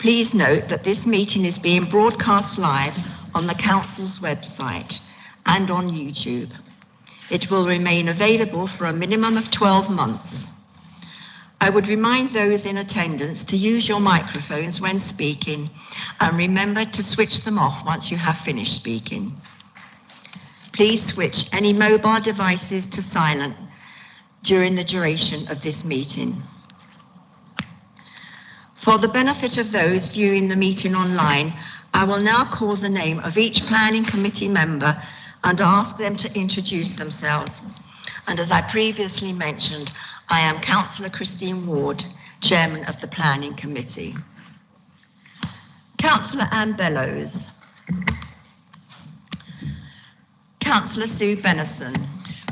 Please note that this meeting is being broadcast live on the Council's website and on YouTube. It will remain available for a minimum of 12 months. I would remind those in attendance to use your microphones when speaking and remember to switch them off once you have finished speaking. Please switch any mobile devices to silent during the duration of this meeting. For the benefit of those viewing the meeting online, I will now call the name of each planning committee member and ask them to introduce themselves. And as I previously mentioned, I am Councillor Christine Ward, Chairman of the Planning Committee. Councillor Anne Bellows. Councillor Sue Bennison.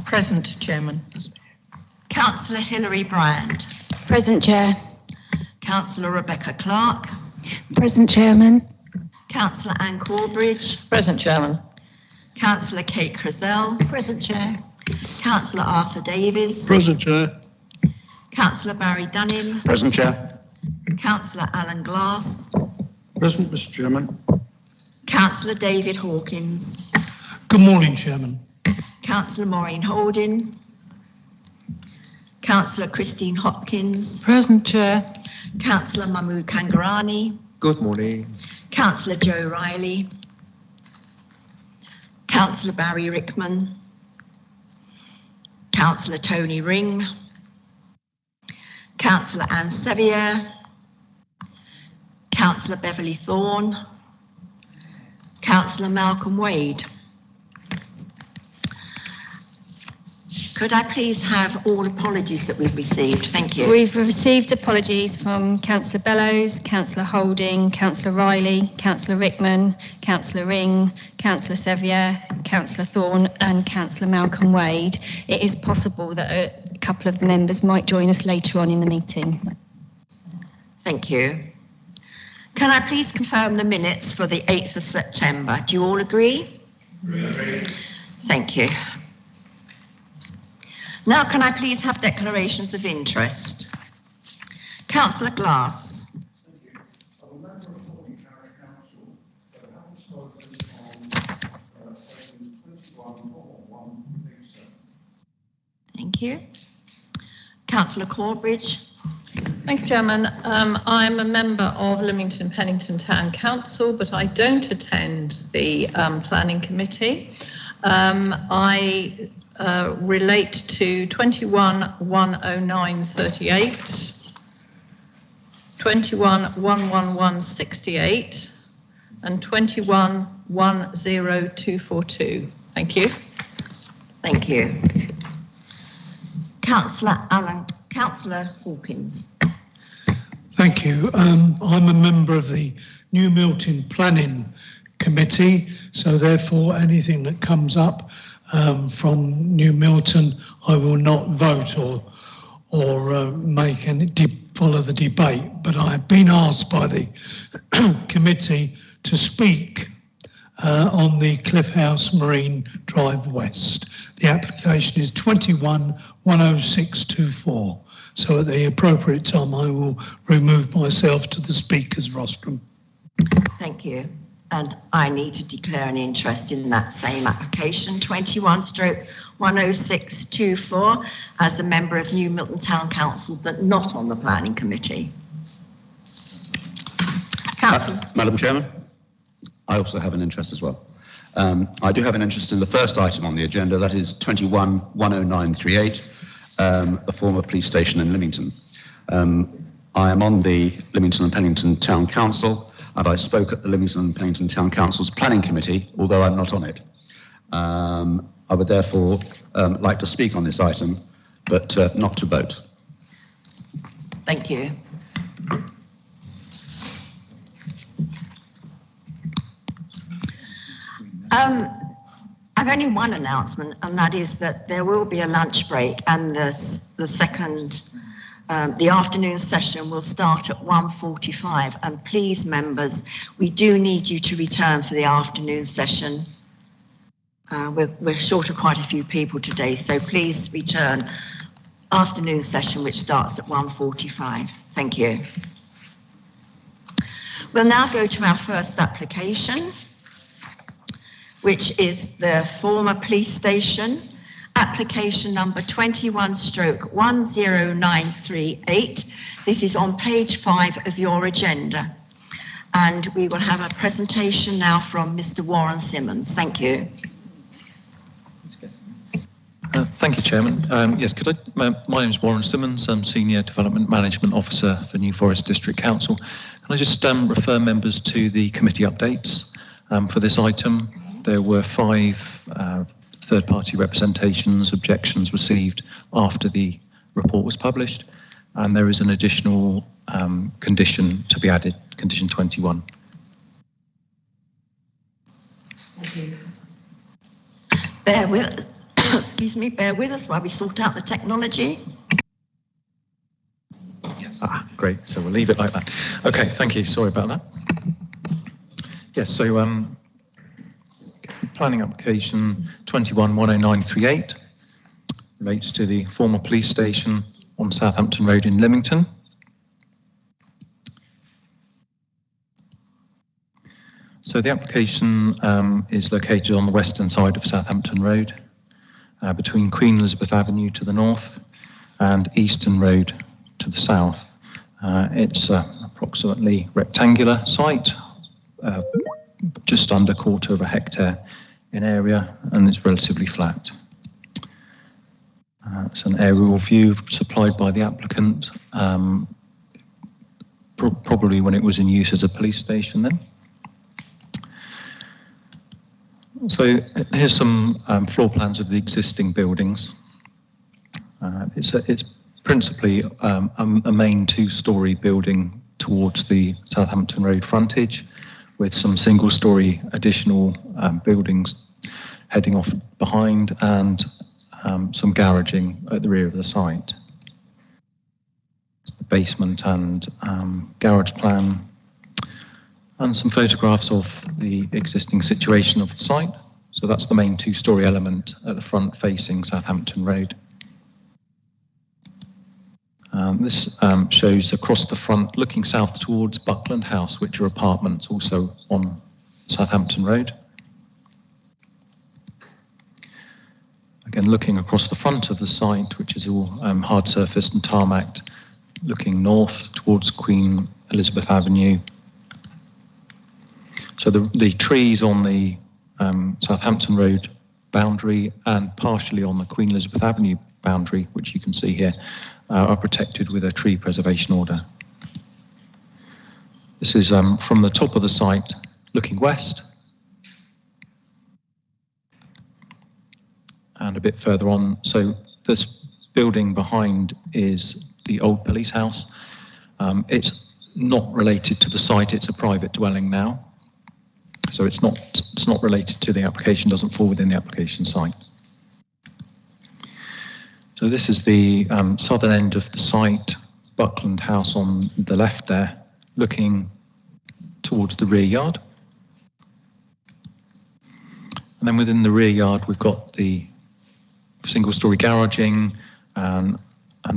Present, Chairman. Councillor Hilary Brand. Present, Chair. Councillor Rebecca Clark. Present, Chairman. Councillor Anne Corbridge. Present, Chairman. Councillor Kate Crizell. Present, Chair. Councillor Arthur Davies. Present, Chair. Councillor Barry Dunning. Present, Chair. Councillor Alan Glass. Present, Mr. Chairman. Councillor David Hawkins. Good morning, Chairman. Councillor Maureen Holding. Councillor Christine Hopkins. Present, Chair. Councillor Mahmood Kangarani. Good morning. Councillor Joe Riley. Councillor Barry Rickman. Councillor Tony Ring. Councillor Anne Sevier. Councillor Beverly Thorne. Councillor Malcolm Wade. Could I please have all apologies that we've received? Thank you. We've received apologies from Councillor Bellows, Councillor Holding, Councillor Riley, Councillor Rickman, Councillor Ring, Councillor Sevier, Councillor Thorne and Councillor Malcolm Wade. It is possible that a couple of members might join us later on in the meeting. Thank you. Can I please confirm the minutes for the 8th of September? Do you all agree? Agree. Thank you. Now, can I please have declarations of interest? Councillor Glass. Thank you. I'm a member of Horton Council, but I haven't spoken on section 21.1.7. Thank you. Councillor Corbridge. Thank you, Chairman. I'm a member of Lemington Pennington Town Council, but I don't attend the Planning Committee. I relate to 21.109.38, 21.111.68 and 21.10242. Thank you. Thank you. Councillor Hawkins. Thank you. I'm a member of the New Milton Planning Committee, so therefore anything that comes up from New Milton, I will not vote or make any follow the debate. But I have been asked by the committee to speak on the Cliff House Marine Drive West. The application is 21.10624. So at the appropriate time, I will remove myself to the speaker's rostrum. Thank you. And I need to declare an interest in that same application, 21/10624, as a member of New Milton Town Council, but not on the Planning Committee. Councillor. Madam Chairman, I also have an interest as well. I do have an interest in the first item on the agenda, that is 21.109.38, the former police station in Lemington. I am on the Lemington and Pennington Town Council, and I spoke at the Lemington and Pennington Town Council's Planning Committee, although I'm not on it. I would therefore like to speak on this item, but not to vote. Thank you. I've only one announcement, and that is that there will be a lunch break, and the afternoon session will start at 1:45. And please, members, we do need you to return for the afternoon session. We're short of quite a few people today, so please return. Afternoon session, which starts at 1:45. Thank you. We'll now go to our first application, which is the former police station, application number 21/10938. This is on page 5 of your agenda. And we will have a presentation now from Mr. Warren Simmons. Thank you. Thank you, Chairman. Yes, my name is Warren Simmons. I'm Senior Development Management Officer for New Forest District Council. Can I just refer members to the committee updates for this item? There were 5 third-party representations, objections received after the report was published, and there is an additional condition to be added, condition 21. Thank you. Bear with us while we sort out the technology. Yes. Great. So we'll leave it like that. Okay. Thank you. Sorry about that. Yes. So planning application 21/10938 relates to the former police station on Southampton Road in Lemington. So the application is located on the western side of Southampton Road, between Queen Elizabeth Avenue to the north and Eastern Road to the south. It's approximately rectangular site, just under 1/4 of a hectare in area, and it's relatively flat. It's an aerial view supplied by the applicant, probably when it was in use as a police station then. So here's some floor plans of the existing buildings. It's principally a main 2-storey building towards the Southampton Road frontage, with some single-storey additional buildings heading off behind, and some garaging at the rear of the site. It's the basement and garage plan, and some photographs of the existing situation of the site. So that's the main 2-storey element at the front facing Southampton Road. This shows across the front looking south towards Buckland House, which are apartments also on Southampton Road. Again, looking across the front of the site, which is all hard surfaced and tarmacked, looking north towards Queen Elizabeth Avenue. So the trees on the Southampton Road boundary and partially on the Queen Elizabeth Avenue boundary, which you can see here, are protected with a tree preservation order. This is from the top of the site looking west, and a bit further on. So this building behind is the old police house. It's not related to the site, it's a private dwelling now. So it's not related to the application, doesn't fall within the application site. So this is the southern end of the site, Buckland House on the left there, looking towards the rear yard. And then within the rear yard, we've got the single-storey garaging, and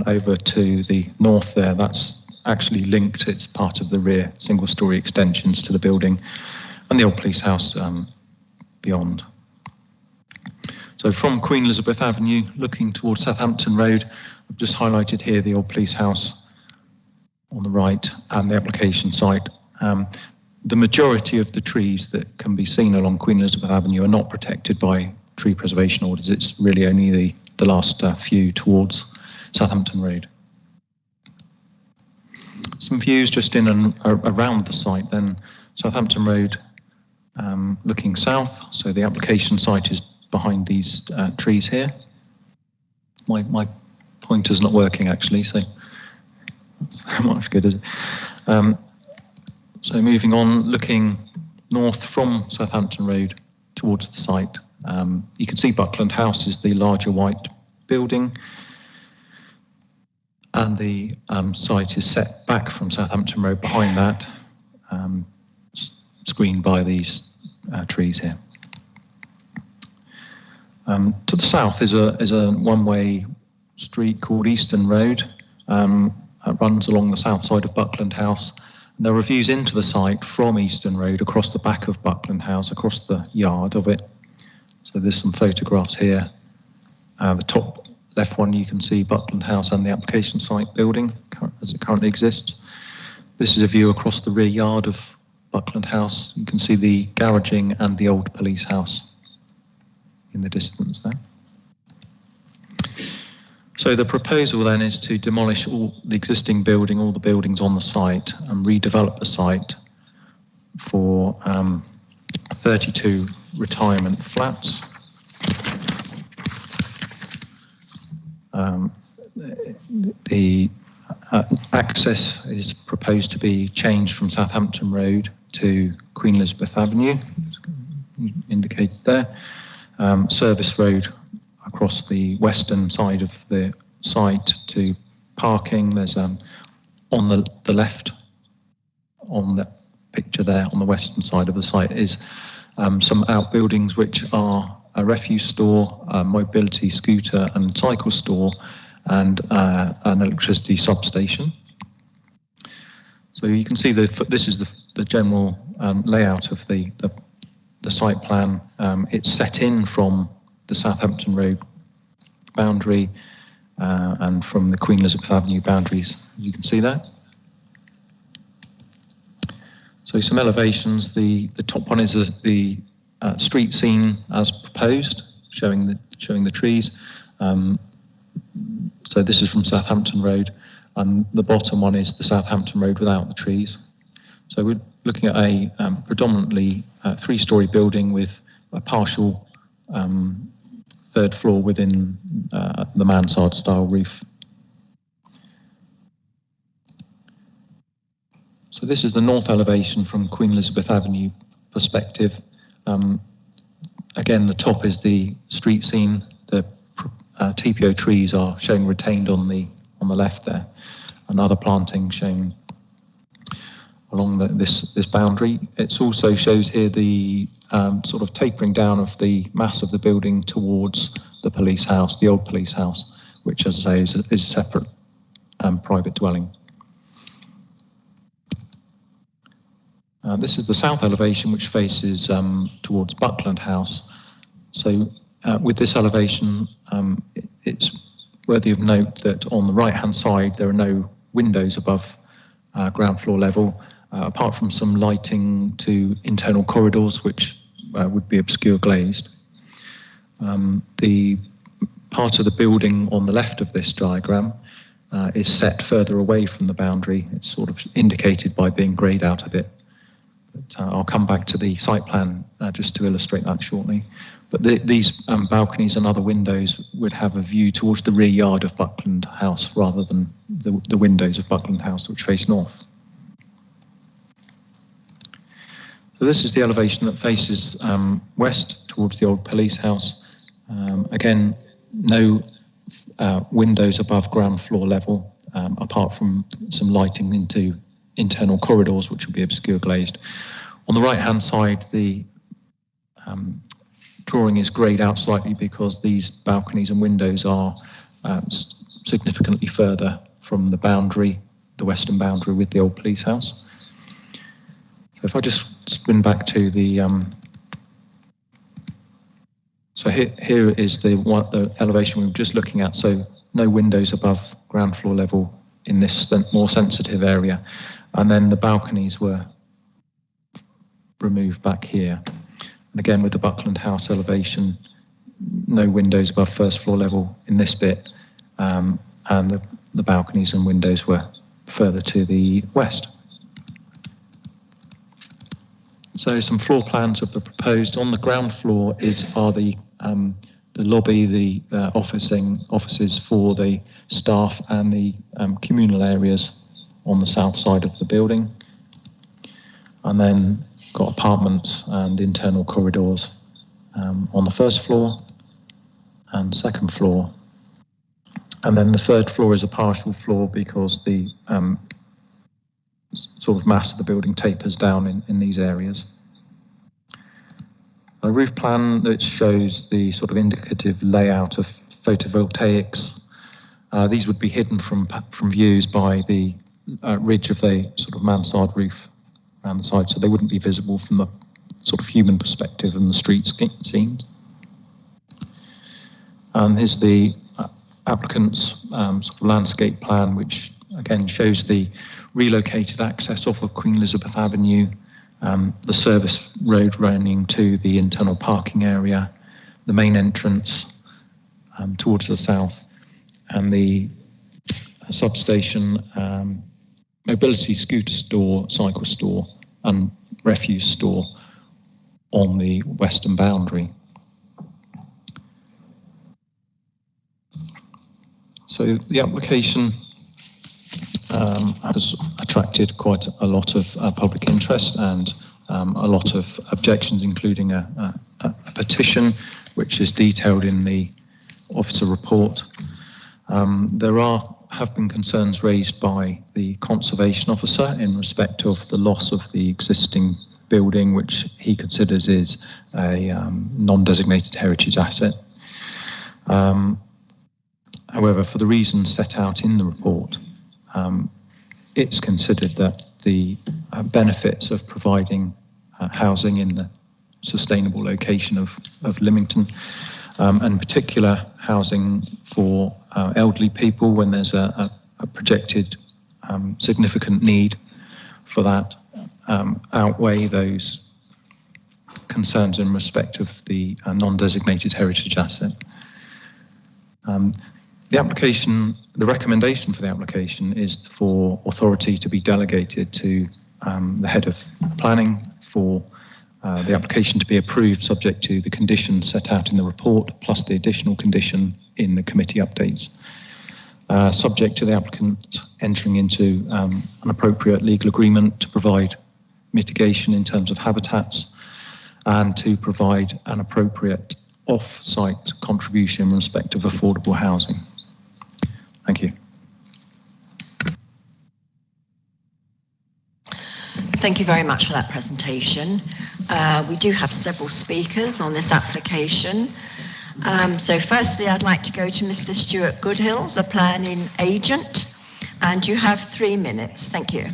over to the north there, that's actually linked. It's part of the rear single-storey extensions to the building, and the old police house beyond. So from Queen Elizabeth Avenue, looking towards Southampton Road, I've just highlighted here the old police house on the right and the application site. The majority of the trees that can be seen along Queen Elizabeth Avenue are not protected by tree preservation orders. It's really only the last few towards Southampton Road. Some views just in and around the site then. Southampton Road looking south, so the application site is behind these trees here. My pointer's not working actually, so that's much good, is it? So moving on, looking north from Southampton Road towards the site, you can see Buckland House is the larger white building, and the site is set back from Southampton Road behind that, screened by these trees here. To the south is a one-way street called Eastern Road. It runs along the south side of Buckland House There are views into the site from Eastern Road across the back of Buckland House, across the yard of it. So there's some photographs here. The top left one, you can see Buckland House and the application site building as it currently exists. This is a view across the rear yard of Buckland House. You can see the garaging and the old police house in the distance there. So the proposal then is to demolish all the existing building, all the buildings on the site, and redevelop the site for 32 retirement flats. The access is proposed to be changed from Southampton Road to Queen Elizabeth Avenue, indicated there. Service Road across the western side of the site to parking. There's on the left, on the picture there, on the western side of the site is some outbuildings which are a refuse store, a mobility scooter and cycle store, and an electricity substation. So you can see this is the general layout of the site plan. It's set in from the Southampton Road boundary and from the Queen Elizabeth Avenue boundaries, as you can see there. So some elevations. The top one is the street scene as proposed, showing the trees. So this is from Southampton Road, and the bottom one is the Southampton Road without the trees. So we're looking at a predominantly three-storey building with a partial third floor within the mansard style roof. So this is the north elevation from Queen Elizabeth Avenue perspective. Again, the top is the street scene. The TPO trees are shown retained on the left there, and other planting shown along this boundary. It also shows here the sort of tapering down of the mass of the building towards the police house, the old police house, which, as I say, is a separate private dwelling. This is the south elevation, which faces towards Buckland House. So with this elevation, it's worthy of note that on the right-hand side, there are no windows above ground floor level, apart from some lighting to internal corridors, which would be obscure glazed. The part of the building on the left of this diagram is set further away from the boundary. It's sort of indicated by being greyed out a bit. But I'll come back to the site plan just to illustrate that shortly. But these balconies and other windows would have a view towards the rear yard of Buckland House rather than the windows of Buckland House, which face north. So this is the elevation that faces west towards the old police house. Again, no windows above ground floor level, apart from some lighting into internal corridors, which will be obscure glazed. On the right-hand side, the drawing is greyed out slightly because these balconies and windows are significantly further from the boundary, the western boundary with the old police house. So if I just spin back to the, so here is the elevation we were just looking at. So no windows above ground floor level in this more sensitive area. And then the balconies were removed back here. And again, with the Buckland House elevation, no windows above first floor level in this bit. And the balconies and windows were further to the west. So some floor plans of the proposed. On the ground floor are the lobby, the offices for the staff and the communal areas on the south side of the building. And then got apartments and internal corridors on the first floor and second floor. And then the third floor is a partial floor because the sort of mass of the building tapers down in these areas. A roof plan that shows the sort of indicative layout of photovoltaics. These would be hidden from views by the ridge of the sort of mansard roof around the side, so they wouldn't be visible from the sort of human perspective and the street scenes. And here's the applicant's sort of landscape plan, which again shows the relocated access off of Queen Elizabeth Avenue, the service road running to the internal parking area, the main entrance towards the south, and the substation, mobility scooter store, cycle store, and refuse store on the western boundary. So the application has attracted quite a lot of public interest and a lot of objections, including a petition, which is detailed in the officer report. There have been concerns raised by the conservation officer in respect of the loss of the existing building, which he considers is a non-designated heritage asset. However, for the reasons set out in the report, it's considered that the benefits of providing housing in the sustainable location of Lemington, and in particular housing for elderly people when there's a projected significant need for that, outweigh those concerns in respect of the non-designated heritage asset. The recommendation for the application is for authority to be delegated to the head of planning for the application to be approved, subject to the conditions set out in the report, plus the additional condition in the committee updates. Subject to the applicant entering into an appropriate legal agreement to provide mitigation in terms of habitats and to provide an appropriate off-site contribution in respect of affordable housing. Thank you. Thank you very much for that presentation. We do have several speakers on this application. So firstly, I'd like to go to Mr. Stuart Goodhill, the planning agent, and you have 3 minutes. Thank you.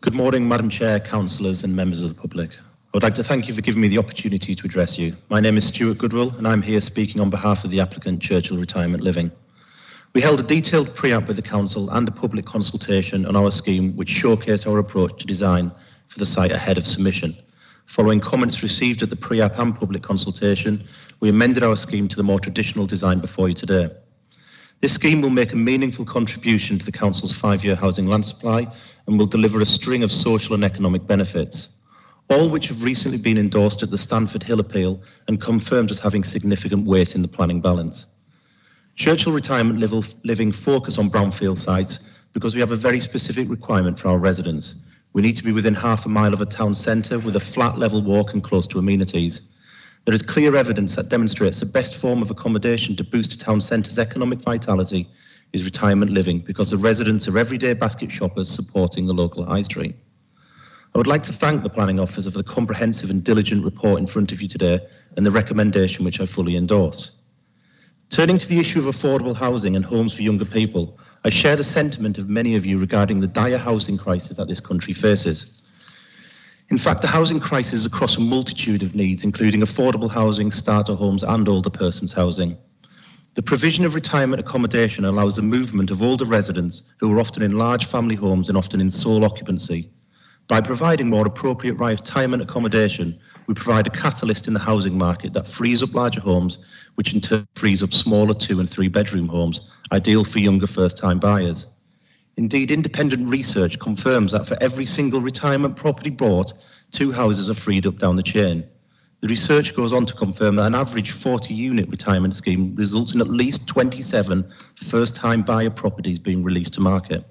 Good morning, Madam Chair, councillors and members of the public. I would like to thank you for giving me the opportunity to address you. My name is Stuart Goodwill and I'm here speaking on behalf of the applicant Churchill Retirement Living. We held a detailed pre-app with the council and a public consultation on our scheme which showcased our approach to design for the site ahead of submission. Following comments received at the pre-app and public consultation, we amended our scheme to the more traditional design before you today. This scheme will make a meaningful contribution to the council's 5-year housing land supply and will deliver a string of social and economic benefits, all which have recently been endorsed at the Stanford Hill Appeal and confirmed as having significant weight in the planning balance. Churchill Retirement Living focus on brownfield sites because we have a very specific requirement for our residents. We need to be within half a mile of a town centre with a flat level walk and close to amenities. There is clear evidence that demonstrates the best form of accommodation to boost a town centre's economic vitality is retirement living because the residents are everyday basket shoppers supporting the local high street. I would like to thank the planning officer for the comprehensive and diligent report in front of you today and the recommendation which I fully endorse. Turning to the issue of affordable housing and homes for younger people, I share the sentiment of many of you regarding the dire housing crisis that this country faces. In fact, the housing crisis is across a multitude of needs, including affordable housing, starter homes and older persons housing. The provision of retirement accommodation allows the movement of older residents who are often in large family homes and often in sole occupancy. By providing more appropriate retirement accommodation, we provide a catalyst in the housing market that frees up larger homes, which in turn frees up smaller 2- and 3-bedroom homes, ideal for younger first-time buyers. Indeed, independent research confirms that for every single retirement property bought, 2 houses are freed up down the chain. The research goes on to confirm that an average 40-unit retirement scheme results in at least 27 first-time buyer properties being released to market.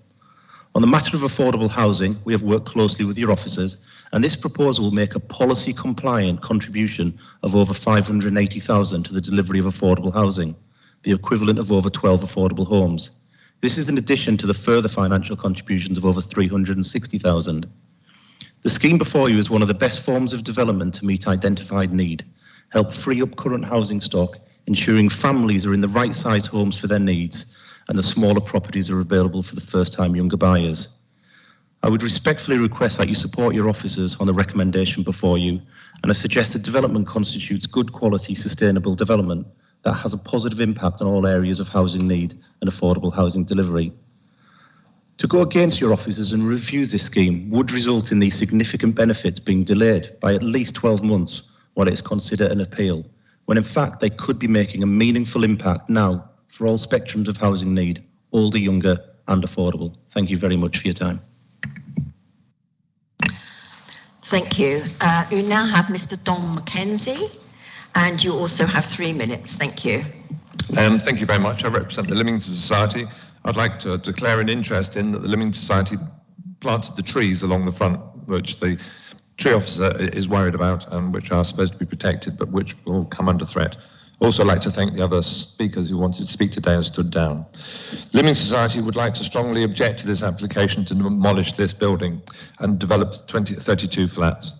On the matter of affordable housing, we have worked closely with your officers, and this proposal will make a policy-compliant contribution of over £580,000 to the delivery of affordable housing, the equivalent of over 12 affordable homes. This is in addition to the further financial contributions of over £360,000. The scheme before you is one of the best forms of development to meet identified need, help free up current housing stock, ensuring families are in the right size homes for their needs, and the smaller properties are available for the first-time younger buyers. I would respectfully request that you support your officers on the recommendation before you, and I suggest that development constitutes good quality, sustainable development that has a positive impact on all areas of housing need and affordable housing delivery. To go against your officers and refuse this scheme would result in these significant benefits being delayed by at least 12 months while it is considered an appeal, when in fact they could be making a meaningful impact now for all spectrums of housing need, older, younger and affordable. Thank you very much for your time. Thank you. You now have Mr. Don Mackenzie, and you also have 3 minutes. Thank you. Thank you very much. I represent the Lemington Society. I'd like to declare an interest in that the Lemington Society planted the trees along the front, which the tree officer is worried about and which are supposed to be protected, but which will come under threat. Also, I'd like to thank the other speakers who wanted to speak today and stood down. The Lemington Society would like to strongly object to this application to demolish this building and develop 32 flats.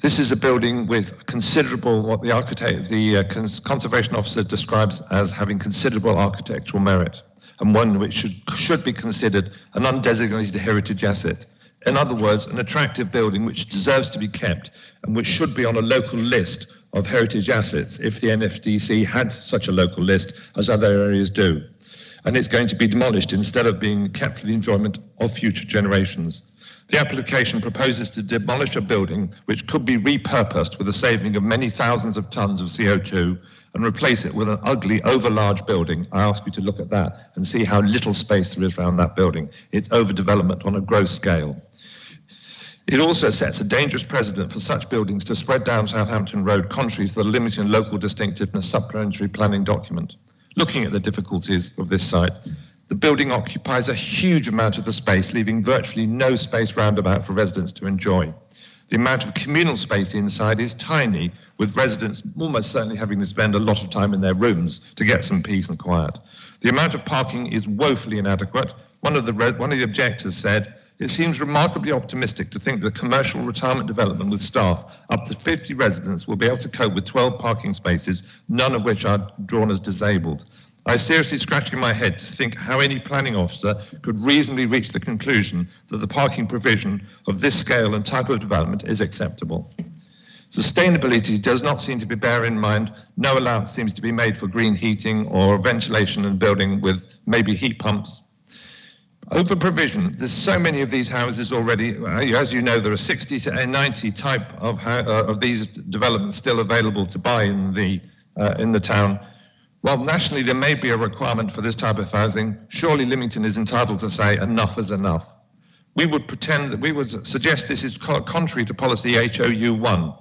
This is a building with considerable, what the architect, the conservation officer describes as having considerable architectural merit, and one which should be considered an undesignated heritage asset. In other words, an attractive building which deserves to be kept and which should be on a local list of heritage assets if the NFDC had such a local list as other areas do. And it's going to be demolished instead of being kept for the enjoyment of future generations. The application proposes to demolish a building which could be repurposed with a saving of many thousands of tons of CO2 and replace it with an ugly, overlarge building. I ask you to look at that and see how little space there is around that building. It's overdevelopment on a gross scale. It also sets a dangerous precedent for such buildings to spread down Southampton Road, contrary to the limited local distinctiveness supplementary planning document. Looking at the difficulties of this site, the building occupies a huge amount of the space, leaving virtually no space roundabout for residents to enjoy. The amount of communal space inside is tiny, with residents almost certainly having to spend a lot of time in their rooms to get some peace and quiet. The amount of parking is woefully inadequate. One of the objectors said, "It seems remarkably optimistic to think that commercial retirement development with staff up to 50 residents will be able to cope with 12 parking spaces, none of which are drawn as disabled. I was seriously scratching my head to think how any planning officer could reasonably reach the conclusion that the parking provision of this scale and type of development is acceptable. Sustainability does not seem to be bear in mind. No allowance seems to be made for green heating or ventilation and building with maybe heat pumps. Over provision, there's so many of these houses already. As you know, there are 60 to 90 type of these developments still available to buy in the town. While nationally there may be a requirement for this type of housing, surely Lemington is entitled to say enough is enough. We would suggest this is contrary to policy HOU1.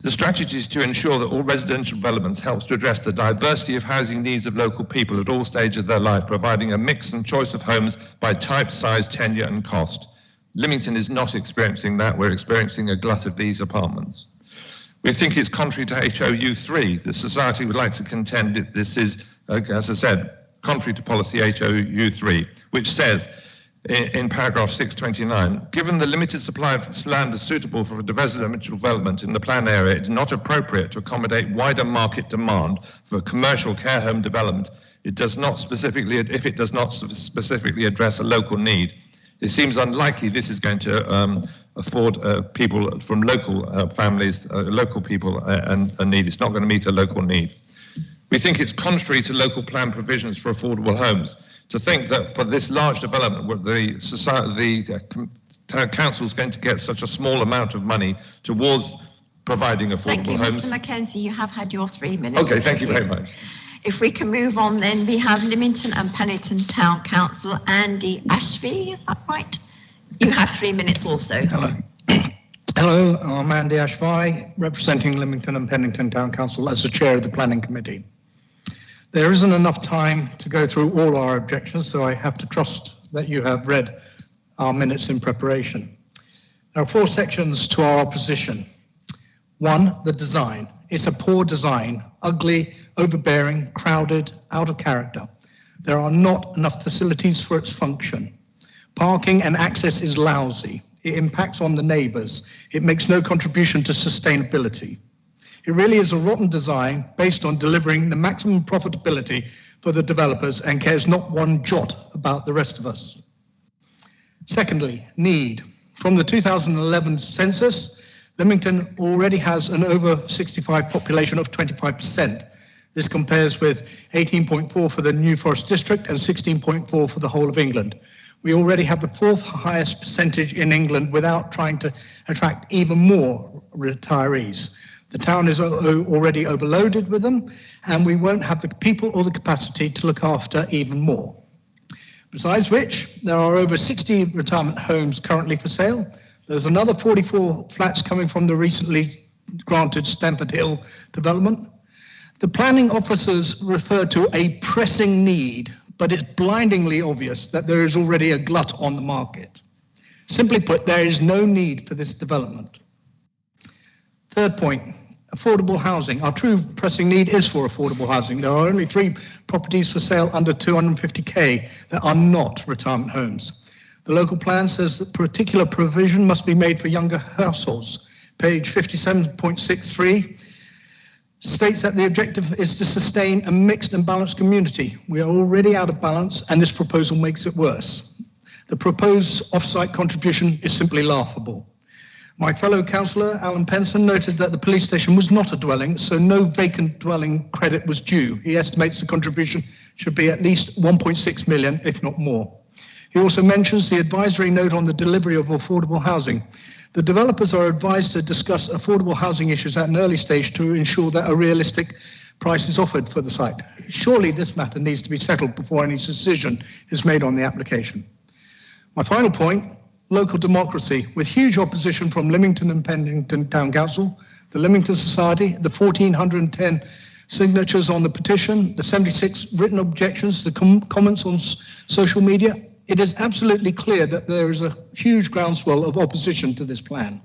The strategy is to ensure that all residential developments helps to address the diversity of housing needs of local people at all stages of their life, providing a mix and choice of homes by type, size, tenure and cost. Lemington is not experiencing that. We're experiencing a glut of these apartments. We think it's contrary to HOU3. The Society would like to contend that this is, as I said, contrary to policy HOU3, which says in paragraph 629, given the limited supply of land suitable for residential development in the plan area, it's not appropriate to accommodate wider market demand for commercial care home development. If it does not specifically address a local need. It seems unlikely this is going to afford people from local families, local people a need. It's not going to meet a local need. We think it's contrary to local plan provisions for affordable homes to think that for this large development, the council is going to get such a small amount of money towards providing affordable homes. Thank you, Mr. Mackenzie. You have had your 3 minutes. Okay, thank you very much. If we can move on, then we have Lemington and Pennington Town Council Andy Ashby, is that right? You have 3 minutes also. Hello. Hello, I'm Andy Ashby, representing Lemington and Pennington Town Council as the chair of the Planning Committee. There isn't enough time to go through all our objections, so I have to trust that you have read our minutes in preparation. There are 4 sections to our opposition. 1, the design. It's a poor design, ugly, overbearing, crowded, out of character. There are not enough facilities for its function. Parking and access is lousy. It impacts on the neighbours. It makes no contribution to sustainability. It really is a rotten design based on delivering the maximum profitability for the developers and cares not one jot about the rest of us. Secondly, need. From the 2011 census, Lemington already has an over 65 population of 25%. This compares with 18.4 for the New Forest District and 16.4 for the whole of England. We already have the 4th highest percentage in England without trying to attract even more retirees. The town is already overloaded with them, and we won't have the people or the capacity to look after even more. Besides which, there are over 60 retirement homes currently for sale. There's another 44 flats coming from the recently granted Stanford Hill development. The planning officers refer to a pressing need, but it's blindingly obvious that there is already a glut on the market. Simply put, there is no need for this development. Third point, affordable housing. Our true pressing need is for affordable housing. There are only 3 properties for sale under 250k that are not retirement homes. The local plan says that particular provision must be made for younger households. Page 57.63 states that the objective is to sustain a mixed and balanced community. We are already out of balance, and this proposal makes it worse. The proposed off-site contribution is simply laughable. My fellow councillor, Alan Penson, noted that the police station was not a dwelling, so no vacant dwelling credit was due. He estimates the contribution should be at least 1.6 million, if not more. He also mentions the advisory note on the delivery of affordable housing. The developers are advised to discuss affordable housing issues at an early stage to ensure that a realistic price is offered for the site. Surely this matter needs to be settled before any decision is made on the application. My final point, local democracy. With huge opposition from Lemington and Pennington Town Council, the Lemington Society, the 1,410 signatures on the petition, the 76 written objections, the comments on social media, it is absolutely clear that there is a huge groundswell of opposition to this plan.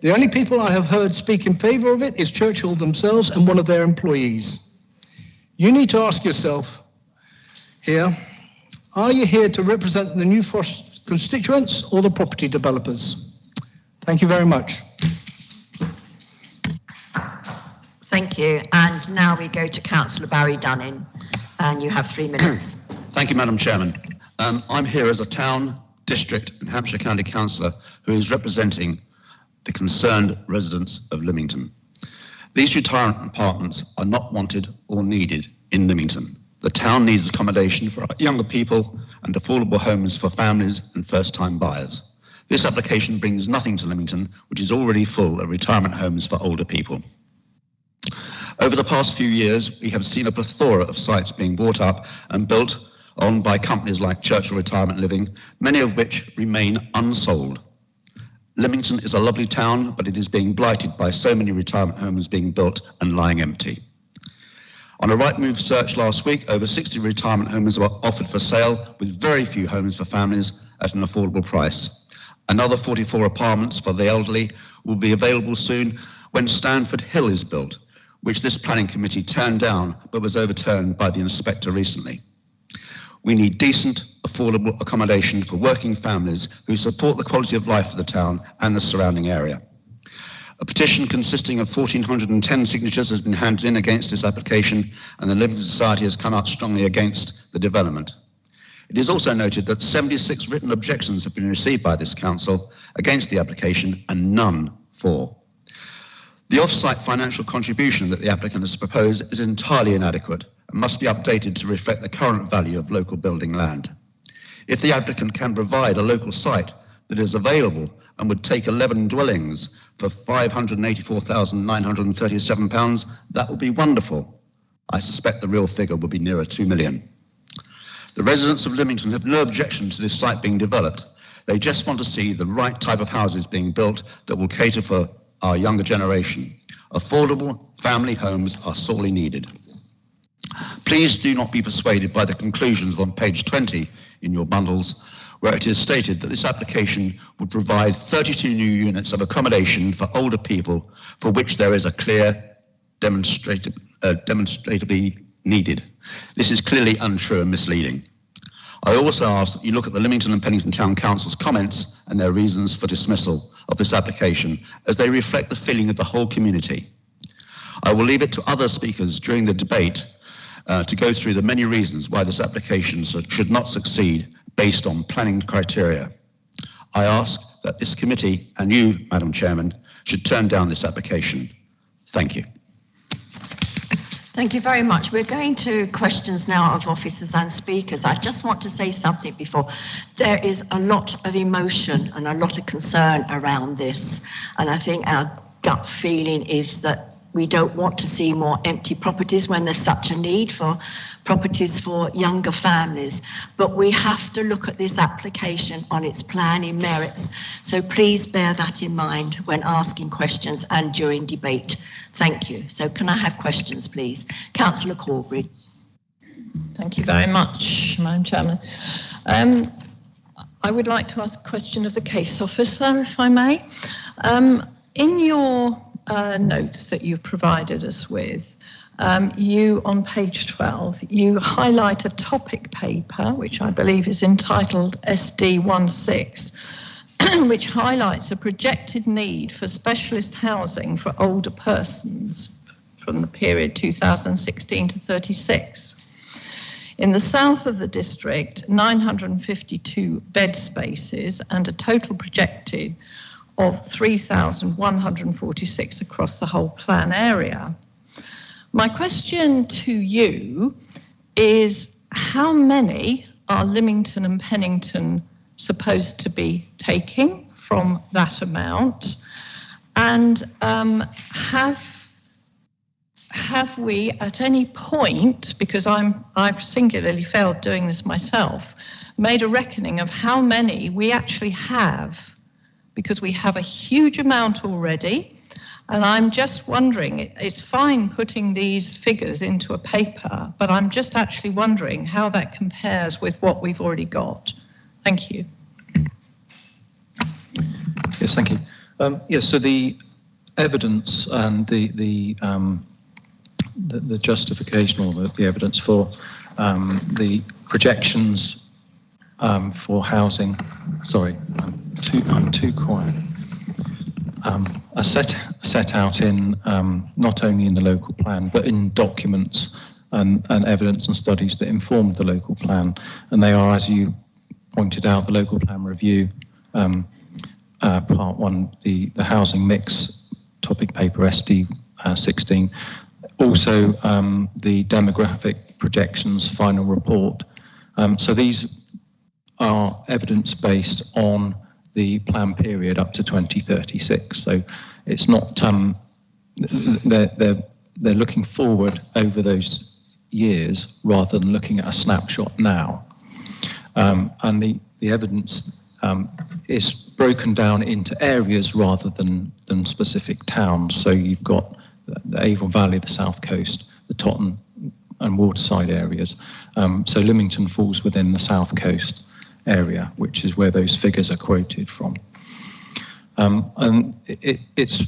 The only people I have heard speak in favour of it is Churchill themselves and one of their employees. You need to ask yourself here, are you here to represent the New Forest constituents or the property developers? Thank you very much. Thank you. And now we go to Councillor Barry Dunning, and you have 3 minutes. Thank you, Madam Chairman. I'm here as a town, district and Hampshire County Councillor who is representing the concerned residents of Lemington. These retirement apartments are not wanted or needed in Lemington. The town needs accommodation for younger people and affordable homes for families and first-time buyers. This application brings nothing to Lemington, which is already full of retirement homes for older people. Over the past few years, we have seen a plethora of sites being bought up and built on by companies like Churchill Retirement Living, many of which remain unsold. Lemington is a lovely town, but it is being blighted by so many retirement homes being built and lying empty. On a Rightmove search last week, over 60 retirement homes were offered for sale, with very few homes for families at an affordable price. Another 44 apartments for the elderly will be available soon when Stanford Hill is built, which this planning committee turned down but was overturned by the inspector recently. We need decent, affordable accommodation for working families who support the quality of life of the town and the surrounding area. A petition consisting of 1,410 signatures has been handed in against this application, and the Lemington Society has come out strongly against the development. It is also noted that 76 written objections have been received by this council against the application and none for. The off-site financial contribution that the applicant has proposed is entirely inadequate and must be updated to reflect the current value of local building land. If the applicant can provide a local site that is available and would take 11 dwellings for £584,937, that would be wonderful. I suspect the real figure will be nearer 2 million. The residents of Lemington have no objection to this site being developed. They just want to see the right type of houses being built that will cater for our younger generation. Affordable family homes are sorely needed. Please do not be persuaded by the conclusions on page 20 in your bundles, where it is stated that this application would provide 32 new units of accommodation for older people, for which there is a clear demonstrably needed. This is clearly untrue and misleading. I also ask that you look at the Lemington and Pennington Town Council's comments and their reasons for dismissal of this application, as they reflect the feeling of the whole community. I will leave it to other speakers during the debate to go through the many reasons why this application should not succeed based on planning criteria. I ask that this committee and you, Madam Chairman, should turn down this application. Thank you. Thank you very much. We're going to questions now of officers and speakers. I just want to say something before. There is a lot of emotion and a lot of concern around this. And I think our gut feeling is that we don't want to see more empty properties when there's such a need for properties for younger families. But we have to look at this application on its planning merits. So please bear that in mind when asking questions and during debate. Thank you. So can I have questions, please? Councillor Corbry. Thank you very much, Madam Chairman. I would like to ask a question of the case officer, if I may. In your notes that you've provided us with, you, on page 12, you highlight a topic paper, which I believe is entitled SD16, which highlights a projected need for specialist housing for older persons from the period 2016 to 36. In the south of the district, 952 bed spaces and a total projected of 3,146 across the whole plan area. My question to you is, how many are Lemington and Pennington supposed to be taking from that amount? And have we at any point, because I've singularly failed doing this myself, made a reckoning of how many we actually have? Because we have a huge amount already, and I'm just wondering, it's fine putting these figures into a paper, but I'm just actually wondering how that compares with what we've already got. Thank you. Yes, thank you. Yes, so the evidence and the justification, or the evidence for the projections for housing. Sorry, I'm too quiet. Are set out in not only in the local plan, but in documents and evidence and studies that informed the local plan. And they are, as you pointed out, the local plan review, part 1, the housing mix topic paper SD16. Also, the demographic projections final report. So these are evidence based on the plan period up to 2036. So it's not, they're looking forward over those years rather than looking at a snapshot now. And the evidence is broken down into areas rather than specific towns. So you've got the Avon Valley, the South Coast, the Totton and Waterside areas. So Lemington falls within the South Coast area, which is where those figures are quoted from. And it's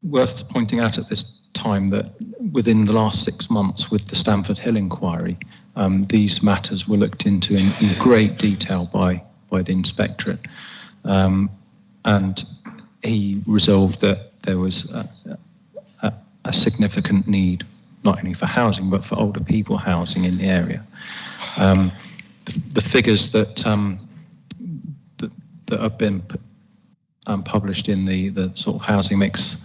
worth pointing out at this time that within the last 6 months with the Stanford Hill inquiry, these matters were looked into in great detail by the inspectorate. And he resolved that there was a significant need, not only for housing, but for older people housing in the area. The figures that have been published in the sort of housing mix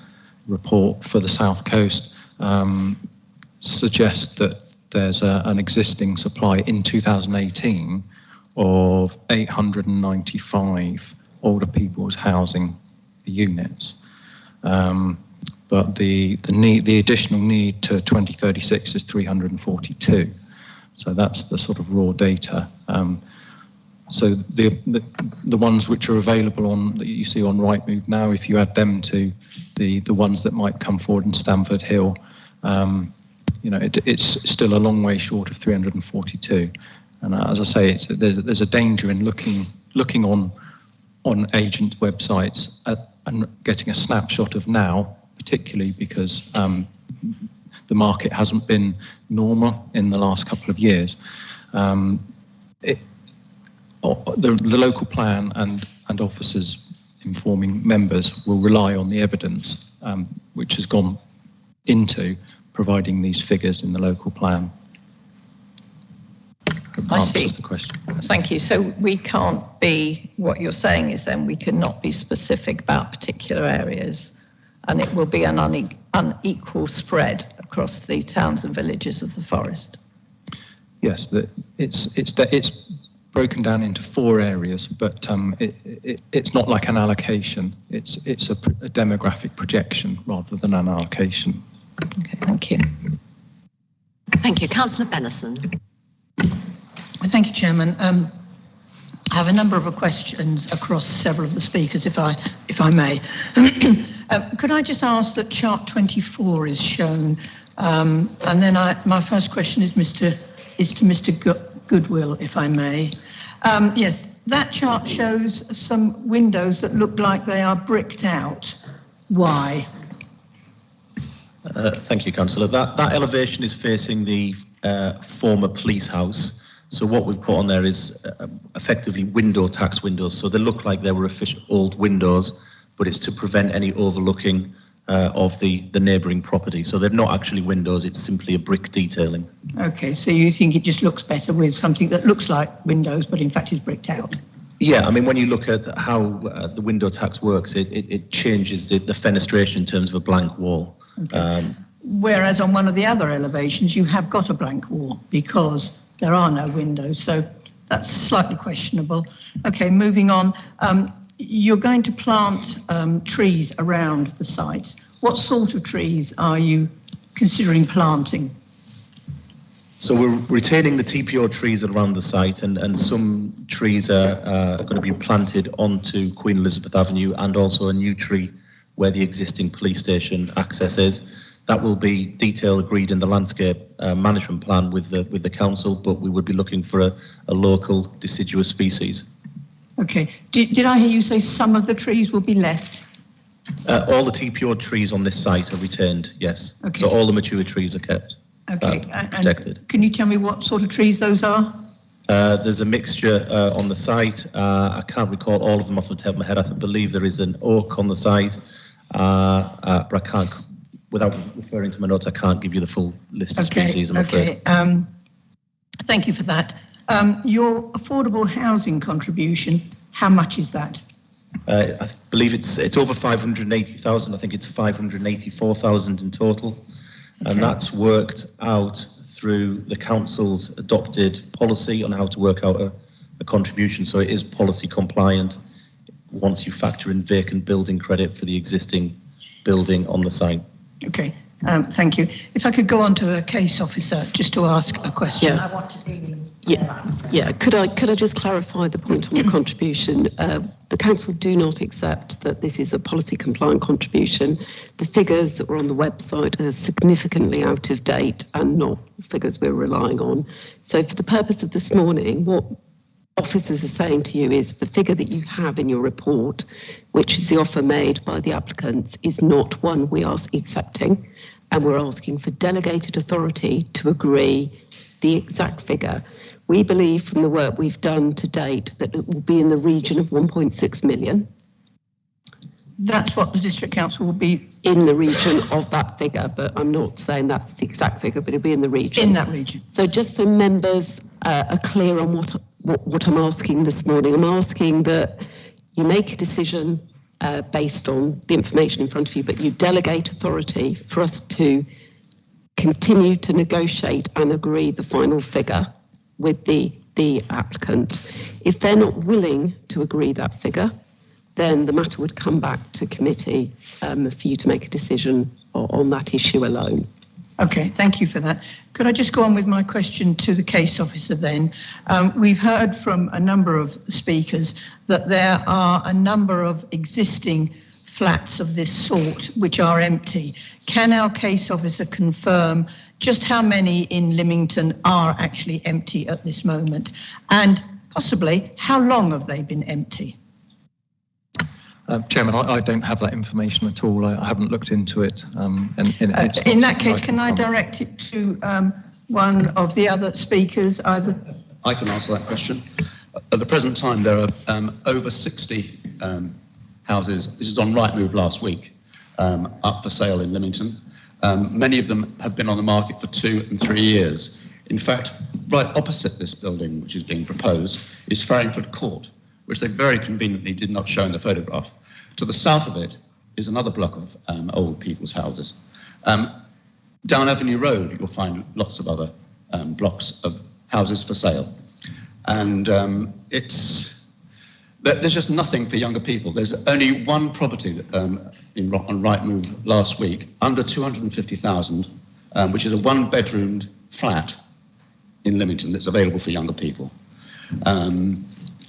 report for the South Coast suggest that there's an existing supply in 2018 of 895 older people's housing units. But the additional need to 2036 is 342. So that's the sort of raw data. So the ones which are available on that you see on Rightmove now, if you add them to the ones that might come forward in Stanford Hill, it's still a long way short of 342. And as I say, there's a danger in looking on agent websites and getting a snapshot of now, particularly because the market hasn't been normal in the last couple of years. The local plan and officers informing members will rely on the evidence which has gone into providing these figures in the local plan. I see. Answers the question. Thank you. So we can't be, what you're saying is then we cannot be specific about particular areas, and it will be an unequal spread across the towns and villages of the forest. Yes, it's broken down into 4 areas, but it's not like an allocation. It's a demographic projection rather than an allocation. Okay, thank you. Thank you. Councillor Bennison. Thank you, Chairman. I have a number of questions across several of the speakers, if I may. Could I just ask that chart 24 is shown, and then my first question is to Mr. Goodwill, if I may. Yes, that chart shows some windows that look like they are bricked out. Why? Thank you, Councillor. That elevation is facing the former police house. So what we've put on there is effectively window tax windows. So they look like they were old windows, but it's to prevent any overlooking of the neighbouring property. So they're not actually windows, it's simply a brick detailing. Okay, so you think it just looks better with something that looks like windows, but in fact is bricked out? Yeah, I mean, when you look at how the window tax works, it changes the fenestration in terms of a blank wall. Okay. Whereas on one of the other elevations, you have got a blank wall because there are no windows, so that's slightly questionable. Okay, moving on. You're going to plant trees around the site. What sort of trees are you considering planting? So we're retaining the TPO trees around the site, and some trees are going to be planted onto Queen Elizabeth Avenue, and also a new tree where the existing police station access is. That will be detail agreed in the landscape management plan with the council, but we would be looking for a local deciduous species. Okay. Did I hear you say some of the trees will be left? All the TPO trees on this site are retained, yes. Okay. So all the mature trees are kept. Okay. Protected. And can you tell me what sort of trees those are? There's a mixture on the site. I can't recall all of them off the top of my head. I believe there is an oak on the site, but I can't. Without referring to my notes, I can't give you the full list of species, I'm afraid. Thank you for that. Your affordable housing contribution, how much is that? I believe it's over 580,000. I think it's 584,000 in total. Okay. And that's worked out through the council's adopted policy on how to work out a contribution. So it is policy compliant once you factor in vacant building credit for the existing building on the site. Okay, thank you. If I could go on to a case officer just to ask a question. Yeah. I want to be. Yeah. Could I just clarify the point on the contribution? The council do not accept that this is a policy compliant contribution. The figures that were on the website are significantly out of date and not figures we're relying on. So for the purpose of this morning, what officers are saying to you is the figure that you have in your report, which is the offer made by the applicants, is not one we are accepting, and we're asking for delegated authority to agree the exact figure. We believe from the work we've done to date that it will be in the region of 1.6 million. That's what the district council will be in the region of that figure, but I'm not saying that's the exact figure, but it'll be in the region. In that region. So just so members are clear on what I'm asking this morning, I'm asking that you make a decision based on the information in front of you, but you delegate authority for us to continue to negotiate and agree the final figure with the applicant. If they're not willing to agree that figure, then the matter would come back to committee for you to make a decision on that issue alone. Okay, thank you for that. Could I just go on with my question to the case officer then? We've heard from a number of speakers that there are a number of existing flats of this sort which are empty. Can our case officer confirm just how many in Lemington are actually empty at this moment? And possibly, how long have they been empty? Chairman, I don't have that information at all. I haven't looked into it. In that case, can I direct it to one of the other speakers, either? I can answer that question. At the present time, there are over 60 houses. This is on Rightmove last week, up for sale in Lemington. Many of them have been on the market for 2 and 3 years. In fact, right opposite this building, which is being proposed, is Farringford Court, which they very conveniently did not show in the photograph. To the south of it is another block of old people's houses. Down Avenue Road, you'll find lots of other blocks of houses for sale. And there's just nothing for younger people. There's only one property on Rightmove last week, under 250,000, which is a one-bedroomed flat in Lemington that's available for younger people.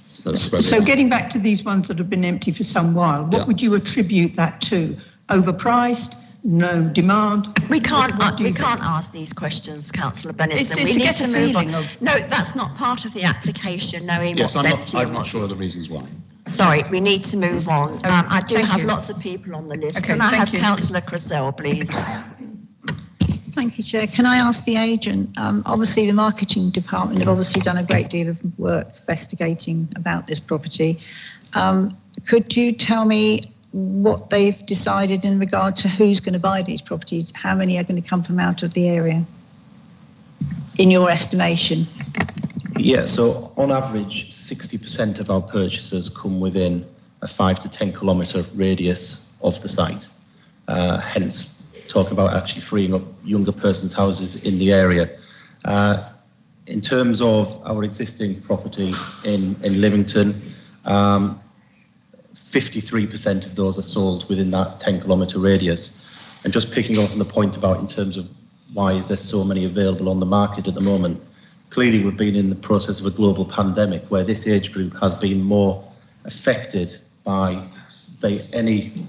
So getting back to these ones that have been empty for some while, what would you attribute that to? Overpriced? No demand? We can't ask these questions, Councillor Bennett. It's to get a feeling of... No, that's not part of the application, knowing yes, what's empty. I'm not sure of the reasons why. Sorry, we need to move on. Okay, I do have you. lots of people on the list. Okay, Can I have you. Councillor Cressell, please? Thank you, Chair. Can I ask the agent, obviously the marketing department have obviously done a great deal of work investigating about this property. Could you tell me what they've decided in regard to who's going to buy these properties? How many are going to come from out of the area, in your estimation? Yeah, so on average, 60% of our purchasers come within a 5 to 10 kilometre radius of the site. Hence, talking about actually freeing up younger persons' houses in the area. In terms of our existing property in Lemington, 53% of those are sold within that 10 kilometre radius. And just picking up on the point about in terms of why is there so many available on the market at the moment, clearly we've been in the process of a global pandemic where this age group has been more affected by any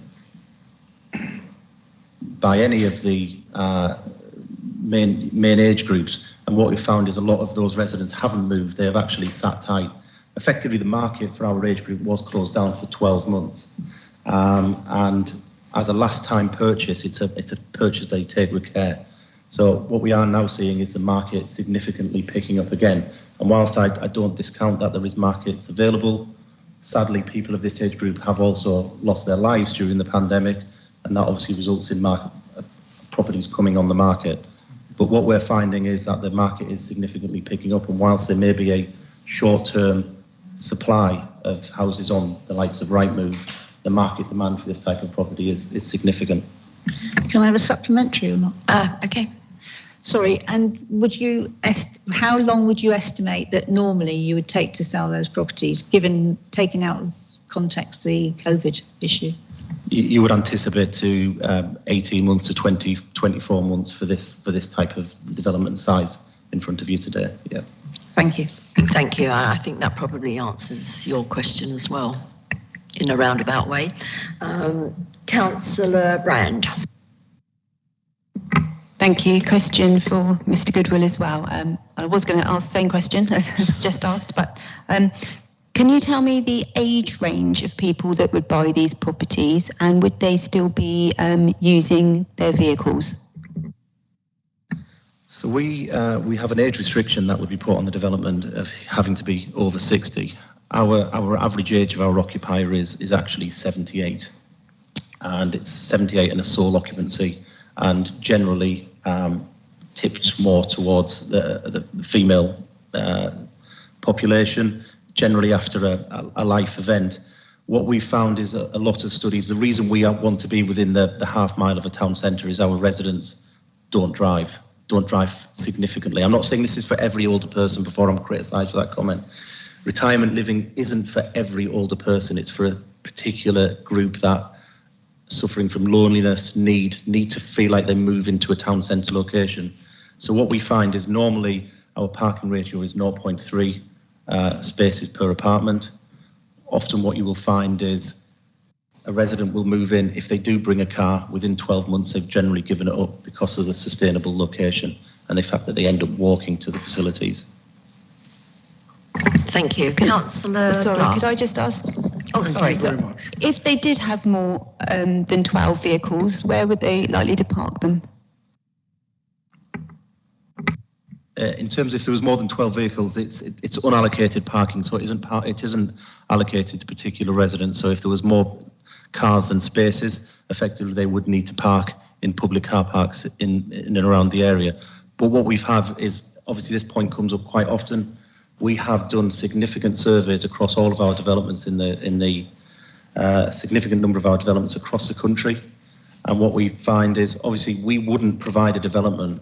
of the main age groups. And what we found is a lot of those residents haven't moved, they have actually sat tight. Effectively, the market for our age group was closed down for 12 months. And as a last time purchase, it's a purchase they take with care. So what we are now seeing is the market significantly picking up again. And whilst I don't discount that there is markets available, sadly, people of this age group have also lost their lives during the pandemic, and that obviously results in properties coming on the market. But what we're finding is that the market is significantly picking up, and whilst there may be a short-term supply of houses on the likes of Rightmove, the market demand for this type of property is significant. Can I have a supplementary or not? Okay. Sorry, and how long would you estimate that normally you would take to sell those properties, given taking out of context the COVID issue? You would anticipate to 18 months to 24 months for this type of development size in front of you today. Yeah. Thank you. Thank you. I think that probably answers your question as well, in a roundabout way. Councillor Brand. Thank you. Question for Mr. Goodwill as well. I was going to ask the same question as just asked, but can you tell me the age range of people that would buy these properties, and would they still be using their vehicles? So we have an age restriction that would be put on the development of having to be over 60. Our average age of our occupier is actually 78, and it's 78 in a sole occupancy, and generally tipped more towards the female population, generally after a life event. What we found is a lot of studies, the reason we want to be within the half mile of a town centre is our residents don't drive significantly. I'm not saying this is for every older person before I'm criticised for that comment. Retirement living isn't for every older person, it's for a particular group that suffering from loneliness need to feel like they move into a town centre location. So what we find is normally our parking ratio is 0.3 spaces per apartment. Often what you will find is a resident will move in. If they do bring a car, within 12 months they've generally given it up because of the sustainable location and the fact that they end up walking to the facilities. Thank you. Councillor Sorry, Glass. could I just ask? Oh, sorry. Thank you very much. If they did have more than 12 vehicles, where would they likely to park them? In terms of if there was more than 12 vehicles, it's unallocated parking, so it isn't allocated to particular residents. So if there was more cars than spaces, effectively they would need to park in public car parks in and around the area. But what we've had is, obviously this point comes up quite often, we have done significant surveys across all of our developments in the significant number of our developments across the country. And what we find is, obviously, we wouldn't provide a development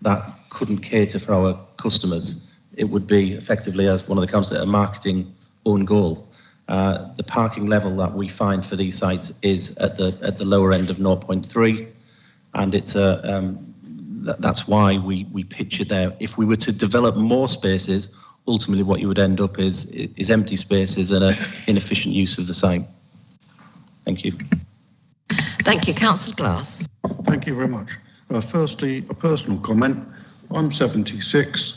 that couldn't cater for our customers. It would be effectively, as one of the councillors, a marketing own goal. The parking level that we find for these sites is at the lower end of 0.3, and it's that's why we pitch it there. If we were to develop more spaces, ultimately what you would end up is empty spaces and an inefficient use of the site. Thank you. Thank you. Councillor Glass. Thank you very much. Firstly, a personal comment. I'm 76.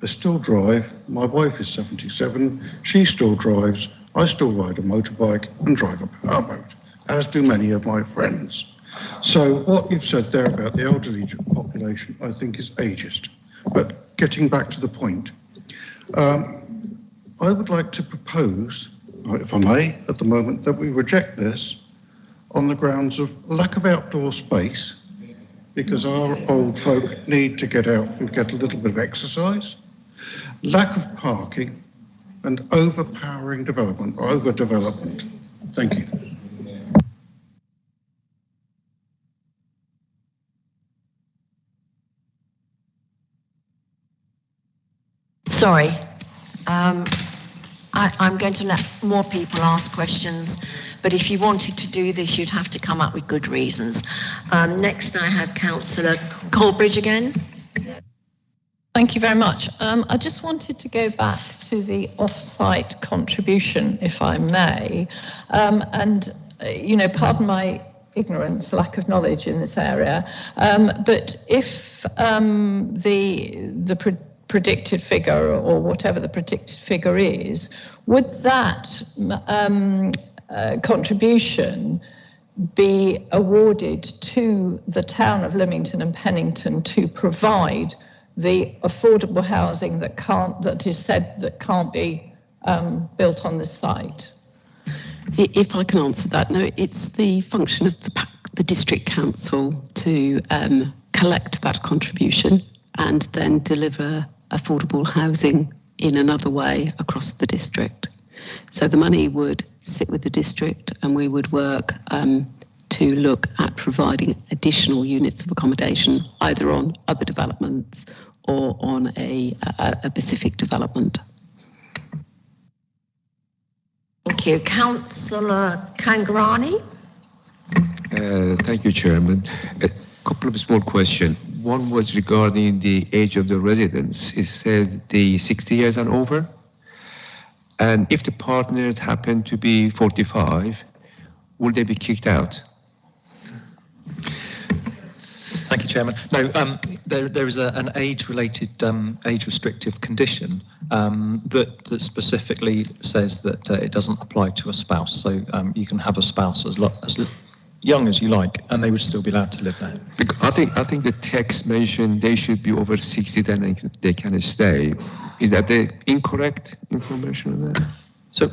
I still drive. My wife is 77. She still drives. I still ride a motorbike and drive a powerboat, as do many of my friends. So what you've said there about the elderly population, I think is ageist. But getting back to the point, I would like to propose, if I may, at the moment, that we reject this on the grounds of lack of outdoor space, because our old folk need to get out and get a little bit of exercise, lack of parking, and overpowering development, or overdevelopment. Thank you. Sorry. I'm going to let more people ask questions, but if you wanted to do this, you'd have to come up with good reasons. Next, I have Councillor Corbridge again. Thank you very much. I just wanted to go back to the off-site contribution, if I may, and pardon my ignorance, lack of knowledge in this area, but if the predicted figure, or whatever the predicted figure is, would that contribution be awarded to the town of Lemington and Pennington to provide the affordable housing that is said that can't be built on this site? If I can answer that, no, it's the function of the district council to collect that contribution and then deliver affordable housing in another way across the district. So the money would sit with the district, and we would work to look at providing additional units of accommodation, either on other developments or on a specific development. Thank you. Councillor Kangarani. Thank you, Chairman. A couple of small questions. One was regarding the age of the residents. It says the 60 years and over. And if the partners happen to be 45, will they be kicked out? Thank you, Chairman. No, there is an age-related, age-restrictive condition that specifically says that it doesn't apply to a spouse. So you can have a spouse as young as you like, and they would still be allowed to live there. I think the text mentioned they should be over 60, then they can stay. Is that the incorrect information on that? So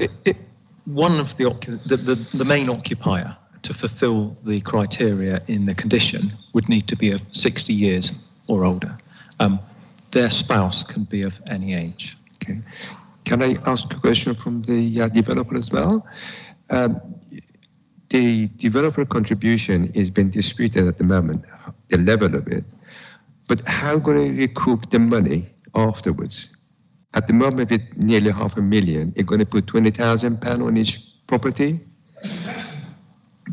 one of the main occupier to fulfil the criteria in the condition would need to be of 60 years or older. Their spouse can be of any age. Okay. Can I ask a question from the developer as well? The developer contribution is being disputed at the moment, the level of it. But how going to recoup the money afterwards? At the moment, with nearly £500,000, you're going to put £20,000 on each property.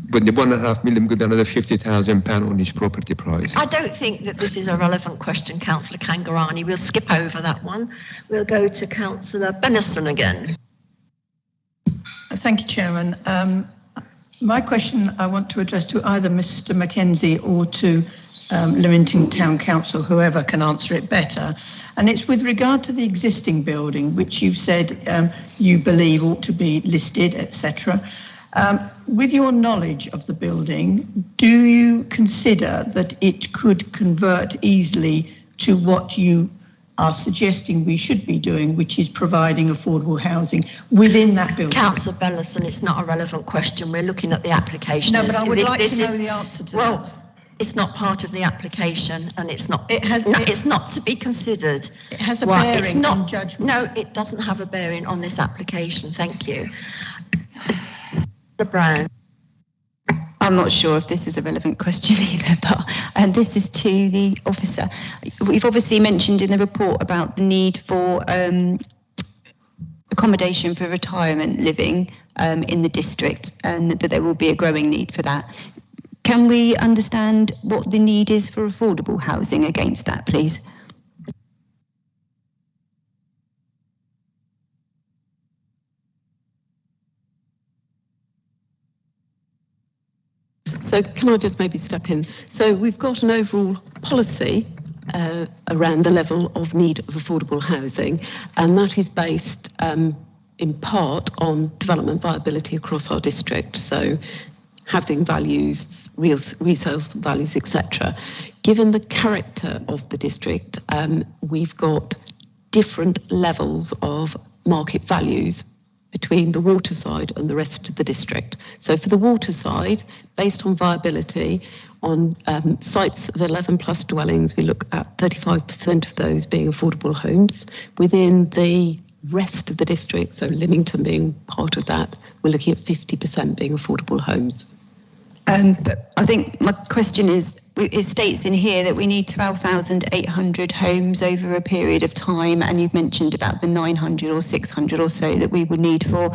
But the £1.5 million could be another £50,000 on each property price. I don't think that this is a relevant question, Councillor Kangarani. We'll skip over that one. We'll go to Councillor Bennison again. Thank you, Chairman. My question I want to address to either Mr Mackenzie or to Lemington Town Council, whoever can answer it better. And it's with regard to the existing building, which you've said you believe ought to be listed, etc. With your knowledge of the building, do you consider that it could convert easily to what you are suggesting we should be doing, which is providing affordable housing within that building. Councillor Bellison, it's not a relevant question. We're looking at the application. No, but I would like to know the answer to that. It's not part of the application, and it's not. It's not to be considered. It has a bearing on judgment. No, it doesn't have a bearing on this application. Thank you. The Brown. I'm not sure if this is a relevant question either, but this is to the officer. We've obviously mentioned in the report about the need for accommodation for retirement living in the district, and that there will be a growing need for that. Can we understand what the need is for affordable housing against that, please? So can I just maybe step in? So we've got an overall policy around the level of need of affordable housing, and that is based in part on development viability across our district. So housing values, resale values, etc. Given the character of the district, we've got different levels of market values between the waterside and the rest of the district. So for the waterside, based on viability, on sites of 11 plus dwellings, we look at 35% of those being affordable homes. Within the rest of the district, so Lemington being part of that, we're looking at 50% being affordable homes. But I think my question is, it states in here that we need 12,800 homes over a period of time, and you've mentioned about the 900 or 600 or so that we would need for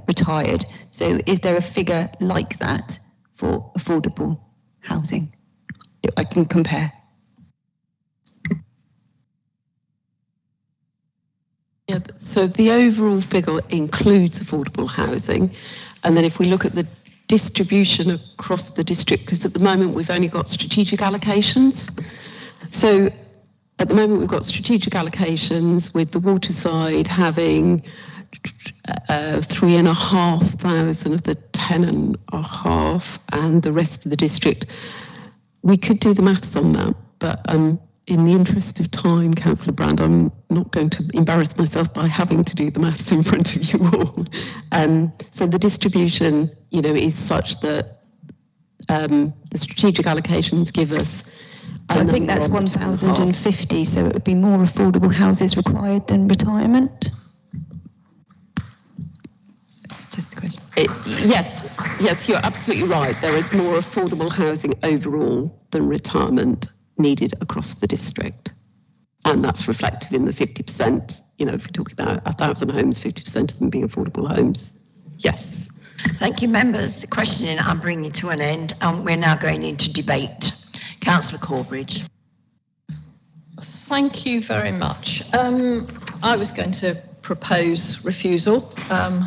retired. So is there a figure like that for affordable housing that I can compare? Yeah, so the overall figure includes affordable housing, and then if we look at the distribution across the district, because at the moment we've only got strategic allocations. So at the moment we've got strategic allocations with the waterside having 3,500 of the 10,500 and the rest of the district. We could do the maths on that, but in the interest of time, Councillor Brand, I'm not going to embarrass myself by having to do the maths in front of you all. So the distribution, is such that the strategic allocations give us. I think that's 1,050, so it would be more affordable houses required than retirement. It's just a question. Yes, you're absolutely right. There is more affordable housing overall than retirement needed across the district, and that's reflected in the 50%. If we're talking about 1,000 homes, 50% of them being affordable homes. Yes. Thank you, members. The questioning I'm bringing to an end. We're now going into debate. Councillor Corbridge. Thank you very much. I was going to propose refusal.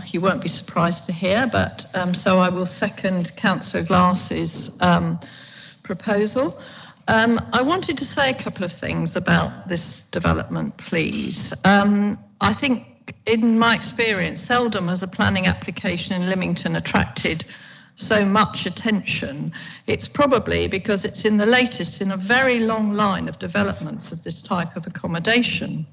You won't be surprised to hear, but so I will second Councillor Glass's proposal. I wanted to say a couple of things about this development, please. I think, in my experience, seldom has a planning application in Lemington attracted so much attention. It's probably because it's in the latest in a very long line of developments of this type of accommodation.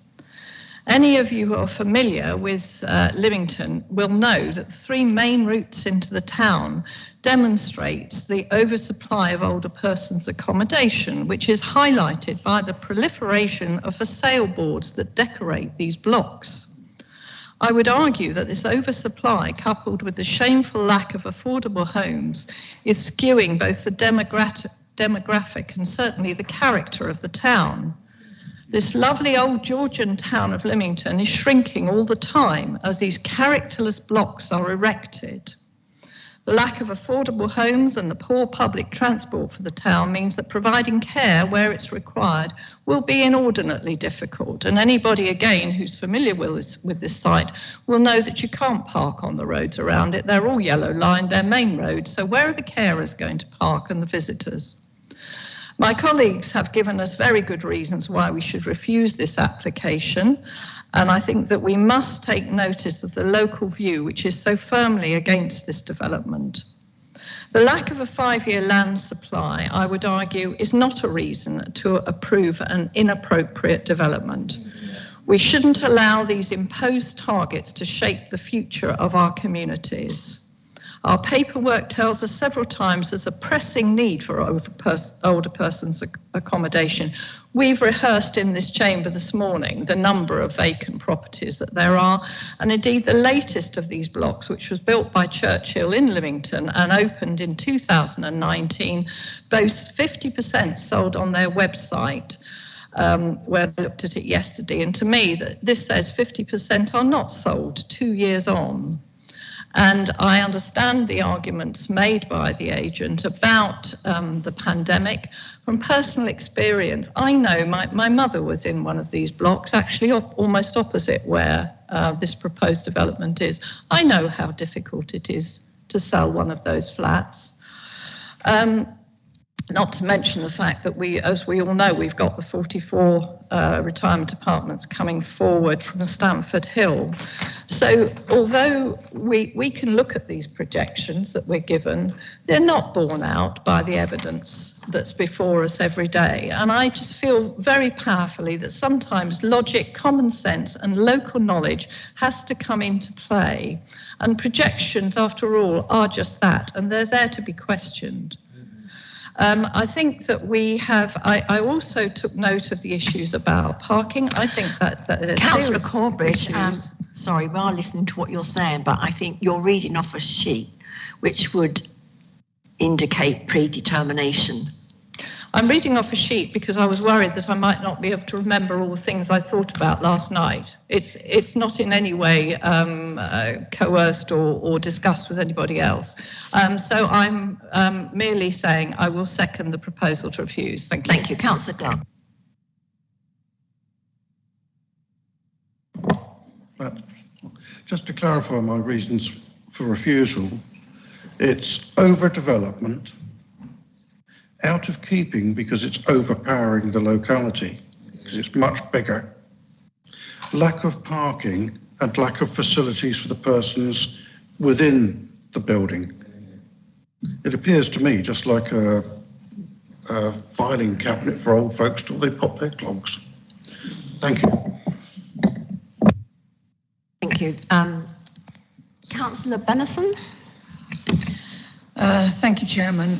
Any of you who are familiar with Lemington will know that the three main routes into the town demonstrates the oversupply of older persons accommodation, which is highlighted by the proliferation of for sale boards that decorate these blocks. I would argue that this oversupply, coupled with the shameful lack of affordable homes, is skewing both the demographic and certainly the character of the town. This lovely old Georgian town of Lemington is shrinking all the time as these characterless blocks are erected. The lack of affordable homes and the poor public transport for the town means that providing care where it's required will be inordinately difficult. And anybody, again, who's familiar with this site will know that you can't park on the roads around it. They're all yellow lined, they're main roads. So where are the carers going to park and the visitors? My colleagues have given us very good reasons why we should refuse this application, and I think that we must take notice of the local view which is so firmly against this development. The lack of a 5-year land supply, I would argue, is not a reason to approve an inappropriate development. We shouldn't allow these imposed targets to shape the future of our communities. Our paperwork tells us several times there's a pressing need for older persons accommodation. We've rehearsed in this chamber this morning the number of vacant properties that there are, and indeed the latest of these blocks, which was built by Churchill in Lemington and opened in 2019, boasts 50% sold on their website, where I looked at it yesterday, and to me this says 50% are not sold 2 years on. And I understand the arguments made by the agent about the pandemic. From personal experience, I know my mother was in one of these blocks, actually almost opposite where this proposed development is. I know how difficult it is to sell one of those flats. Not to mention the fact that as we all know, we've got the 44 retirement apartments coming forward from Stanford Hill. So although we can look at these projections that we're given, they're not borne out by the evidence that's before us every day. And I just feel very powerfully that sometimes logic, common sense and local knowledge has to come into play. And projections, after all, are just that, and they're there to be questioned. I think that we have, I also took note of the issues about parking. I think that Councillor Corbett, sorry, we are listening to what you're saying, but I think you're reading off a sheet which would indicate predetermination. I'm reading off a sheet because I was worried that I might not be able to remember all the things I thought about last night. It's not in any way coerced or discussed with anybody else. So I'm merely saying I will second the proposal to refuse. Thank you. Thank you. Councillor Gluck. But just to clarify my reasons for refusal, it's overdevelopment, out of keeping because it's overpowering the locality, because it's much bigger, lack of parking and lack of facilities for the persons within the building. It appears to me just like a filing cabinet for old folks till they pop their clogs. Thank you. Thank you. Councillor Benison. Thank you, Chairman.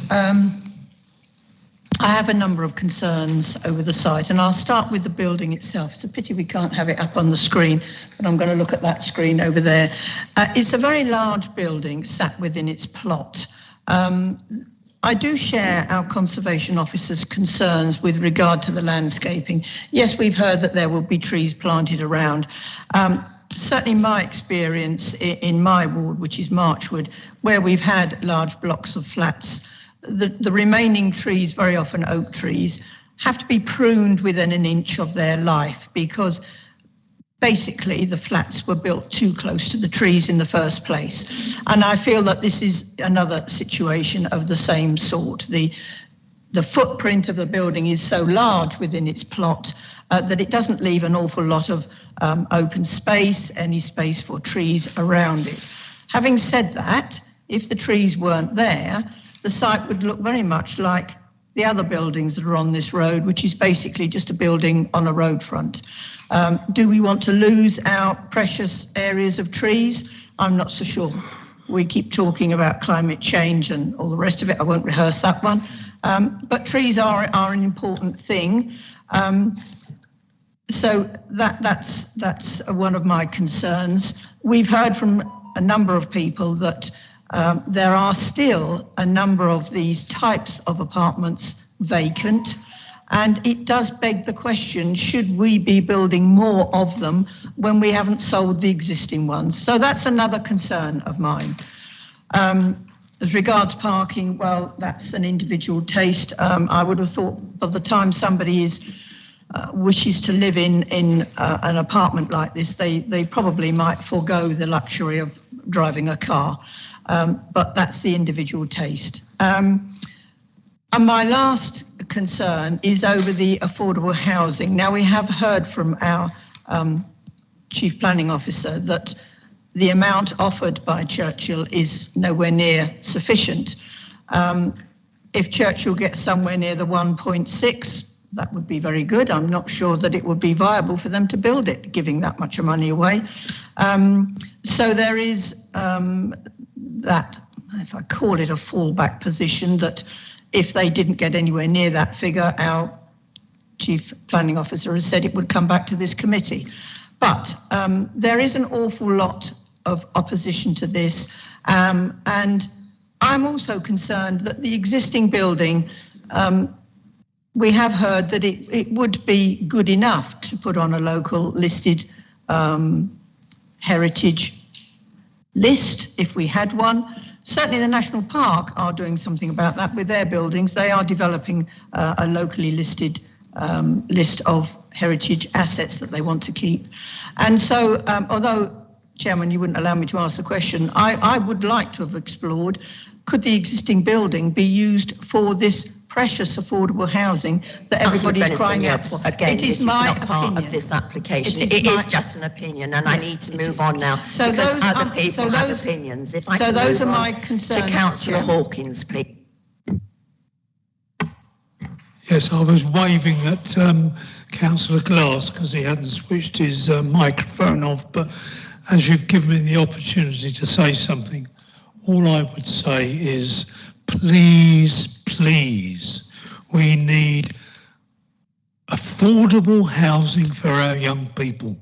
I have a number of concerns over the site, and I'll start with the building itself. It's a pity we can't have it up on the screen, but I'm going to look at that screen over there. It's a very large building sat within its plot. I do share our conservation officer's concerns with regard to the landscaping. Yes, we've heard that there will be trees planted around. Certainly my experience in my ward, which is Marchwood, where we've had large blocks of flats, the remaining trees, very often oak trees, have to be pruned within an inch of their life because basically the flats were built too close to the trees in the first place. And I feel that this is another situation of the same sort. The footprint of the building is so large within its plot that it doesn't leave an awful lot of open space, any space for trees around it. Having said that, if the trees weren't there, the site would look very much like the other buildings that are on this road, which is basically just a building on a road front. Do we want to lose our precious areas of trees? I'm not so sure. We keep talking about climate change and all the rest of it. I won't rehearse that one. But trees are an important thing. So that's one of my concerns. We've heard from a number of people that there are still a number of these types of apartments vacant, and it does beg the question, should we be building more of them when we haven't sold the existing ones? So that's another concern of mine. As regards parking, well, that's an individual taste. I would have thought by the time somebody wishes to live in an apartment like this, they probably might forego the luxury of driving a car. But that's the individual taste. And my last concern is over the affordable housing. Now, we have heard from our Chief Planning Officer that the amount offered by Churchill is nowhere near sufficient. If Churchill gets somewhere near the 1.6, that would be very good. I'm not sure that it would be viable for them to build it, giving that much money away. So there is that, if I call it a fallback position, that if they didn't get anywhere near that figure, our Chief Planning Officer has said it would come back to this committee. But there is an awful lot of opposition to this, and I'm also concerned that the existing building, we have heard that it would be good enough to put on a local listed heritage list if we had one. Certainly the National Park are doing something about that with their buildings. They are developing a locally listed list of heritage assets that they want to keep. And so, although, Chairman, you wouldn't allow me to ask the question, I would like to have explored, could the existing building be used for this precious affordable housing that everybody's crying out for? Again, it is this is my not part opinion. of this application. It It is just an opinion, and I need to move on now, So because those other are- people so have those- opinions. If I so can those move are on my concerns, to Councillor Chairman. Hawkins, please. Yes, I was waving at Councillor Glass because he hadn't switched his microphone off, but as you've given me the opportunity to say something, all I would say is please, please, we need affordable housing for our young people.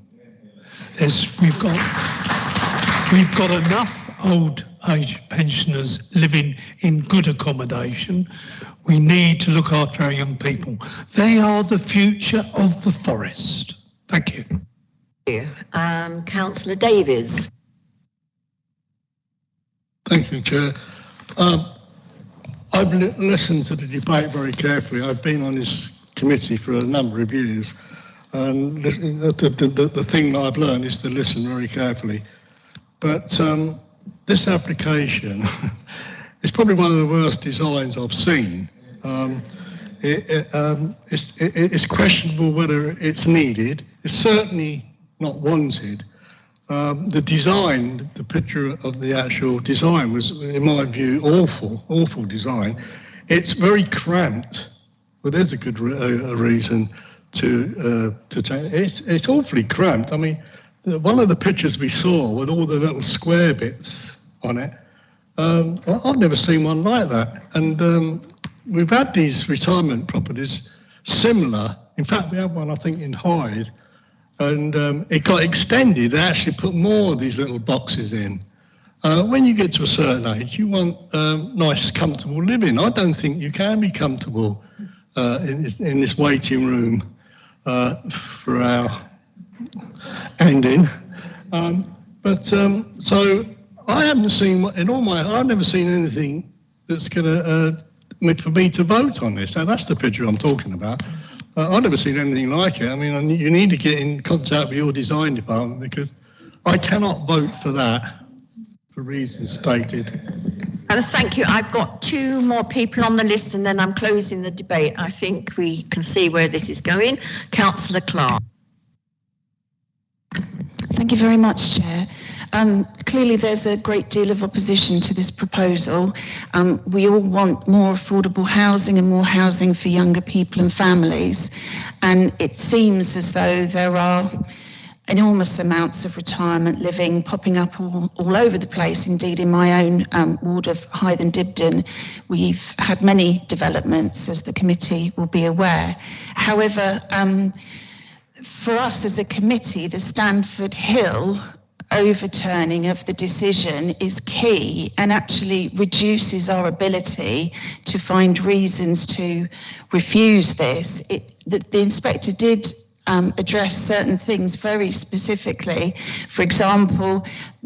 We've got enough old age pensioners living in good accommodation. We need to look after our young people. They are the future of the forest. Thank you. Thank you. Councillor Davies. Thank you, Chair. I've listened to the debate very carefully. I've been on this committee for a number of years, and the thing that I've learned is to listen very carefully. But this application is probably one of the worst designs I've seen. It's questionable whether it's needed. It's certainly not wanted. The design, the picture of the actual design was, in my view, awful design. It's very cramped, but there's a good reason to change. It's awfully cramped. I mean, one of the pictures we saw with all the little square bits on it, I've never seen one like that. And we've had these retirement properties similar. In fact, we have one, I think, in Hyde. And it got extended. They actually put more of these little boxes in. When you get to a certain age, you want nice, comfortable living. I don't think you can be comfortable in this waiting room for our ending. So I haven't seen, I've never seen anything that's going to, for me to vote on this. And that's the picture I'm talking about. I've never seen anything like it. I mean, you need to get in contact with your design department, because I cannot vote for that for reasons stated. And thank you. I've got two more people on the list, and then I'm closing the debate. I think we can see where this is going. Councillor Clark. Thank you very much, Chair. Clearly there's a great deal of opposition to this proposal. We all want more affordable housing and more housing for younger people and families. And it seems as though there are enormous amounts of retirement living popping up all over the place. Indeed, in my own ward of Hythe and Dibden, we've had many developments, as the committee will be aware. However, for us as a committee, the Stanford Hill overturning of the decision is key and actually reduces our ability to find reasons to refuse this. The inspector did address certain things very specifically. For example,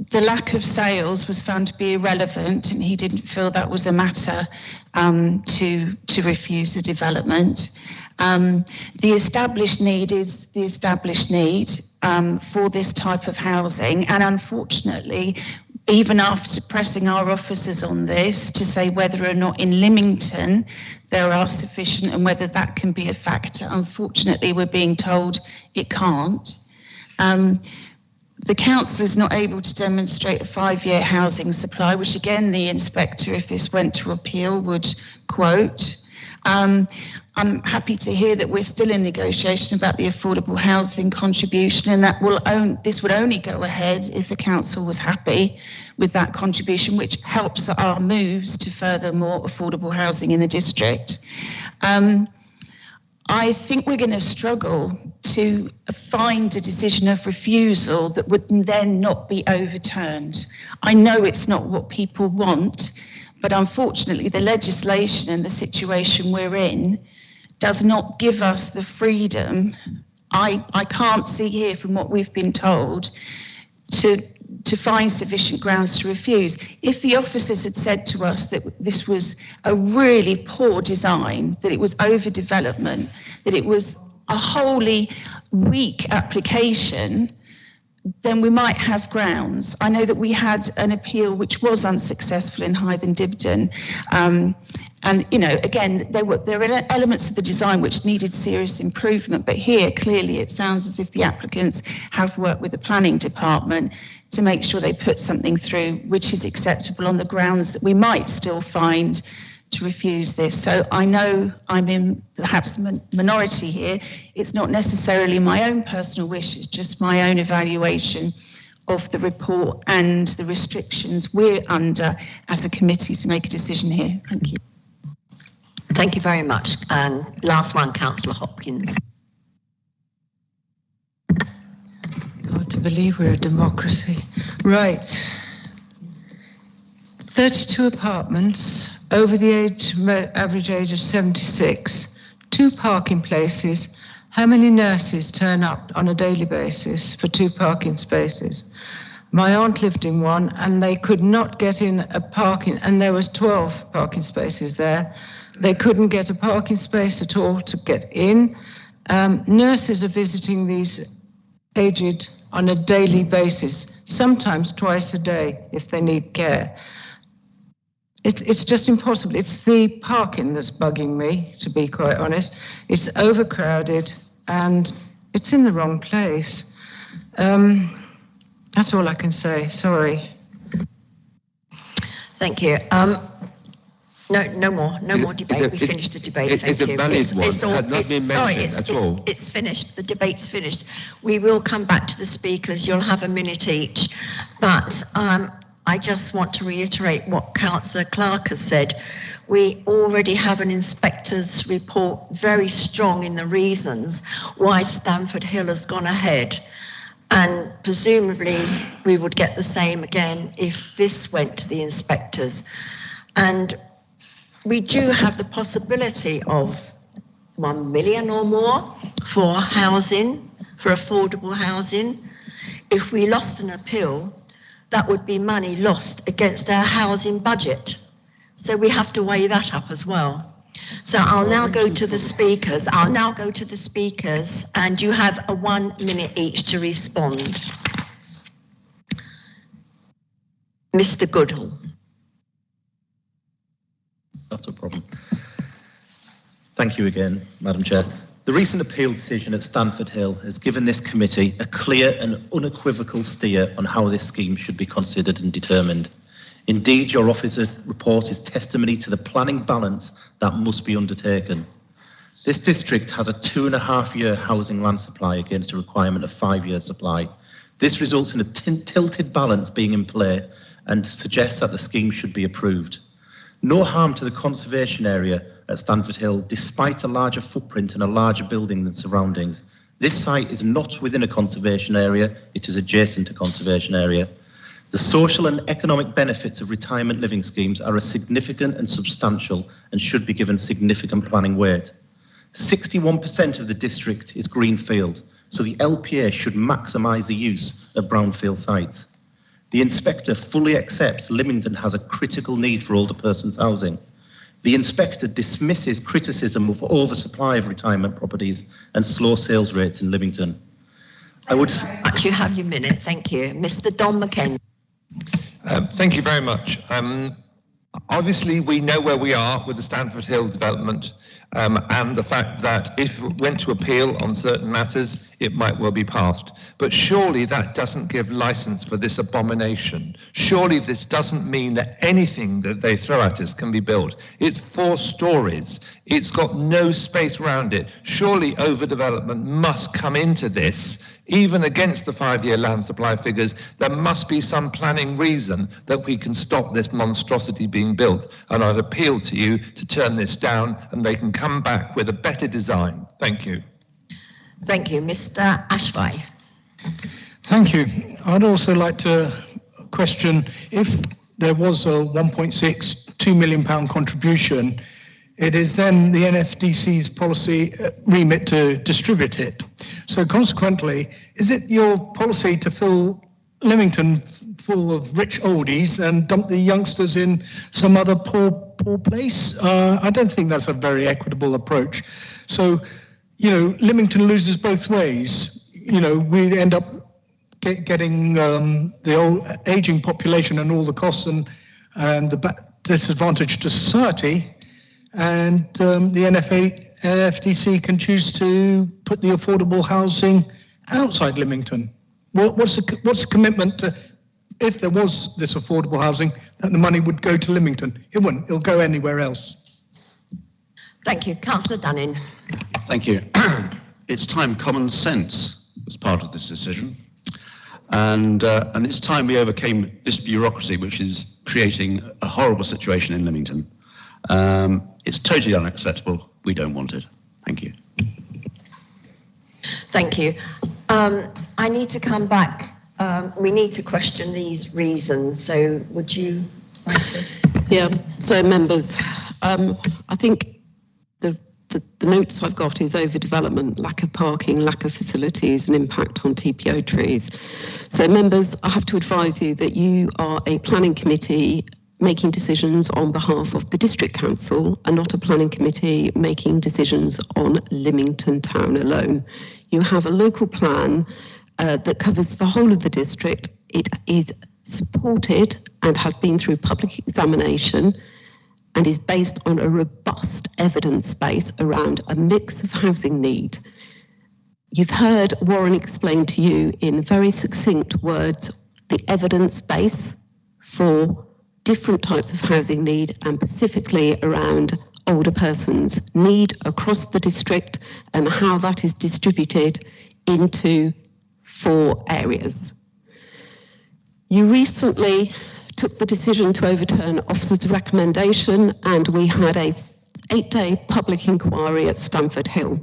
the lack of sales was found to be irrelevant, and he didn't feel that was a matter to refuse the development. The established need is the established need for this type of housing, and unfortunately, even after pressing our officers on this to say whether or not in Lemington there are sufficient and whether that can be a factor, unfortunately we're being told it can't. the council is not able to demonstrate a 5-year housing supply, which again the inspector, if this went to appeal, would quote. I'm happy to hear that we're still in negotiation about the affordable housing contribution, and that this would only go ahead if the council was happy with that contribution, which helps our moves to further more affordable housing in the district. I think we're going to struggle to find a decision of refusal that would then not be overturned. I know it's not what people want, but unfortunately the legislation and the situation we're in does not give us the freedom. I can't see here from what we've been told to find sufficient grounds to refuse. If the officers had said to us that this was a really poor design, that it was overdevelopment, that it was a wholly weak application, then we might have grounds. I know that we had an appeal which was unsuccessful in Hythe and Dibden. And, you know, again, there were elements of the design which needed serious improvement, but here clearly it sounds as if the applicants have worked with the planning department to make sure they put something through which is acceptable on the grounds that we might still find to refuse this. So I know I'm in perhaps the minority here. It's not necessarily my own personal wish, it's just my own evaluation of the report and the restrictions we're under as a committee to make a decision here. Thank you. Thank you very much. And last one, Councillor Hopkins. Hard to believe we're a democracy. Right. 32 apartments, over the average age of 76, 2 parking places. How many nurses turn up on a daily basis for 2 parking spaces? My aunt lived in one and they could not get in a parking, and there was 12 parking spaces there. They couldn't get a parking space at all to get in. Nurses are visiting these aged on a daily basis, sometimes twice a day if they need care. It's just impossible. It's the parking that's bugging me, to be quite honest. It's overcrowded and it's in the wrong place. That's all I can say. Sorry. Thank you. No more debate. We finished the debate. It's a valid one. It has not been mentioned at all. It's finished. The debate's finished. We will come back to the speakers. You'll have a minute each. But I just want to reiterate what Councillor Clark has said. We already have an inspector's report very strong in the reasons why Stanford Hill has gone ahead. And presumably we would get the same again if this went to the inspectors. And we do have the possibility of 1 million or more for housing, for affordable housing. If we lost an appeal, that would be money lost against our housing budget. So we have to weigh that up as well. So I'll now go to the speakers. And you have a 1 minute each to respond. Mr. Goodall. Not a problem. Thank you again, Madam Chair. The recent appeal decision at Stanford Hill has given this committee a clear and unequivocal steer on how this scheme should be considered and determined. Indeed, your officer report is testimony to the planning balance that must be undertaken. This district has a 2.5-year housing land supply against a requirement of 5-year supply. This results in a tilted balance being in play and suggests that the scheme should be approved. No harm to the conservation area at Stanford Hill, despite a larger footprint and a larger building than surroundings. This site is not within a conservation area, it is adjacent to conservation area. The social and economic benefits of retirement living schemes are significant and substantial and should be given significant planning weight. 61% of the district is greenfield, so the LPA should maximise the use of brownfield sites. The inspector fully accepts Lemington has a critical need for older persons housing. The inspector dismisses criticism of oversupply of retirement properties and slow sales rates in Lemington. I would actually have your minute. Thank you. Mr. Don McKenzie. Thank you very much. Obviously, we know where we are with the Stanford Hill development, and the fact that if it went to appeal on certain matters, it might well be passed. But surely that doesn't give license for this abomination. Surely this doesn't mean that anything that they throw at us can be built. It's 4 stories. It's got no space around it. Surely overdevelopment must come into this. Even against the 5-year land supply figures, there must be some planning reason that we can stop this monstrosity being built. And I'd appeal to you to turn this down, and they can come back with a better design. Thank you. Thank you. Mr. Ashby. Thank you. I'd also like to question, if there was a £1.62 million contribution, it is then the NFDC's policy remit to distribute it. So consequently, is it your policy to fill Lemington full of rich oldies and dump the youngsters in some other poor place? I don't think that's a very equitable approach. So, you know, Lemington loses both ways. You know, we end up getting the old aging population and all the costs and the disadvantage to society. And the NFDC can choose to put the affordable housing outside Lemington. What's the commitment to, if there was this affordable housing, that the money would go to Lemington? It wouldn't. It'll go anywhere else. Thank you. Councillor Dunning. Thank you. It's time common sense was part of this decision. And it's time we overcame this bureaucracy, which is creating a horrible situation in Lemington. It's totally unacceptable. We don't want it. Thank you. Thank you. I need to come back. We need to question these reasons. So would you like to? Yeah, so members, I think the notes I've got is overdevelopment, lack of parking, lack of facilities and impact on TPO trees. So members, I have to advise you that you are a planning committee making decisions on behalf of the district council and not a planning committee making decisions on Lemington town alone. You have a local plan that covers the whole of the district. It is supported and has been through public examination and is based on a robust evidence base around a mix of housing need. You've heard Warren explain to you in very succinct words the evidence base for different types of housing need and specifically around older persons need across the district and how that is distributed into 4 areas. You recently took the decision to overturn officer's recommendation and we had a 8-day public inquiry at Stanford Hill.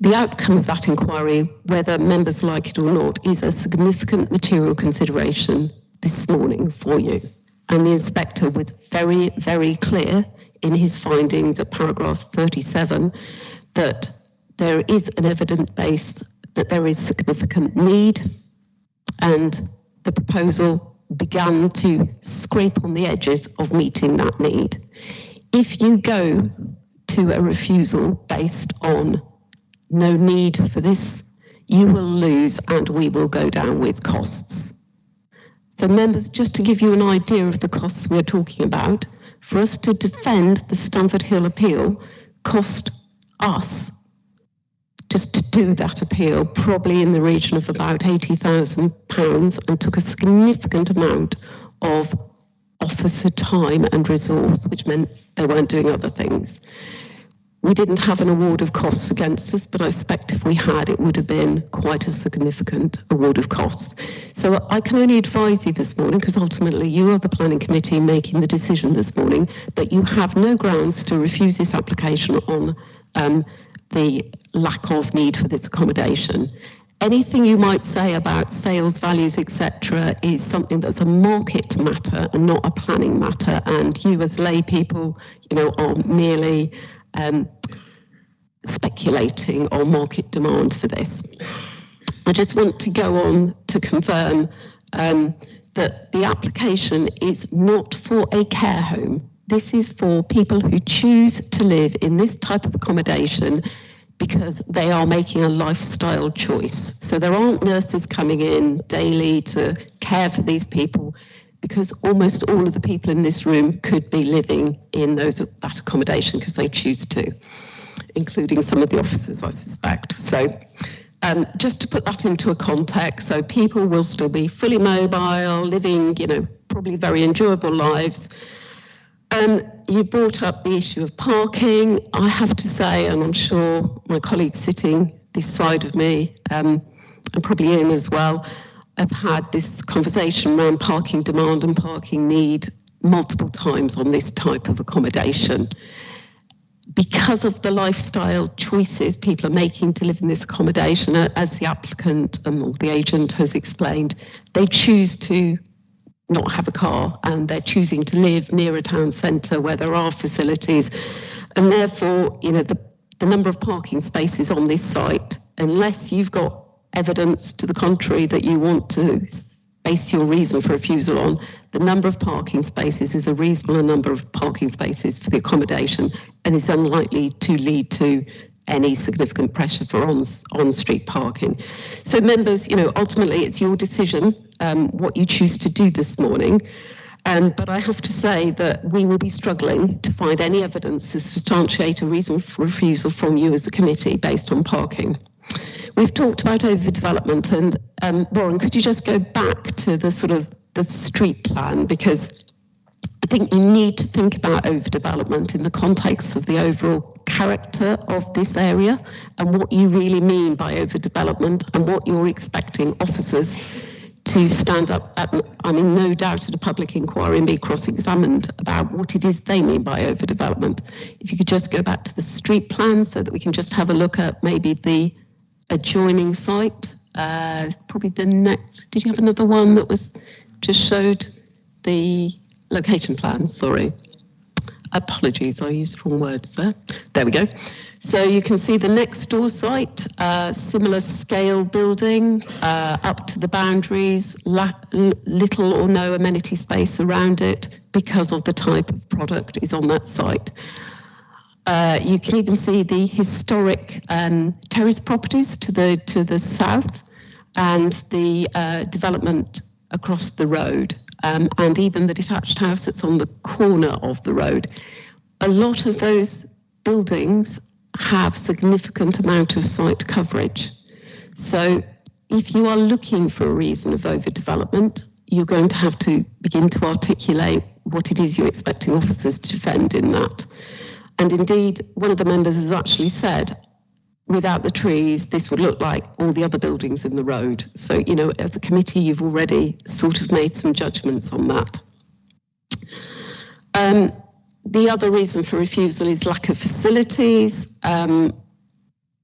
The outcome of that inquiry, whether members like it or not, is a significant material consideration this morning for you. And the inspector was very, very clear in his findings at paragraph 37 that there is an evidence base that there is significant need, and the proposal began to scrape on the edges of meeting that need. If you go to a refusal based on no need for this, you will lose and we will go down with costs. So members, just to give you an idea of the costs we're talking about, for us to defend the Stanford Hill appeal cost us, just to do that appeal, probably in the region of about £80,000 and took a significant amount of officer time and resource, which meant they weren't doing other things. We didn't have an award of costs against us, but I expect if we had, it would have been quite a significant award of costs. So I can only advise you this morning, because ultimately you are the planning committee making the decision this morning, that you have no grounds to refuse this application on the lack of need for this accommodation. Anything you might say about sales values, etc., is something that's a market matter and not a planning matter. And you as lay people, you know, are merely speculating on market demand for this. I just want to go on to confirm that the application is not for a care home. This is for people who choose to live in this type of accommodation because they are making a lifestyle choice. So there aren't nurses coming in daily to care for these people. because almost all of the people in this room could be living in that accommodation because they choose to, including some of the officers, I suspect. So just to put that into a context, so people will still be fully mobile, living, probably very enjoyable lives. You brought up the issue of parking. I have to say, and I'm sure my colleagues sitting this side of me, and probably Ian as well, have had this conversation around parking demand and parking need multiple times on this type of accommodation. Because of the lifestyle choices people are making to live in this accommodation, as the applicant or the agent has explained, they choose to not have a car and they're choosing to live near a town centre where there are facilities. And therefore, the number of parking spaces on this site, unless you've got evidence to the contrary that you want to base your reason for refusal on, the number of parking spaces is a reasonable number of parking spaces for the accommodation and is unlikely to lead to any significant pressure for on-street parking. So members, ultimately it's your decision what you choose to do this morning. But I have to say that we will be struggling to find any evidence to substantiate a reason for refusal from you as a committee based on parking. We've talked about overdevelopment, and Warren, could you just go back to the street plan, because I think you need to think about overdevelopment in the context of the overall character of this area and what you really mean by overdevelopment and what you're expecting officers to stand up at, no doubt at a public inquiry and be cross-examined about what it is they mean by overdevelopment. If you could just go back to the street plan so that we can just have a look at maybe the adjoining site, probably the next. Did you have another one that was just showed the location plan? Sorry, apologies, I used wrong words there. There we go. So you can see the next door site, similar scale building up to the boundaries, little or no amenity space around it because of the type of product is on that site. You can even see the historic terrace properties to the south and the development across the road, and even the detached house that's on the corner of the road. A lot of those buildings have significant amount of site coverage. So if you are looking for a reason of overdevelopment, you're going to have to begin to articulate what it is you're expecting officers to defend in that. And indeed, one of the members has actually said, without the trees, this would look like all the other buildings in the road. So, as a committee, you've already sort of made some judgments on that. The other reason for refusal is lack of facilities.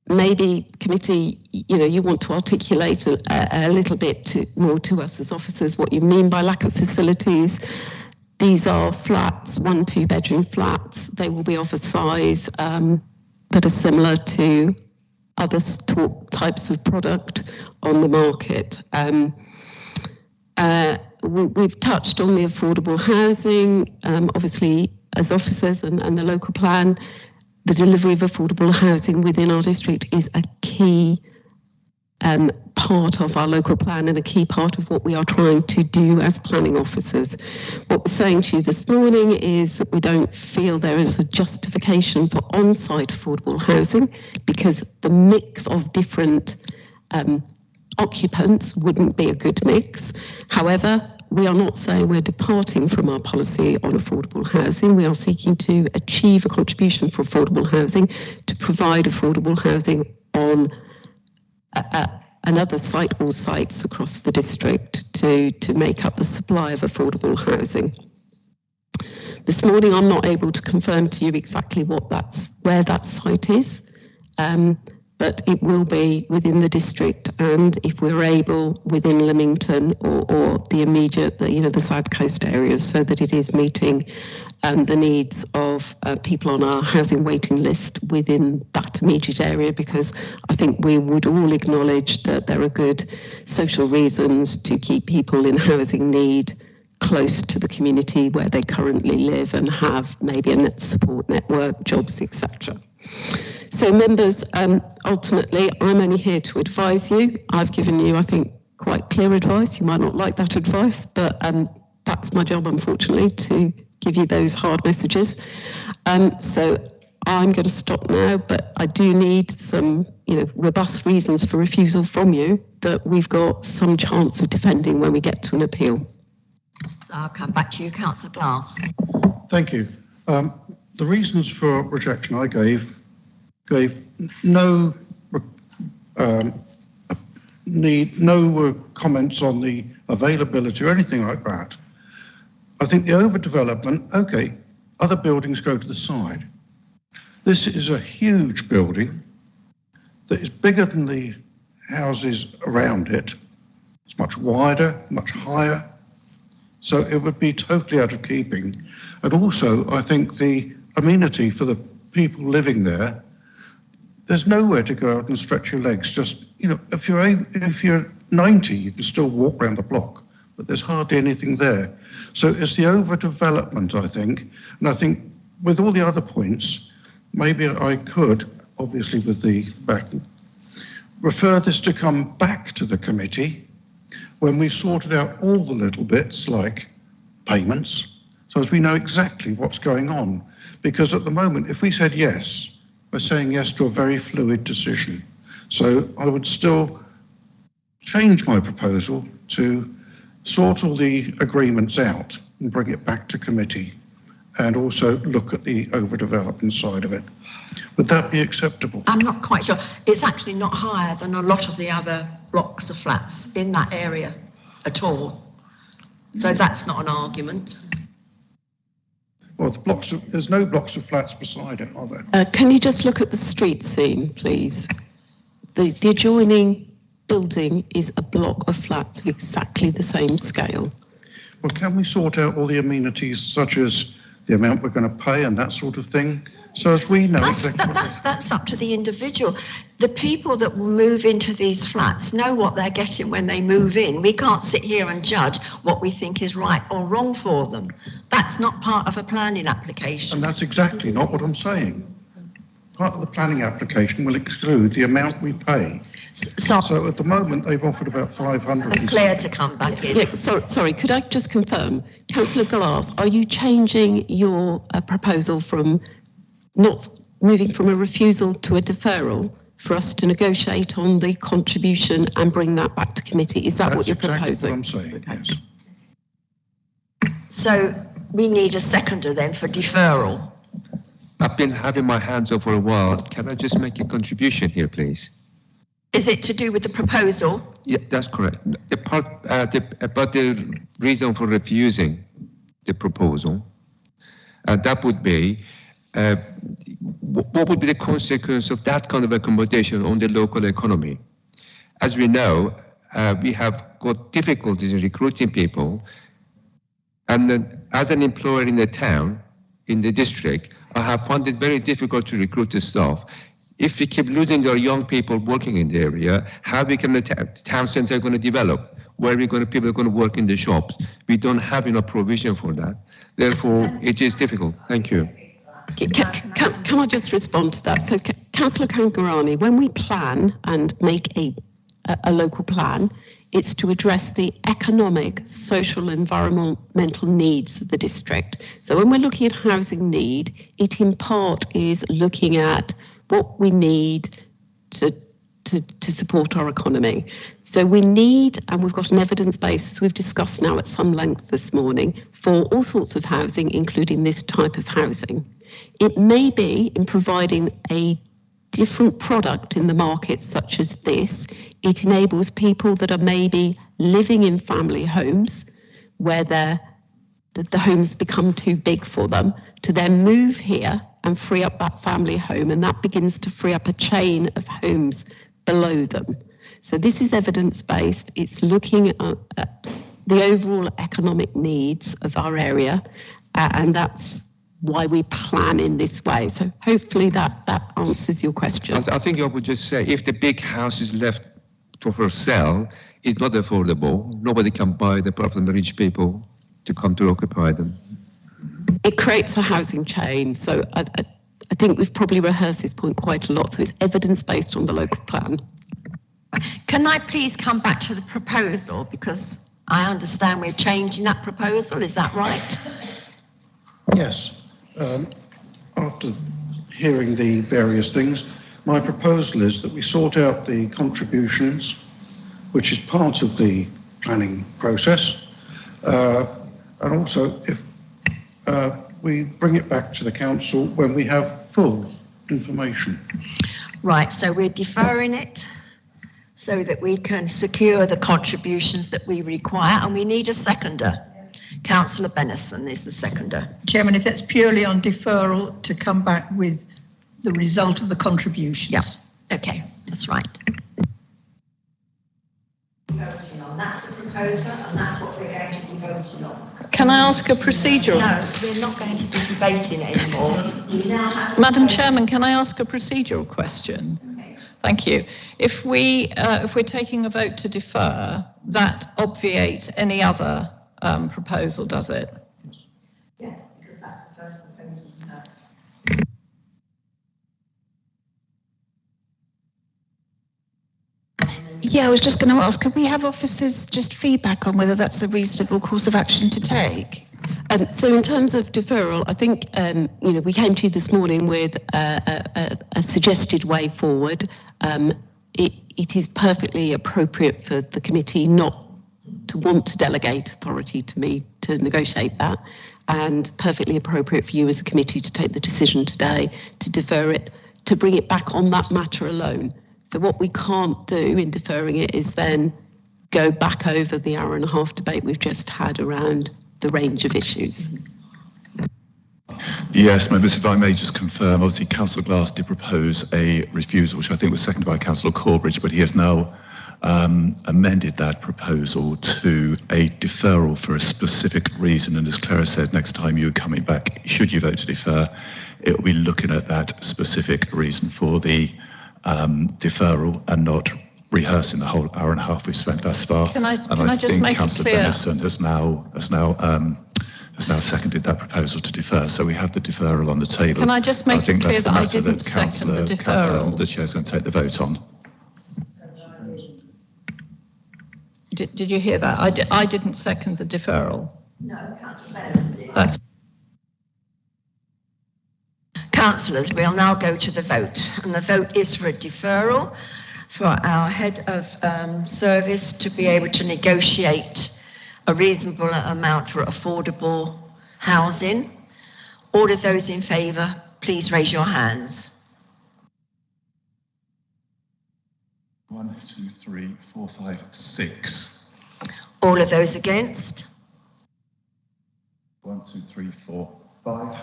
Maybe committee, you want to articulate a little bit more to us as officers what you mean by lack of facilities. These are flats, 1-2 bedroom flats. They will be of a size that are similar to other types of product on the market. We've touched on the affordable housing. Obviously, as officers and the local plan, the delivery of affordable housing within our district is a key part of our local plan and a key part of what we are trying to do as planning officers. What we're saying to you this morning is that we don't feel there is a justification for on-site affordable housing because the mix of different occupants wouldn't be a good mix. However, we are not saying we're departing from our policy on affordable housing. We are seeking to achieve a contribution for affordable housing, to provide affordable housing on another site or sites across the district to make up the supply of affordable housing. This morning, I'm not able to confirm to you exactly where that site is, but it will be within the district, and if we're able, within Lemington or the immediate, the South Coast areas, so that it is meeting the needs of people on our housing waiting list within that immediate area, because I think we would all acknowledge that there are good social reasons to keep people in housing need close to the community where they currently live and have maybe a support network, jobs, etc. So members, ultimately, I'm only here to advise you. I've given you, I think, quite clear advice. You might not like that advice, but that's my job, unfortunately, to give you those hard messages. So I'm going to stop now, but I do need some, robust reasons for refusal from you that we've got some chance of defending when we get to an appeal. So I'll come back to you, Councillor Glass. Thank you. The reasons for rejection I gave no comments on the availability or anything like that. I think the overdevelopment, okay, other buildings go to the side. This is a huge building that is bigger than the houses around it. It's much wider, much higher. So it would be totally out of keeping. And also, I think the amenity for the people living there, there's nowhere to go out and stretch your legs. Just, if you're 90, you can still walk around the block, but there's hardly anything there. So it's the overdevelopment, I think. And I think with all the other points, maybe I could, obviously with the backing, refer this to come back to the committee when we've sorted out all the little bits like payments, so as we know exactly what's going on. Because at the moment, if we said yes, we're saying yes to a very fluid decision. So I would still change my proposal to sort all the agreements out and bring it back to committee, and also look at the overdevelopment side of it. Would that be acceptable? I'm not quite sure. It's actually not higher than a lot of the other blocks of flats in that area at all. So that's not an argument. Well, there's no blocks of flats beside it, are there? Can you just look at the street scene, please? The adjoining building is a block of flats of exactly the same scale. Well, can we sort out all the amenities, such as the amount we're going to pay and that sort of thing, so as we know that's up to the individual. The people that will move into these flats know what they're getting when they move in. We can't sit here and judge what we think is right or wrong for them. That's not part of a planning application. And that's exactly not what I'm saying. Part of the planning application will exclude the amount we pay. So at the moment, they've offered about 500. Claire to come back in. Yeah, sorry, could I just confirm, Councillor Glass, are you changing your proposal from not moving from a refusal to a deferral for us to negotiate on the contribution and bring that back to committee? Is that what you're proposing? That's exactly what I'm saying, yes. So we need a seconder then for deferral. I've been having my hands up for a while. Can I just make a contribution here, please? Is it to do with the proposal? Yeah, that's correct. The part about the reason for refusing the proposal, that would be what would be the consequence of that kind of accommodation on the local economy? As we know, we have got difficulties in recruiting people, and then as an employer in the town, in the district, I have found it very difficult to recruit the staff. If we keep losing our young people working in the area, how can the town centre going to develop? Where people are going to work in the shops? We don't have enough provision for that. Therefore, it is difficult. Thank you. Can I just respond to that? So, Councillor Kangarani, when we plan and make a local plan, it's to address the economic, social, environmental needs of the district. So when we're looking at housing need, it in part is looking at what we need to support our economy. So we need, and we've got an evidence base, as we've discussed now at some length this morning, for all sorts of housing, including this type of housing. It may be in providing a different product in the market such as this, it enables people that are maybe living in family homes where the homes become too big for them to then move here and free up that family home, and that begins to free up a chain of homes below them. So this is evidence-based. It's looking at the overall economic needs of our area, and that's why we plan in this way. So hopefully that answers your question. I think I would just say, if the big house is left for sale, it's not affordable. Nobody can buy them apart from the rich people to come to occupy them. It creates a housing chain. So I think we've probably rehearsed this point quite a lot. So it's evidence based on the local plan. Can I please come back to the proposal, because I understand we're changing that proposal, is that right? Yes. After hearing the various things, my proposal is that we sort out the contributions, which is part of the planning process, and also if we bring it back to the council when we have full information. Right, so we're deferring it so that we can secure the contributions that we require, and we need a seconder. Councillor Benison is the seconder. Chairman, if it's purely on deferral to come back with the result of the contributions. Yeah, okay, that's right. Voting on, that's the proposal, and that's what we're going to be voting on. Can I ask a procedural? No, we're not going to be debating it anymore. We now have Madam Chairman, can I ask a procedural question? Okay. Thank you. If we're taking a vote to defer, that obviates any other proposal, does it? Yes, because that's the first proposal you have. Yeah, I was just going to ask, could we have officers just feedback on whether that's a reasonable course of action to take? So in terms of deferral, I think, we came to you this morning with a suggested way forward. It is perfectly appropriate for the committee not to want to delegate authority to me to negotiate that, and perfectly appropriate for you as a committee to take the decision today to defer it, to bring it back on that matter alone. So what we can't do in deferring it is then go back over the hour-and-a-half debate we've just had around the range of issues. Yes, members, if I may just confirm, obviously Councillor Glass did propose a refusal, which I think was seconded by Councillor Corbridge, but he has now amended that proposal to a deferral for a specific reason. And as Clara said, next time you're coming back, should you vote to defer, it will be looking at that specific reason for the deferral and not rehearsing the whole hour and a half we've spent thus far. Can I just make it clear? Benison has now seconded that proposal to defer, so we have the deferral on the table. Can I just make it clear that I didn't second the deferral? The chair's going to take the vote on. Did you hear that? I didn't second the deferral. No, Councillor Benison did. That's Councillors, we'll now go to the vote, and the vote is for a deferral for our head of service to be able to negotiate a reasonable amount for affordable housing. All of those in favour, please raise your hands. 1, 2, 3, 4, 5, 6. All of those against? 1, 2, 3, 4, 5.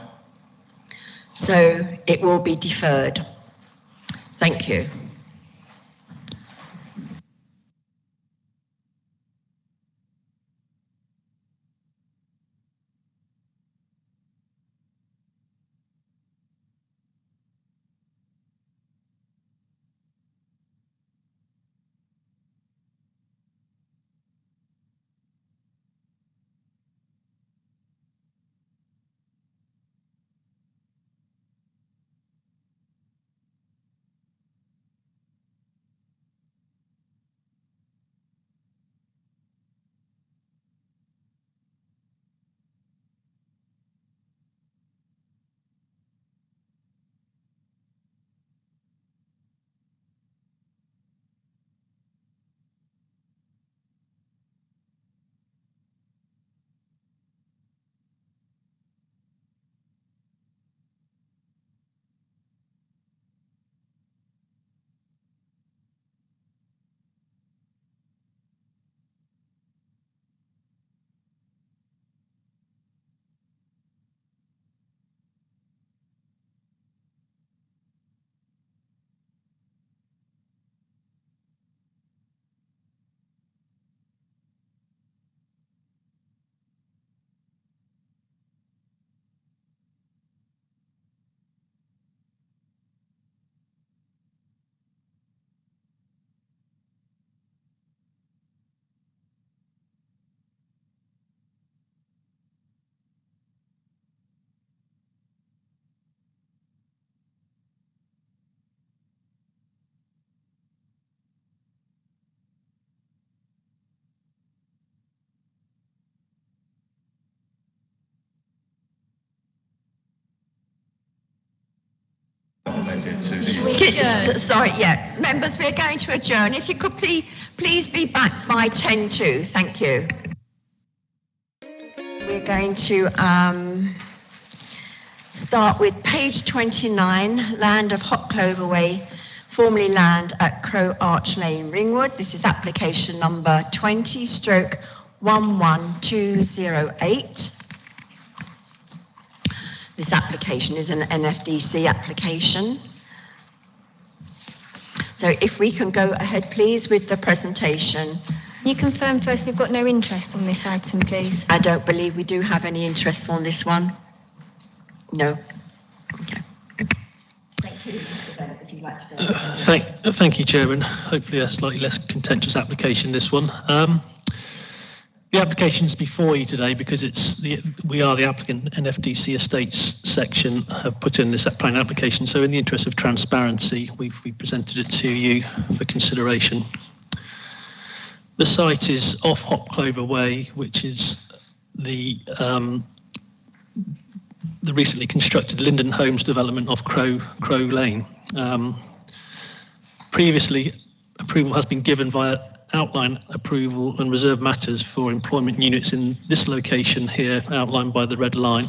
So it will be deferred. Thank you. Sorry, yeah. Members, we're going to adjourn. If you could please be back by 10:02. Thank you. We're going to start with page 29, land of Hot Clover Way, formerly land at Crow Arch Lane, Ringwood. This is application number 20/11208. This application is an NFDC application. So if we can go ahead, please, with the presentation. Can you confirm first we've got no interest on this item, please? I don't believe we do have any interest on this one. No. Okay. Thank you, Mr. Bennett, if you'd like to go. Thank you, Chairman. Hopefully a slightly less contentious application, this one. The application's before you today because we are the applicant. NFDC Estates section have put in this planning application. So in the interest of transparency, we presented it to you for consideration. The site is off Hot Clover Way, which is the recently constructed Linden Homes development off Crow Lane. Previously, approval has been given via outline approval and reserve matters for employment units in this location here, outlined by the red line.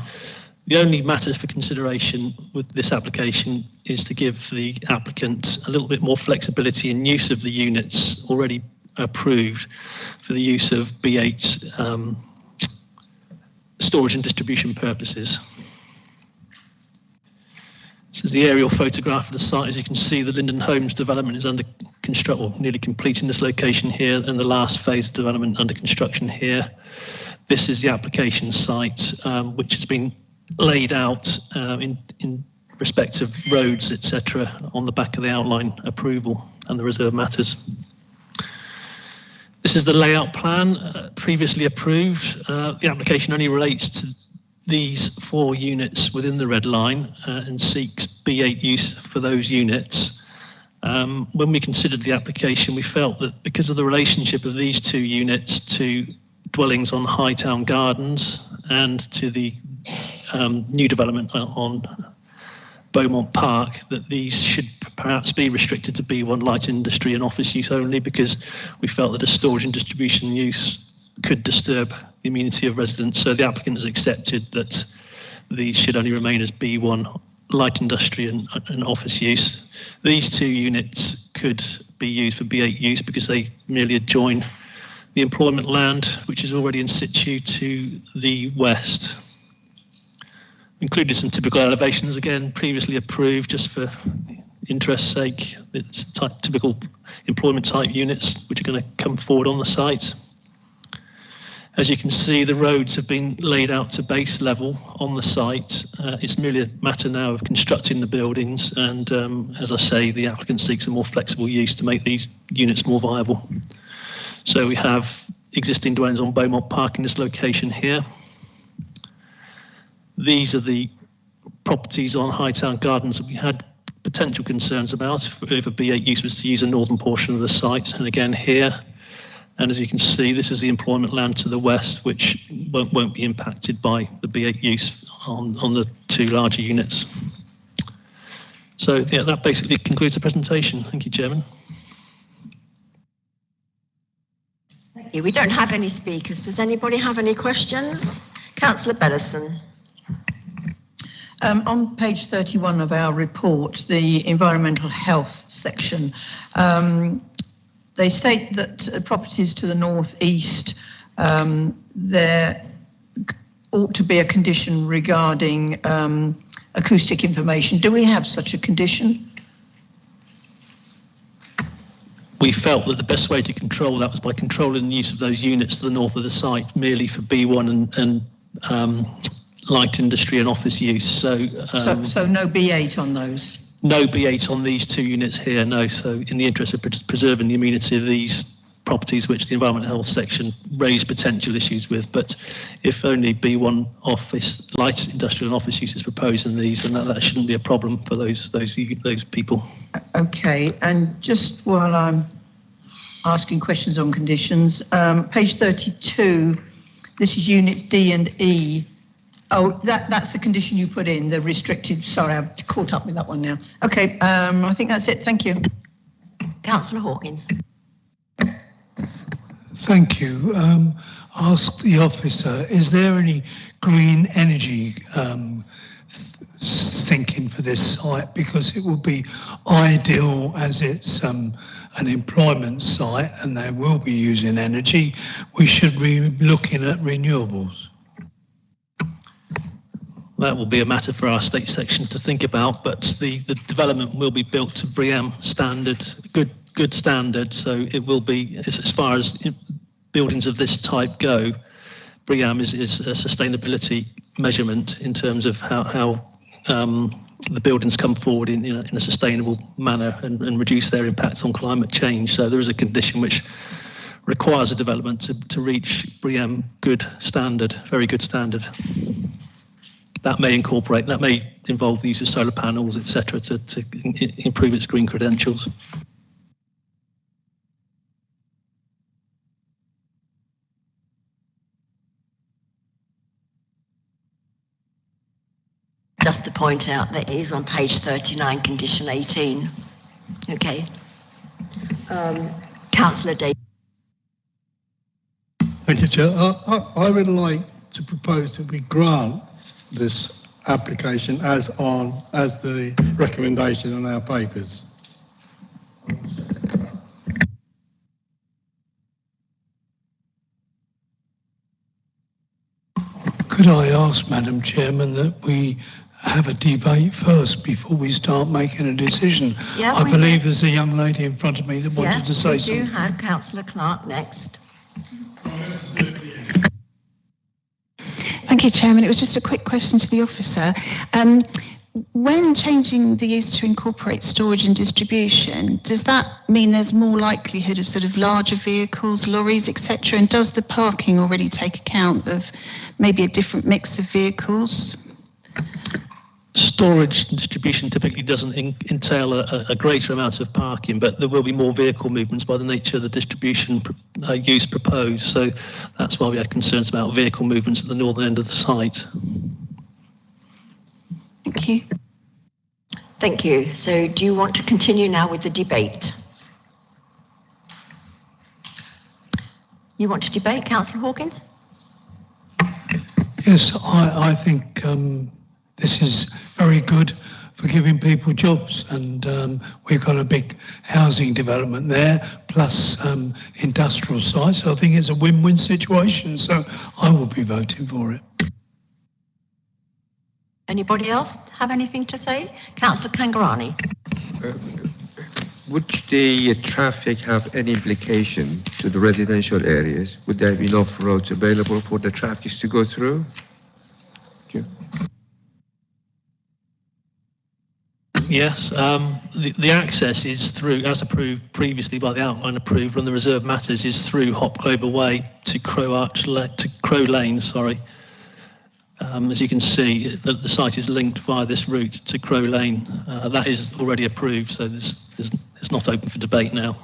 The only matters for consideration with this application is to give the applicant a little bit more flexibility in use of the units already approved for the use of B8 storage and distribution purposes. This is the aerial photograph of the site. As you can see, the Linden Homes development is under construction, or nearly complete in this location here, and the last phase of development under construction here. This is the application site, which has been laid out in respect of roads, etc., on the back of the outline approval and the reserve matters. This is the layout plan previously approved. The application only relates to these 4 units within the red line and seeks B8 use for those units. When we considered the application, we felt that because of the relationship of these 2 units to dwellings on Hightown Gardens and to the new development on Beaumont Park, that these should perhaps be restricted to B1 light industry and office use only, because we felt that a storage and distribution use could disturb the amenity of residents. So the applicant has accepted that these should only remain as B1 light industry and office use. These 2 units could be used for B8 use because they merely adjoin the employment land, which is already in situ to the west. Included some typical elevations, again, previously approved just for interest's sake. It's typical employment type units which are going to come forward on the site. As you can see, the roads have been laid out to base level on the site. It's merely a matter now of constructing the buildings, and as I say, the applicant seeks a more flexible use to make these units more viable. So we have existing dwellings on Beaumont Park in this location here. These are the properties on Hightown Gardens that we had potential concerns about if a B8 use was to use a northern portion of the site, and again here. And as you can see, this is the employment land to the west, which won't be impacted by the B8 use on the 2 larger units. So yeah, that basically concludes the presentation. Thank you, Chairman. Thank you. We don't have any speakers. Does anybody have any questions? Councillor Bellison. On page 31 of our report, the environmental health section, they state that properties to the northeast, there ought to be a condition regarding acoustic information. Do we have such a condition? We felt that the best way to control that was by controlling the use of those units to the north of the site, merely for B1 and light industry and office use. So no B8 on those? No B8 on these 2 units here, no. So in the interest of preserving the amenity of these properties, which the environmental health section raised potential issues with, but if only B1 office, light industrial and office use is proposed in these, then that shouldn't be a problem for those people. Okay, and just while I'm asking questions on conditions, page 32, this is units D and E. Oh, that's the condition you put in, the restricted. Sorry, I've caught up with that one now. Okay, I think that's it. Thank you. Councillor Hawkins. Thank you. Ask the officer, is there any green energy thinking for this site? Because it will be ideal as it's an employment site and they will be using energy. We should be looking at renewables. That will be a matter for our state section to think about, but the development will be built to BREEAM standard, good standard. So it will be, as far as buildings of this type go, BREEAM is a sustainability measurement in terms of how the buildings come forward in a sustainable manner and reduce their impacts on climate change. So there is a condition which requires a development to reach BREEAM good standard, very good standard. That may involve the use of solar panels, etc., to improve its green credentials. Just to point out that it is on page 39, condition 18. Okay. Councillor Davis. Thank you, Chair. I would like to propose that we grant this application as the recommendation on our papers. Could I ask, Madam Chairman, that we have a debate first before we start making a decision? Yeah, I believe there's a young lady in front of me that wanted to say something. We do have Councillor Clark next. Thank you, Chairman. It was just a quick question to the officer. When changing the use to incorporate storage and distribution, does that mean there's more likelihood of sort of larger vehicles, lorries, etc.? And does the parking already take account of maybe a different mix of vehicles? Storage and distribution typically doesn't entail a greater amount of parking, but there will be more vehicle movements by the nature of the distribution use proposed. So that's why we had concerns about vehicle movements at the northern end of the site. Thank you. Thank you. So do you want to continue now with the debate? You want to debate, Councillor Hawkins? Yes, I think this is very good for giving people jobs, and we've got a big housing development there, plus industrial sites. So I think it's a win-win situation, so I will be voting for it. Anybody else have anything to say? Councillor Kangarani. Would the traffic have any implication to the residential areas? Would there be enough roads available for the traffic to go through? Thank you. Yes, the access is through, as approved previously by the outline approved on the reserve matters, is through Hop Clover Way to Crow Lane. Sorry. As you can see, the site is linked via this route to Crow Lane. That is already approved, so it's not open for debate now.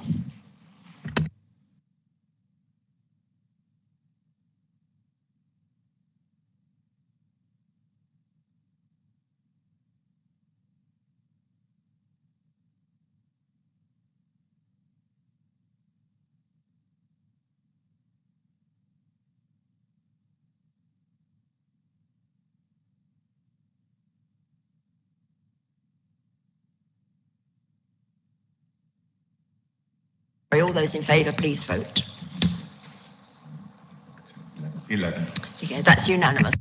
All those in favour, please vote. 11. Okay, that's unanimous.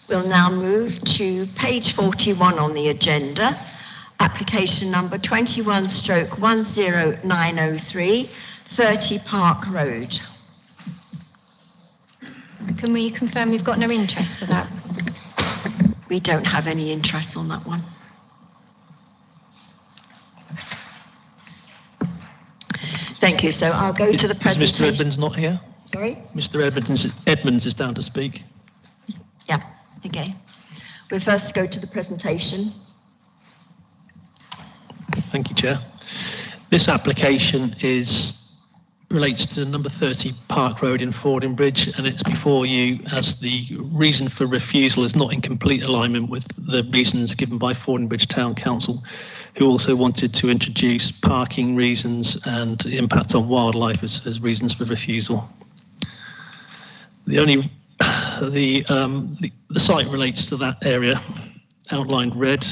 We'll now move to page 41 on the agenda. Application number 21/10903, 30 Park Road. Can we confirm you've got no interest for that? We don't have any interest on that one. Thank you. So I'll go to the presentation. Mr. Edmonds not here? Sorry? Mr. Edmonds is down to speak. Yeah, okay. We'll first go to the presentation. Thank you, Chair. This application relates to number 30 Park Road in Fordingbridge, and it's before you as the reason for refusal is not in complete alignment with the reasons given by Fordingbridge Town Council, who also wanted to introduce parking reasons and impact on wildlife as reasons for refusal. The site relates to that area outlined red,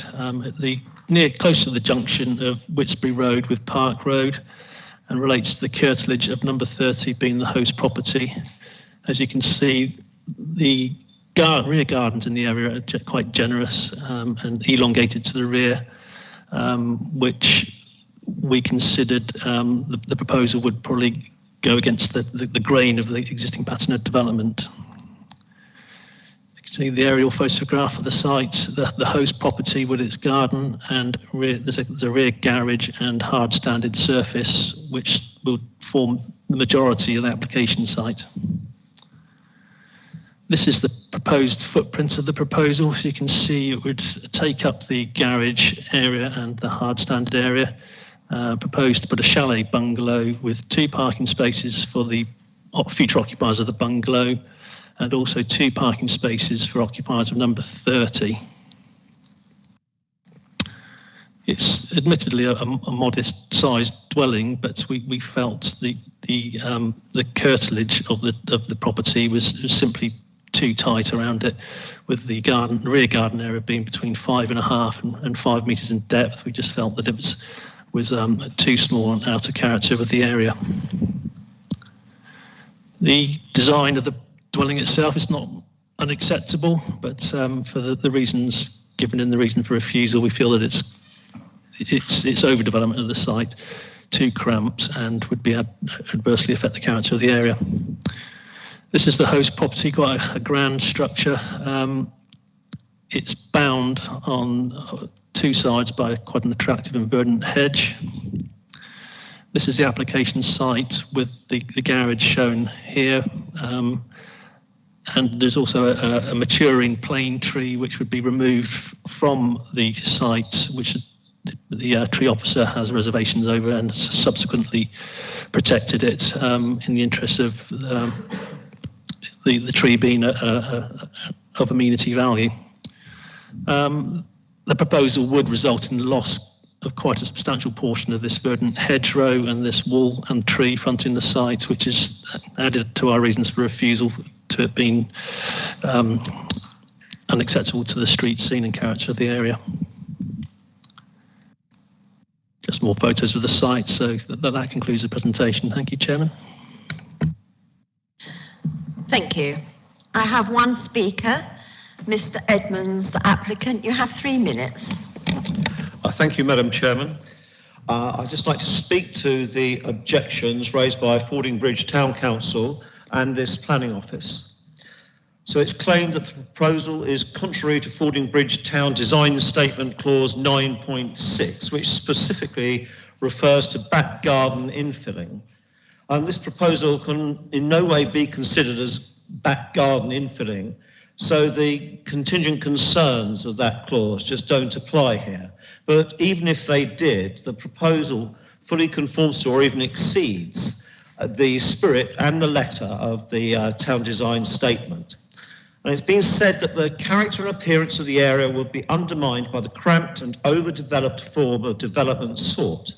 close to the junction of Whitsbury Road with Park Road, and relates to the curtilage of number 30 being the host property. As you can see, the rear gardens in the area are quite generous and elongated to the rear, which we considered the proposal would probably go against the grain of the existing pattern of development. You can see the aerial photograph of the site, the host property with its garden, and there's a rear garage and hard standard surface, which will form the majority of the application site. This is the proposed footprint of the proposal. So you can see it would take up the garage area and the hard standard area. Proposed to put a chalet bungalow with 2 parking spaces for the future occupiers of the bungalow, and also 2 parking spaces for occupiers of number 30. It's admittedly a modest sized dwelling, but we felt the curtilage of the property was simply too tight around it, with the rear garden area being between 5.5 and 5 metres in depth. We just felt that it was too small and out of character with the area. The design of the dwelling itself is not unacceptable, but for the reasons given in the reason for refusal, we feel that it's overdevelopment of the site, too cramped, and would be adversely affect the character of the area. This is the host property, quite a grand structure. It's bound on 2 sides by quite an attractive and verdant hedge. This is the application site with the garage shown here. And there's also a maturing plane tree which would be removed from the site, which the tree officer has reservations over, and subsequently protected it in the interest of the tree being of amenity value. The proposal would result in the loss of quite a substantial portion of this verdant hedgerow and this wall and tree fronting the site, which is added to our reasons for refusal to it being unacceptable to the street scene and character of the area. Just more photos of the site, so that concludes the presentation. Thank you, Chairman. Thank you. I have one speaker, Mr. Edmonds, the applicant. You have 3 minutes. Thank you, Madam Chairman. I'd just like to speak to the objections raised by Fordingbridge Town Council and this planning office. So it's claimed that the proposal is contrary to Fordingbridge Town Design Statement Clause 9.6, which specifically refers to back garden infilling. And this proposal can in no way be considered as back garden infilling, so the contingent concerns of that clause just don't apply here. But even if they did, the proposal fully conforms to or even exceeds the spirit and the letter of the town design statement. And it's been said that the character and appearance of the area would be undermined by the cramped and overdeveloped form of development sought.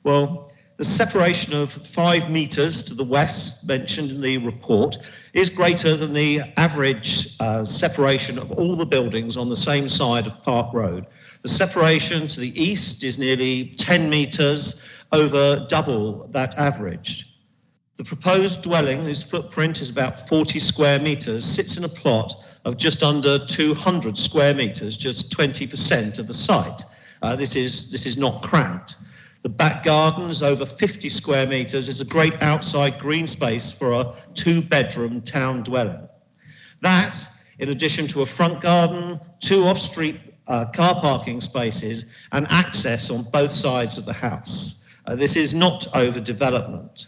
Well, the separation of 5 metres to the west mentioned in the report is greater than the average separation of all the buildings on the same side of Park Road. The separation to the east is nearly 10 metres, over double that average. The proposed dwelling, whose footprint is about 40 square metres, sits in a plot of just under 200 square metres, just 20% of the site. This is not cramped. The back garden is over 50 square metres, is a great outside green space for a 2-bedroom town dwelling. That, in addition to a front garden, 2 off-street car parking spaces and access on both sides of the house. This is not overdevelopment.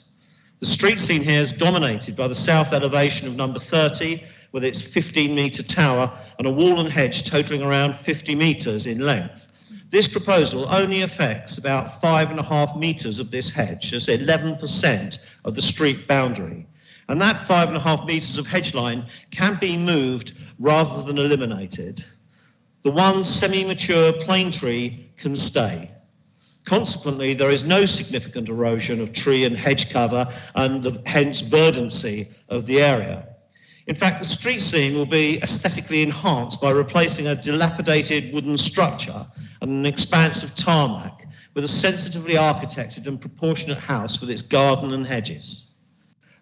The street scene here is dominated by the south elevation of number 30, with its 15-metre tower and a wall and hedge totalling around 50 metres in length. This proposal only affects about 5.5 metres of this hedge, as 11% of the street boundary. And that 5.5 metres of hedge line can be moved rather than eliminated. The one semi-mature plane tree can stay. Consequently, there is no significant erosion of tree and hedge cover and hence verdancy of the area. In fact, the street scene will be aesthetically enhanced by replacing a dilapidated wooden structure and an expanse of tarmac with a sensitively architected and proportionate house with its garden and hedges.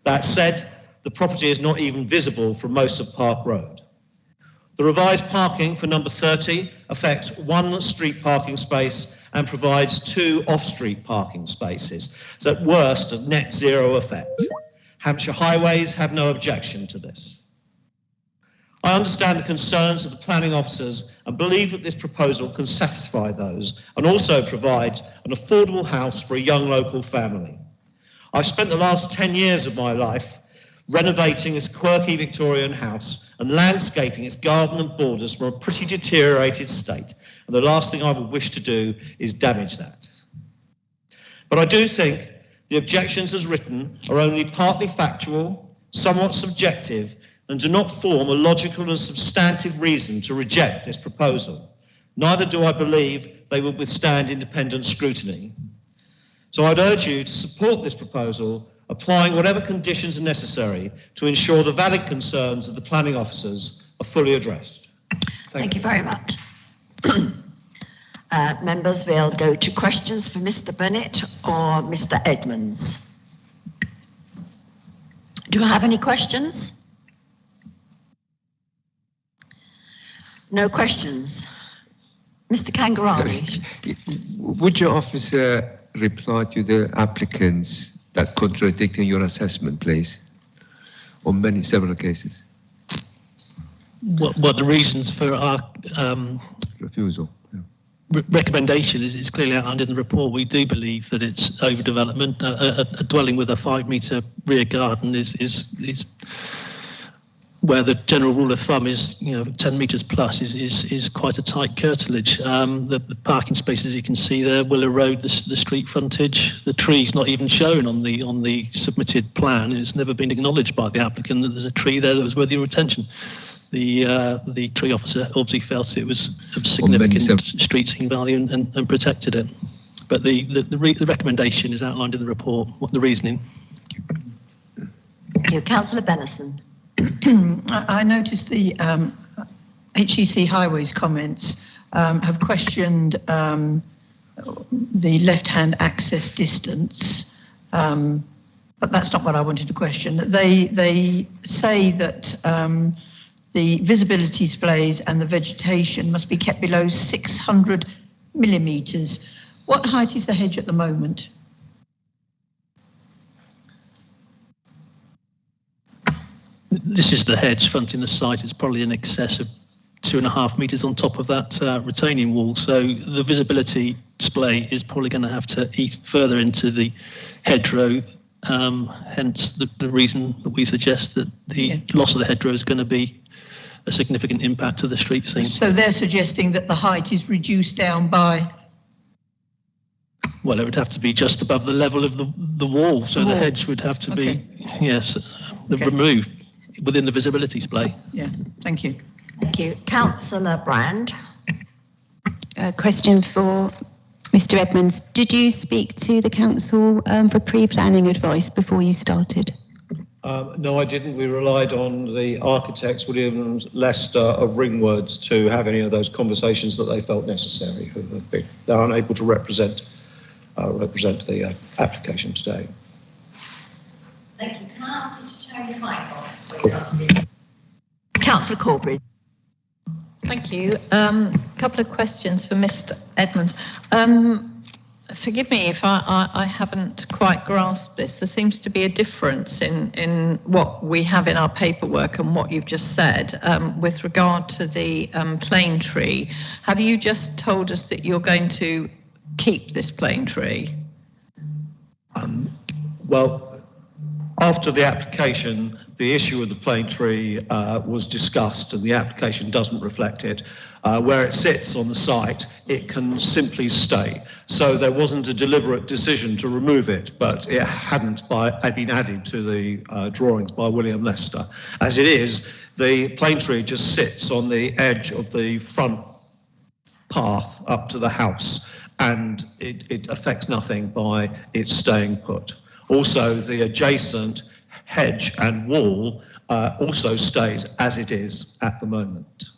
That said, the property is not even visible from most of Park Road. The revised parking for number 30 affects one street parking space and provides 2 off-street parking spaces. So at worst, a net zero effect. Hampshire Highways have no objection to this. I understand the concerns of the planning officers and believe that this proposal can satisfy those and also provide an affordable house for a young local family. I've spent the last 10 years of my life renovating this quirky Victorian house and landscaping its garden and borders from a pretty deteriorated state. And the last thing I would wish to do is damage that. But I do think the objections as written are only partly factual, somewhat subjective, and do not form a logical and substantive reason to reject this proposal. Neither do I believe they will withstand independent scrutiny. So I'd urge you to support this proposal, applying whatever conditions are necessary to ensure the valid concerns of the planning officers are fully addressed. Thank you very much. Members, we'll go to questions for Mr. Bennett or Mr. Edmonds. Do I have any questions? No questions. Mr. Kangarani. Would your officer reply to the applicants that contradicting your assessment, please, on several cases? What the reasons for our refusal? Recommendation is clearly outlined in the report. We do believe that it's overdevelopment. A dwelling with a 5-metre rear garden is where the general rule of thumb is, 10 metres plus is quite a tight curtilage. The parking spaces you can see there will erode the street frontage. The tree's not even shown on the submitted plan. It's never been acknowledged by the applicant that there's a tree there that was worthy of attention. The tree officer obviously felt it was of significant street scene value and protected it. But the recommendation is outlined in the report, what the reasoning. Thank you. Councillor Benison. I noticed the HEC Highways comments have questioned the left-hand access distance, but that's not what I wanted to question. They say that the visibility displays and the vegetation must be kept below 600 millimetres. What height is the hedge at the moment? This is the hedge fronting the site. It's probably in excess of 2.5 metres on top of that retaining wall. So the visibility display is probably going to have to eat further into the hedgerow. Hence the reason that we suggest that the loss of the hedgerow is going to be a significant impact to the street scene. So they're suggesting that the height is reduced down by? Well, it would have to be just above the level of the wall. So the hedge would have to be, removed within the visibility display. Yeah, thank you. Thank you. Councillor Brand. A question for Mr. Edmonds. Did you speak to the council for pre-planning advice before you started? No, I didn't. We relied on the architects, William and Lester of Ringwords, to have any of those conversations that they felt necessary. They're unable to represent the application today. Thank you. Can I ask you to turn your mic on? Councillor Corbridge. Thank you. A couple of questions for Mr. Edmonds. Forgive me if I haven't quite grasped this. There seems to be a difference in what we have in our paperwork and what you've just said with regard to the plane tree. Have you just told us that you're going to keep this plane tree? Well, after the application, the issue of the plane tree was discussed, and the application doesn't reflect it. Where it sits on the site, it can simply stay. So there wasn't a deliberate decision to remove it, but it hadn't been added to the drawings by William Lester. As it is, the plane tree just sits on the edge of the front path up to the house, and it affects nothing by its staying put. Also, the adjacent hedge and wall also stays as it is at the moment.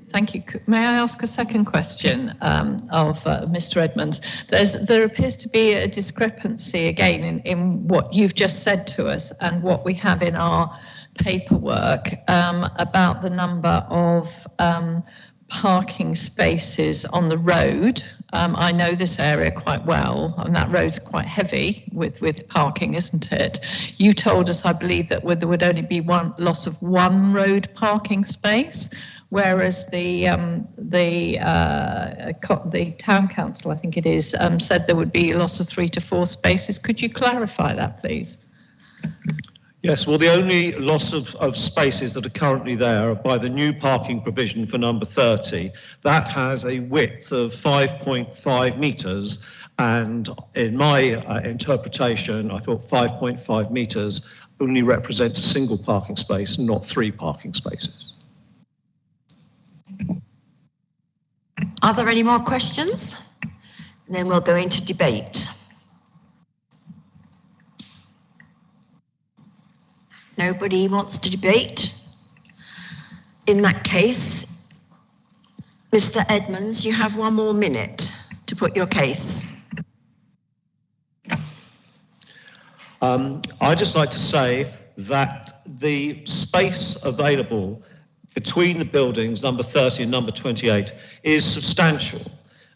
Thank you. May I ask a second question of Mr. Edmonds? There appears to be a discrepancy again in what you've just said to us and what we have in our paperwork about the number of parking spaces on the road. I know this area quite well, and that road's quite heavy with parking, isn't it? You told us, I believe, that there would only be loss of one road parking space, whereas the town council, I think it is, said there would be a loss of 3 to 4 spaces. Could you clarify that, please? Yes, well, the only loss of spaces that are currently there are by the new parking provision for number 30. That has a width of 5.5 metres, and in my interpretation, I thought 5.5 metres only represents a single parking space, not 3 parking spaces. Are there any more questions? And then we'll go into debate. Nobody wants to debate? In that case, Mr. Edmonds, you have 1 more minute to put your case. I'd just like to say that the space available between the buildings, number 30 and number 28, is substantial.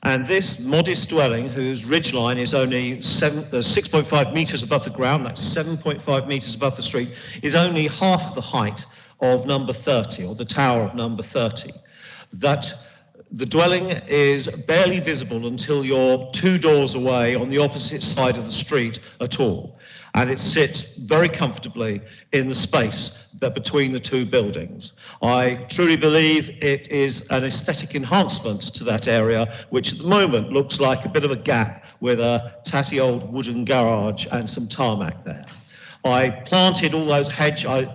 And this modest dwelling, whose ridgeline is only 6.5 metres above the ground, that's 7.5 metres above the street, is only half of the height of number 30, or the tower of number 30. That the dwelling is barely visible until you're 2 doors away on the opposite side of the street at all. And it sits very comfortably in the space that between the 2 buildings. I truly believe it is an aesthetic enhancement to that area, which at the moment looks like a bit of a gap with a tatty old wooden garage and some tarmac there. I planted all those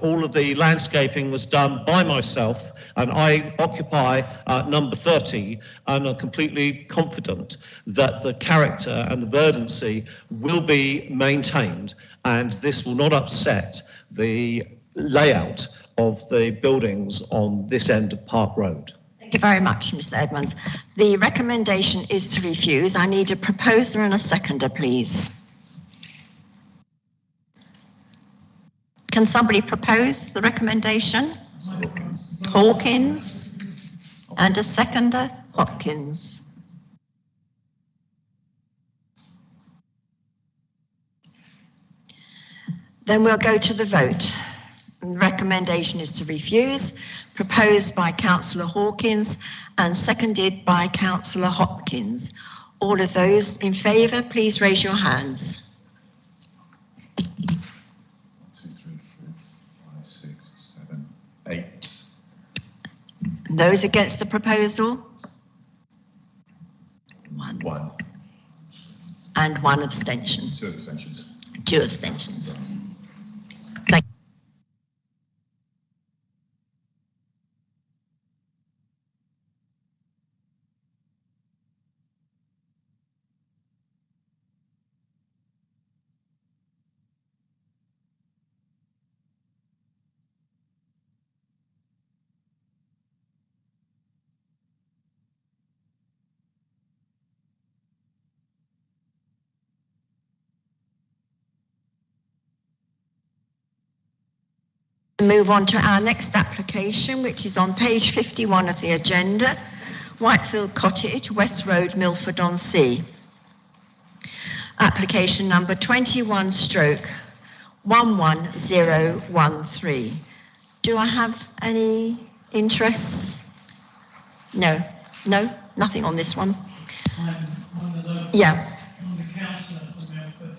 all of the landscaping was done by myself, and I occupy number 30, and I'm completely confident that the character and the verdancy will be maintained, and this will not upset the layout of the buildings on this end of Park Road. Thank you very much, Mr. Edmonds. The recommendation is to refuse. I need a proposer and a seconder, please. Can somebody propose the recommendation? Hawkins. And a seconder, Hopkins. Then we'll go to the vote. The recommendation is to refuse, proposed by Councillor Hawkins and seconded by Councillor Hopkins. All of those in favour, please raise your hands. 1, 2, 3, 4, 5, 6, 7, 8. And those against the proposal? 1. And 1 abstention. 2 abstentions. 2 abstentions. Move on to our next application, which is on page 51 of the agenda, Whitefield Cottage, West Road, Milford-on-Sea. Application number 21/11013. Do I have any interests? No, nothing on this one. I'm the Yeah. I'm the councillor for Milford.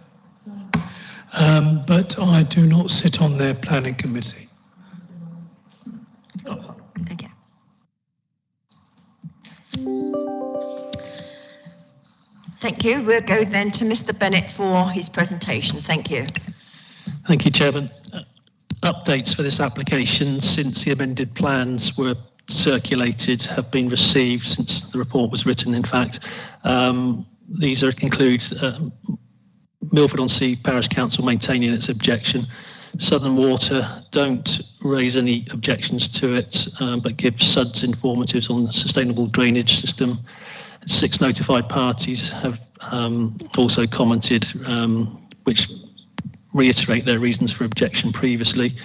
but I do not sit on their planning committee. Okay. Thank you. We'll go then to Mr. Bennett for his presentation. Thank you. Thank you, Chairman. Updates for this application since the amended plans were circulated have been received since the report was written, in fact. These include Milford-on-Sea Parish Council maintaining its objection. Southern Water don't raise any objections to it, but give SUDS informatives on the sustainable drainage system. 6 notified parties have also commented, which reiterate their reasons for objection previously.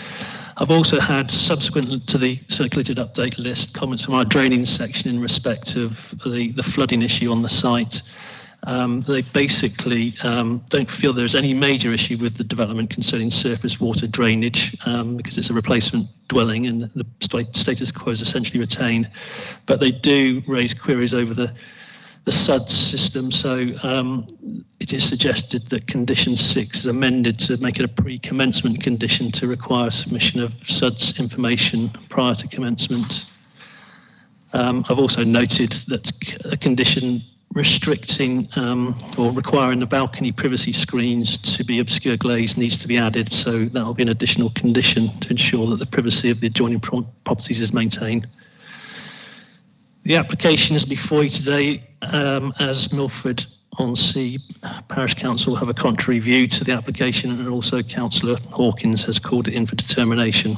I've also had, subsequent to the circulated update list, comments from our draining section in respect of the flooding issue on the site. They basically don't feel there's any major issue with the development concerning surface water drainage because it's a replacement dwelling and the status quo is essentially retained. But they do raise queries over the SUDS system, so it is suggested that condition 6 is amended to make it a pre-commencement condition to require submission of SUDS information prior to commencement. I've also noted that a condition restricting or requiring the balcony privacy screens to be obscure glazed needs to be added, so that will be an additional condition to ensure that the privacy of the adjoining properties is maintained. The application is before you today as Milford-on-Sea Parish Council have a contrary view to the application, and also Councillor Hawkins has called it in for determination.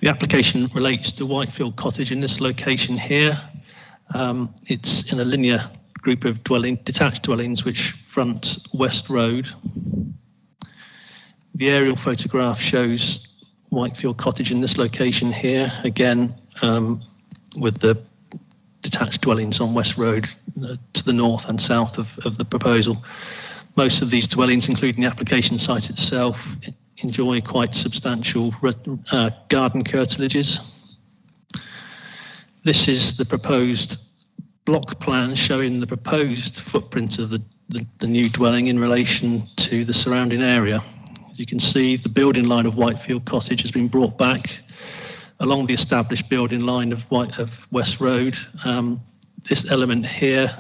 The application relates to Whitefield Cottage in this location here. It's in a linear group of detached dwellings which front West Road. The aerial photograph shows Whitefield Cottage in this location here, again with the detached dwellings on West Road to the north and south of the proposal. Most of these dwellings, including the application site itself, enjoy quite substantial garden curtilages. This is the proposed block plan showing the proposed footprint of the new dwelling in relation to the surrounding area. As you can see, the building line of Whitefield Cottage has been brought back along the established building line of West Road. This element here,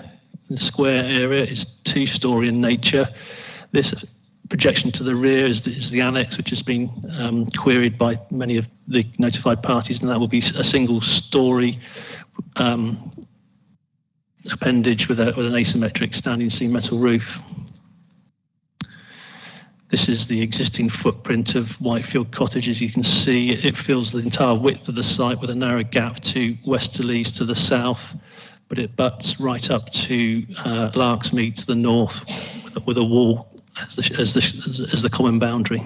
the square area, is 2-storey in nature. This projection to the rear is the annex, which has been queried by many of the notified parties, and that will be a single-storey appendage with an asymmetric standing seam metal roof. This is the existing footprint of Whitefield Cottage. As you can see, it fills the entire width of the site with a narrow gap to Westerleys to the south, but it butts right up to Larksmead to the north with a wall as the common boundary.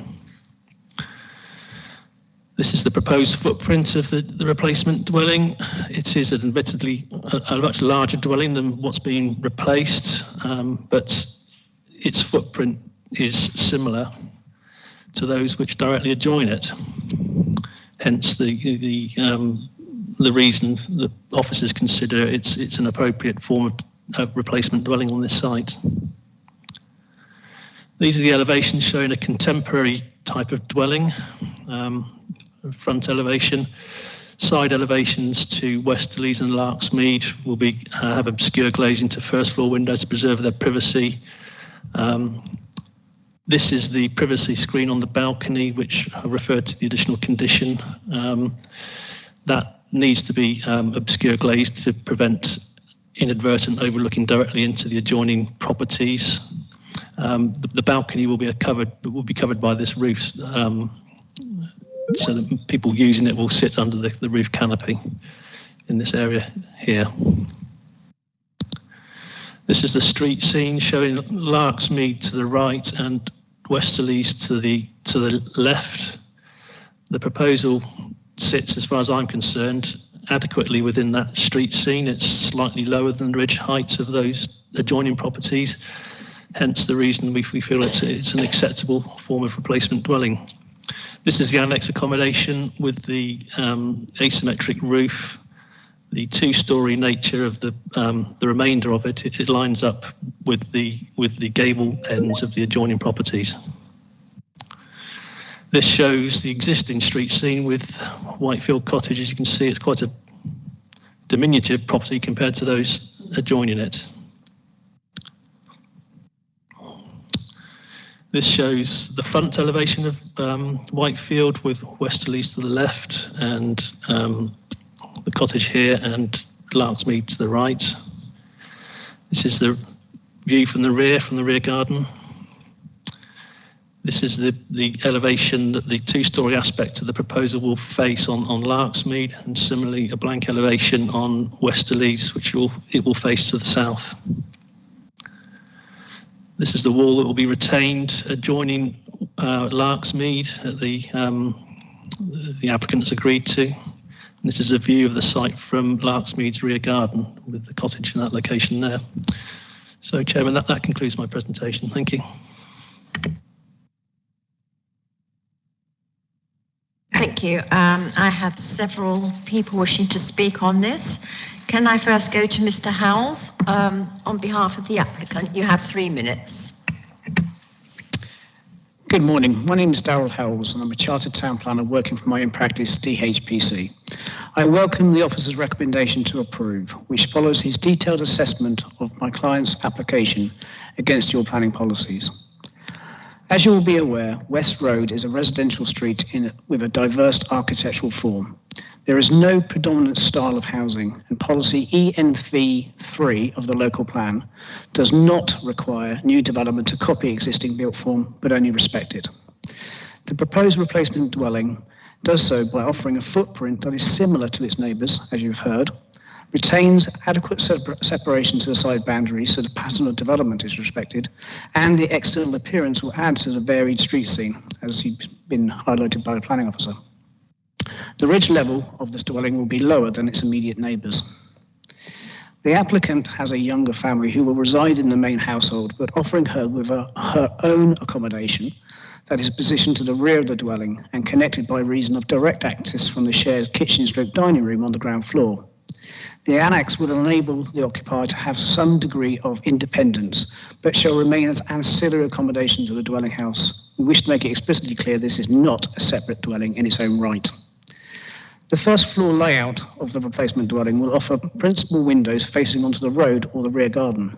This is the proposed footprint of the replacement dwelling. It is admittedly a much larger dwelling than what's being replaced, but its footprint is similar to those which directly adjoin it. Hence the reason that officers consider it's an appropriate form of replacement dwelling on this site. These are the elevations showing a contemporary type of dwelling. Front elevation, side elevations to Westerleys and Larksmead will have obscure glazing to first floor windows to preserve their privacy. This is the privacy screen on the balcony, which I referred to the additional condition. That needs to be obscure glazed to prevent inadvertent overlooking directly into the adjoining properties. The balcony will be covered by this roof, so that people using it will sit under the roof canopy in this area here. This is the street scene showing Larksmead to the right and Westerleys to the left. The proposal sits, as far as I'm concerned, adequately within that street scene. It's slightly lower than the ridge height of those adjoining properties. Hence the reason we feel it's an acceptable form of replacement dwelling. This is the annex accommodation with the asymmetric roof the two-storey nature of the remainder of it, it lines up with the gable ends of the adjoining properties. This shows the existing street scene with Whitefield Cottage. As you can see, it's quite a diminutive property compared to those adjoining it. This shows the front elevation of Whitefield with Westerleys to the left and the cottage here and Larksmead to the right. This is the view from the rear garden. This is the elevation that the two-storey aspect of the proposal will face on Larksmead, and similarly a blank elevation on Westerleys, which it will face to the south. This is the wall that will be retained adjoining Larksmead that the applicant has agreed to. And this is a view of the site from Larksmead's rear garden with the cottage in that location there. So, Chairman, that concludes my presentation. Thank you. Thank you. I have several people wishing to speak on this. Can I first go to Mr. Howells on behalf of the applicant? You have 3 minutes. Good morning. My name is Darryl Howells and I'm a Chartered Town Planner working for my own practice, DHPC. I welcome the officer's recommendation to approve, which follows his detailed assessment of my client's application against your planning policies. As you will be aware, West Road is a residential street with a diverse architectural form. There is no predominant style of housing, and policy ENV3 of the local plan does not require new development to copy existing built form, but only respect it. The proposed replacement dwelling does so by offering a footprint that is similar to its neighbours, as you've heard, retains adequate separation to the side boundaries so the pattern of development is respected, and the external appearance will add to the varied street scene, as has been highlighted by the planning officer. The ridge level of this dwelling will be lower than its immediate neighbours. The applicant has a younger family who will reside in the main household, but offering her with her own accommodation that is positioned to the rear of the dwelling and connected by reason of direct access from the shared kitchen/dining room on the ground floor. The annex will enable the occupier to have some degree of independence, but shall remain as ancillary accommodation to the dwelling house. We wish to make it explicitly clear this is not a separate dwelling in its own right. The first floor layout of the replacement dwelling will offer principal windows facing onto the road or the rear garden.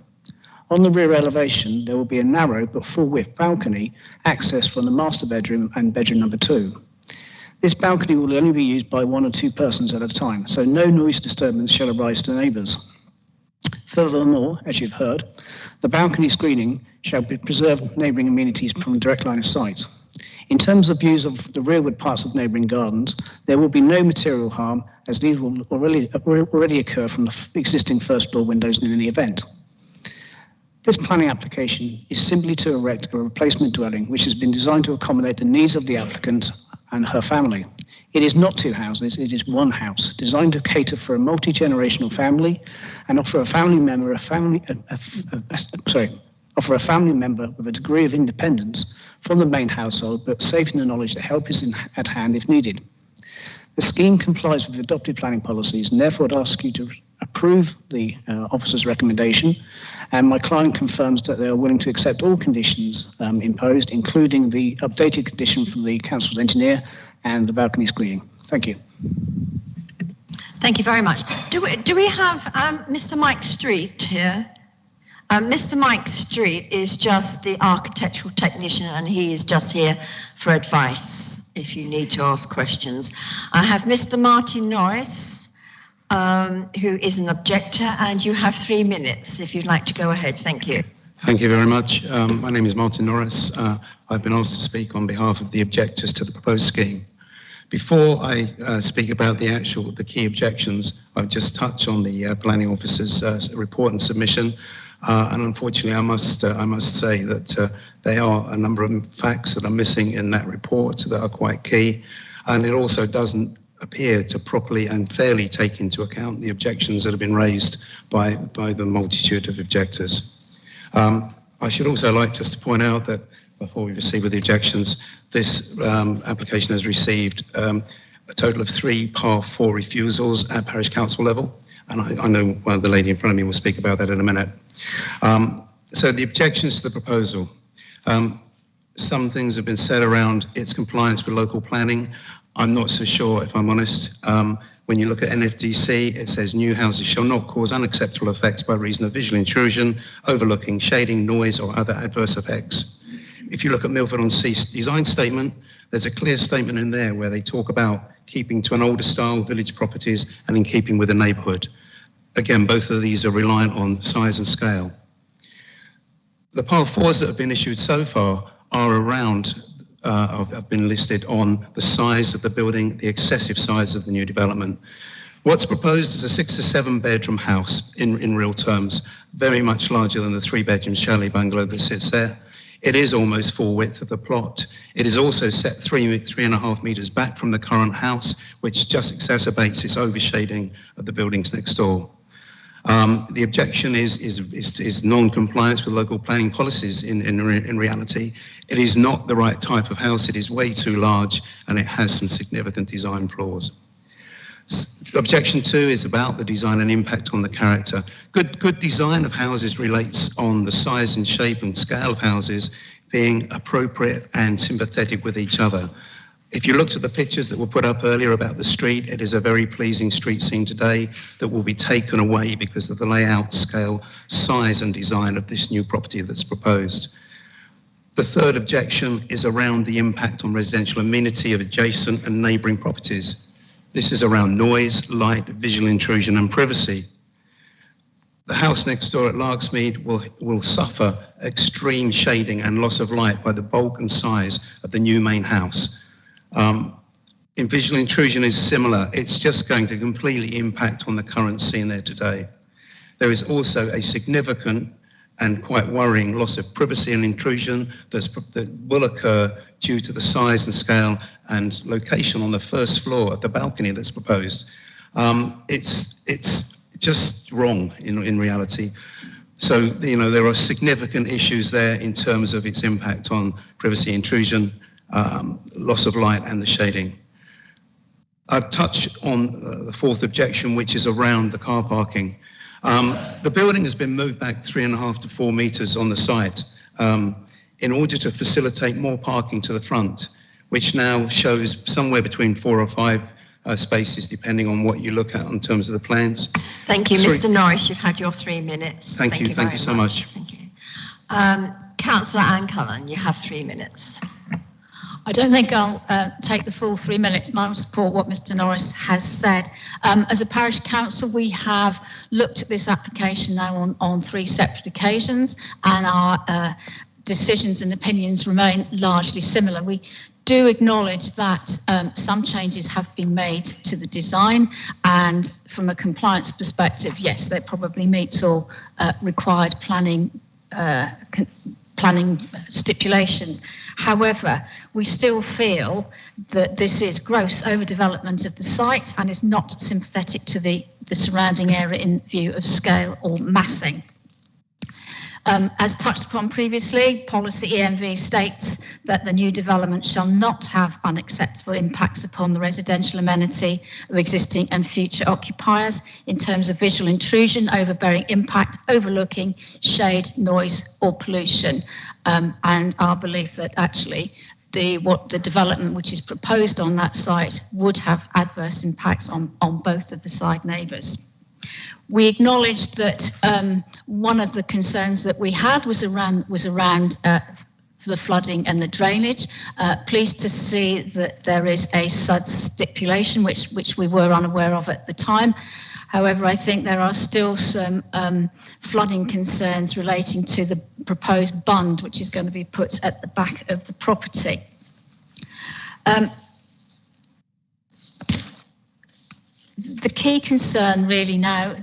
On the rear elevation, there will be a narrow but full-width balcony accessed from the master bedroom and bedroom number 2. This balcony will only be used by 1 or 2 persons at a time, so no noise disturbance shall arise to neighbours. Furthermore, as you've heard, the balcony screening shall preserve neighbouring amenities from direct line of sight. In terms of views of the rearward parts of neighbouring gardens, there will be no material harm, as these will already occur from the existing first floor windows in any event. This planning application is simply to erect a replacement dwelling which has been designed to accommodate the needs of the applicant and her family. It is not 2 houses, it is 1 house, designed to cater for a multi-generational family and offer a family member with a degree of independence from the main household, but safe in the knowledge that help is at hand if needed. The scheme complies with adopted planning policies, and therefore I'd ask you to approve the officer's recommendation, and my client confirms that they are willing to accept all conditions imposed, including the updated condition from the council's engineer and the balcony screening. Thank you. Thank you very much. Do we have Mr. Mike Street here? Mr. Mike Street is just the architectural technician, and he is just here for advice if you need to ask questions. I have Mr. Martin Norris, who is an objector, and you have 3 minutes if you'd like to go ahead. Thank you. Thank you very much. My name is Martin Norris. I've been asked to speak on behalf of the objectors to the proposed scheme. Before I speak about the key objections, I'll just touch on the planning officer's report and submission. And unfortunately, I must say that there are a number of facts that are missing in that report that are quite key, and it also doesn't appear to properly and fairly take into account the objections that have been raised by the multitude of objectors. I should also like just to point out that before we proceed with the objections, this application has received a total of 3 Par 4 refusals at parish council level. And I know the lady in front of me will speak about that in a minute. So the objections to the proposal. Some things have been said around its compliance with local planning. I'm not so sure, if I'm honest. When you look at NFDC, it says new houses shall not cause unacceptable effects by reason of visual intrusion, overlooking, shading, noise, or other adverse effects. If you look at Milford-on-Sea design statement, there's a clear statement in there where they talk about keeping to an older style village properties and in keeping with the neighbourhood. Again, both of these are reliant on size and scale. The Par 4s that have been issued so far are around, have been listed on the size of the building, the excessive size of the new development. What's proposed is a 6 to 7 bedroom house in real terms, very much larger than the 3-bedroom chalet bungalow that sits there. It is almost full width of the plot. It is also set 3.5 metres back from the current house, which just exacerbates its overshading of the buildings next door. The objection is non-compliance with local planning policies in reality. It is not the right type of house. It is way too large and it has some significant design flaws. Objection 2 is about the design and impact on the character. Good design of houses relates on the size and shape and scale of houses being appropriate and sympathetic with each other. If you looked at the pictures that were put up earlier about the street, it is a very pleasing street scene today that will be taken away because of the layout, scale, size and design of this new property that's proposed. The third objection is around the impact on residential amenity of adjacent and neighbouring properties. This is around noise, light, visual intrusion and privacy. The house next door at Larksmead will suffer extreme shading and loss of light by the bulk and size of the new main house. In visual intrusion is similar. It's just going to completely impact on the current scene there today. There is also a significant and quite worrying loss of privacy and intrusion that will occur due to the size and scale and location on the first floor of the balcony that's proposed. It's just wrong in reality. So, you know, there are significant issues there in terms of its impact on privacy intrusion, loss of light and the shading. I've touched on the fourth objection, which is around the car parking. The building has been moved back 3.5 to 4 metres on the site in order to facilitate more parking to the front, which now shows somewhere between 4 or 5 spaces, depending on what you look at in terms of the plans. Thank you, Mr. Norris. You've had your 3 minutes. Thank you so much. Thank you. Councillor Anne Cullen, you have 3 minutes. I don't think I'll take the full 3 minutes, and I will support what Mr. Norris has said. As a parish council, we have looked at this application now on 3 separate occasions, and our decisions and opinions remain largely similar. We do acknowledge that some changes have been made to the design, and from a compliance perspective, yes, that probably meets all required planning stipulations. However, we still feel that this is gross overdevelopment of the site and is not sympathetic to the surrounding area in view of scale or massing. As touched upon previously, policy EMV states that the new development shall not have unacceptable impacts upon the residential amenity of existing and future occupiers in terms of visual intrusion, overbearing impact, overlooking, shade, noise or pollution. And our belief that actually the development which is proposed on that site would have adverse impacts on both of the side neighbours. We acknowledged that one of the concerns that we had was around the flooding and the drainage. Pleased to see that there is a SUDS stipulation, which we were unaware of at the time. However, I think there are still some flooding concerns relating to the proposed bund, which is going to be put at the back of the property. The key concern really now,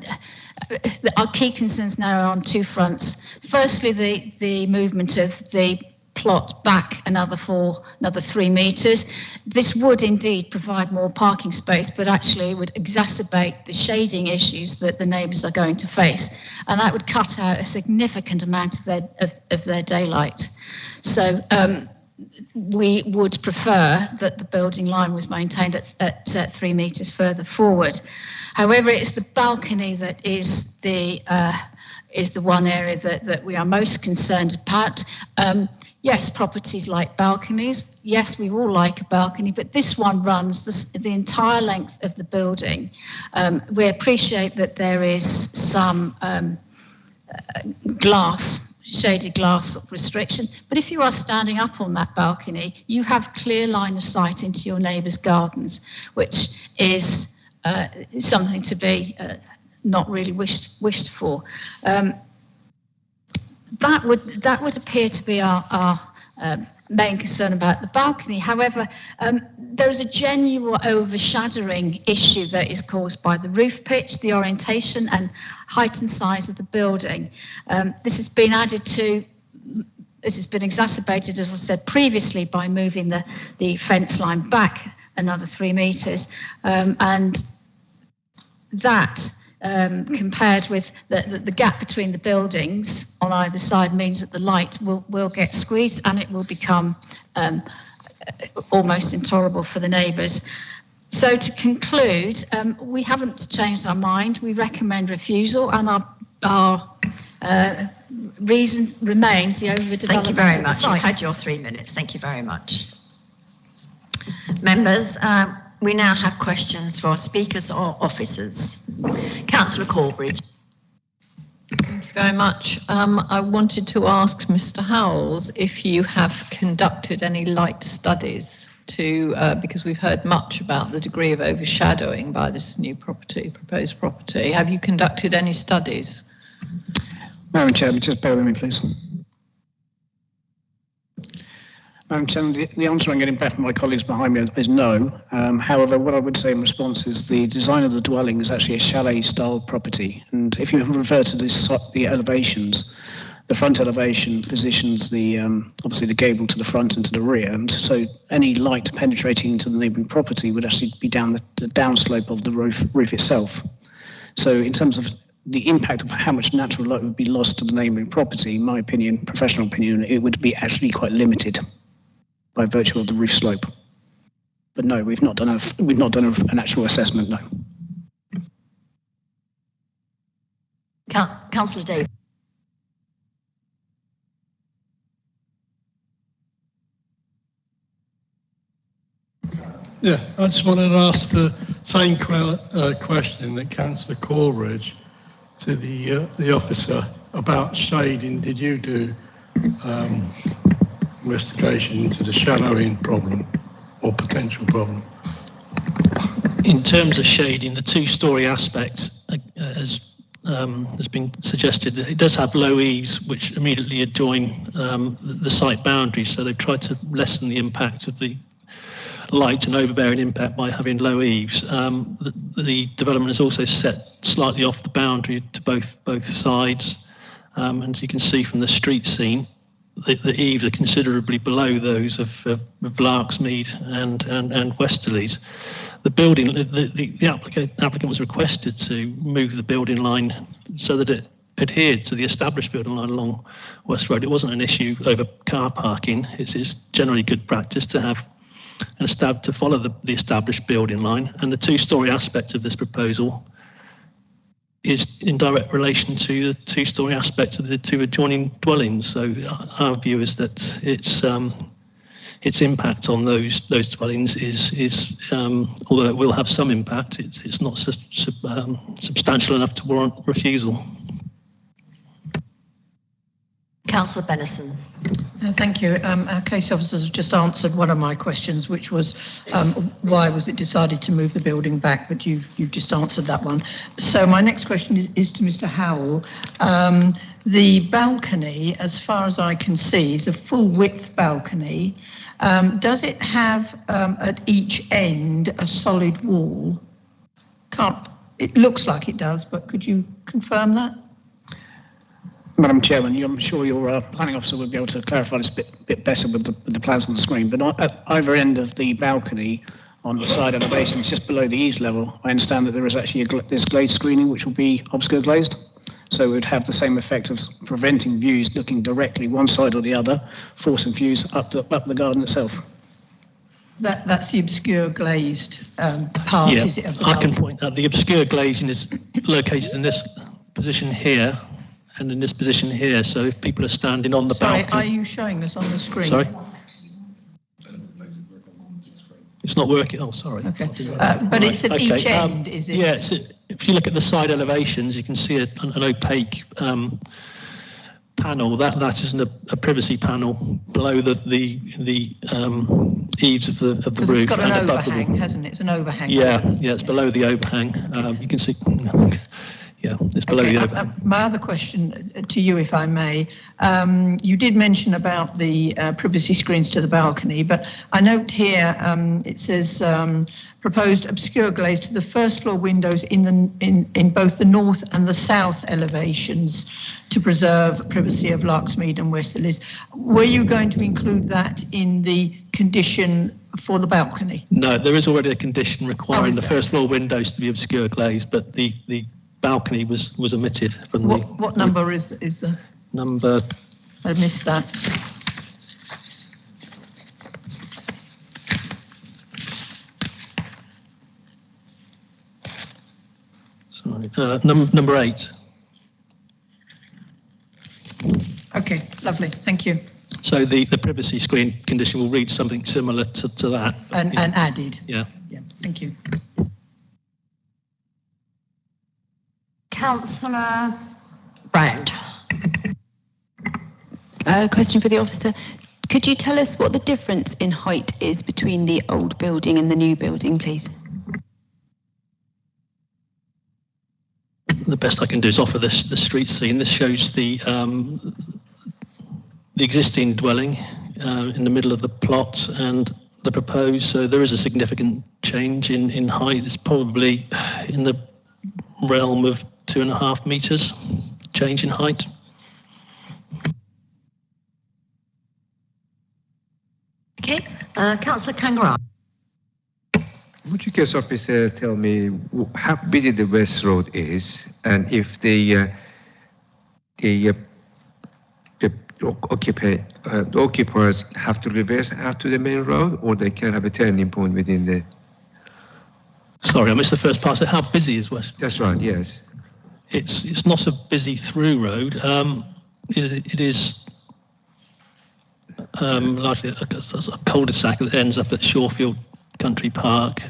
our key concerns now are on 2 fronts. Firstly, the movement of the plot back another 3 metres. This would indeed provide more parking space, but actually it would exacerbate the shading issues that the neighbours are going to face, and that would cut out a significant amount of their daylight. So we would prefer that the building line was maintained at 3 metres further forward. However, it's the balcony that is the one area that we are most concerned about. Yes, properties like balconies. Yes, we all like a balcony, but this one runs the entire length of the building. We appreciate that there is some shaded glass restriction, but if you are standing up on that balcony, you have clear line of sight into your neighbour's gardens, which is something to be not really wished for. That would appear to be our main concern about the balcony. However, there is a genuine overshadowing issue that is caused by the roof pitch, the orientation and height and size of the building. This has been exacerbated, as I said previously, by moving the fence line back another 3 metres, and that compared with the gap between the buildings on either side means that the light will get squeezed and it will become almost intolerable for the neighbours. So to conclude, we haven't changed our mind. We recommend refusal, and our reason remains the overdevelopment. Thank you very of much. the site. You've had your 3 minutes. Thank you very much. Members, we now have questions for our speakers or officers. Councillor Corbridge. Thank you very much. I wanted to ask Mr. Howells if you have conducted any light studies because we've heard much about the degree of overshadowing by this new proposed property. Have you conducted any studies? Madam Chairman, just bear with me, please. Madam Chairman, the answer I'm getting back from my colleagues behind me is no. However, what I would say in response is the design of the dwelling is actually a chalet-style property. And if you refer to the elevations, the front elevation positions obviously the gable to the front and to the rear. And so any light penetrating into the neighbouring property would actually be down the downslope of the roof itself. So in terms of the impact of how much natural light would be lost to the neighbouring property, in my opinion, professional opinion, it would be actually quite limited by virtue of the roof slope. But no, we've not done an actual assessment, no. Councillor Davis. Yeah, I just wanted to ask the same question that Councillor Corbridge to the officer about shading. Did you do investigation into the shadowing problem or potential problem? In terms of shading, the two-storey aspect, as has been suggested, it does have low eaves which immediately adjoin the site boundaries, so they've tried to lessen the impact of the light and overbearing impact by having low eaves. The development is also set slightly off the boundary to both sides, and as you can see from the street scene, the eaves are considerably below those of Larksmead and Westerleys. The building, the applicant was requested to move the building line so that it adhered to the established building line along West Road. It wasn't an issue over car parking. It is generally good practice to have to follow the established building line, and the two-storey aspect of this proposal is in direct relation to the two-storey aspect of the two adjoining dwellings. So our view is that its impact on those dwellings is although it will have some impact, it's not substantial enough to warrant refusal. Councillor Benison. Thank you. Our case officers have just answered one of my questions, which was why was it decided to move the building back, but you've just answered that one. So my next question is to Mr. Howell. The balcony, as far as I can see, is a full width balcony. Does it have at each end a solid wall? It looks like it does, but could you confirm that? Madam Chairman, I'm sure your planning officer would be able to clarify this a bit better with the plans on the screen, but at either end of the balcony on the side elevations just below the eaves level, I understand that there is actually there's glazed screening which will be obscure glazed. So it would have the same effect of preventing views looking directly one side or the other, forcing views up the garden itself. That's the obscure glazed part, Yeah, is it? Of the I can bulb? point out the obscure glazing is located in this position here and in this position here. So if people are standing on the Sorry, balcony... are you showing us on the screen? Sorry? It's not working. Oh, sorry. Okay. But it's at each end, is it? Yeah, if you look at the side elevations, you can see an opaque panel. That isn't a privacy panel below the eaves of the roof. Because it's got an and above overhang, hasn't it? It's an overhang. Yeah, it's below the overhang. You can see. Yeah, it's below the overhang. My other question to you, if I may, you did mention about the privacy screens to the balcony, but I note here it says proposed obscure glaze to the first floor windows in both the north and the south elevations to preserve privacy of Larksmead and Westerleys. Were you going to include that in the condition for the balcony? No, there is already a condition requiring the there? first floor windows to be obscure glaze, but the balcony was omitted from What number is the number? I missed that. Sorry, number 8. Okay, lovely, thank you. So the privacy screen condition will read something similar to that. And added. Yeah. Yeah, thank you. Councillor Brand. Question for the officer. Could you tell us what the difference in height is between the old building and the new building, please? The best I can do is offer the street scene. This shows the existing dwelling in the middle of the plot and the proposed. So there is a significant change in height. It's probably in the realm of 2.5 metres change in height. Okay, Councillor Kangaroo. Would you, case officer, tell me how busy the West Road is, and if the occupiers have to reverse out to the main road, or they can have a turning point within the... Sorry, I missed the first part. How busy is West? That's right, yes. It's not a busy through road. It is largely a cul-de-sac that ends up at Shorefield Country Park.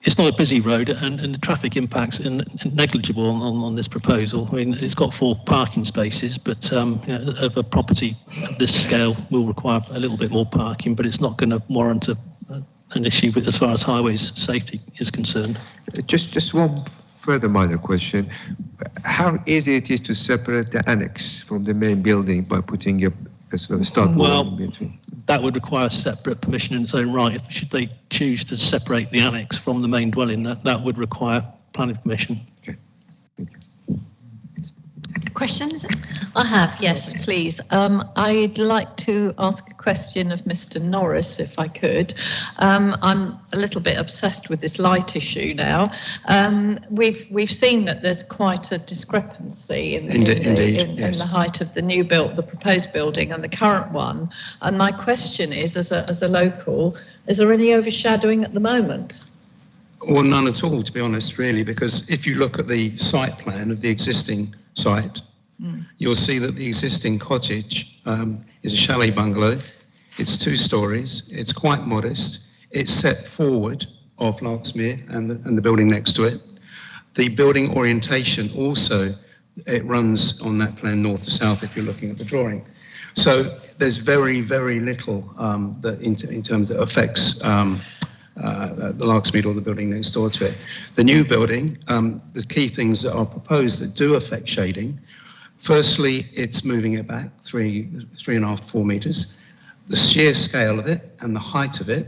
It's not a busy road, and the traffic impacts are negligible on this proposal. I mean, it's got 4 parking spaces, but a property of this scale will require a little bit more parking, but it's not going to warrant an issue as far as highways safety is concerned. Just one further minor question. How easy it is to separate the annex from the main building by putting a sort of start wall in between? That would require separate permission in its own right. Should they choose to separate the annex from the main dwelling, that would require planning permission. Okay. Questions? I have, yes, please. I'd like to ask a question of Mr. Norris, if I could. I'm a little bit obsessed with this light issue now. We've seen that there's quite a discrepancy in the height of the new build, the proposed building, and the current one. And my question is, as a local, is there any overshadowing at the moment? Well, none at all, to be honest, really, because if you look at the site plan of the existing site, you'll see that the existing cottage is a chalet bungalow. It's 2 stories. It's quite modest. It's set forward of Larksmere and the building next to it. The building orientation also, it runs on that plan north to south if you're looking at the drawing. So there's very, very little that in terms that affects the Larksmead or the building next door to it. The new building, the key things that are proposed that do affect shading. Firstly, it's moving it back 3.5, 4 metres. The sheer scale of it and the height of it,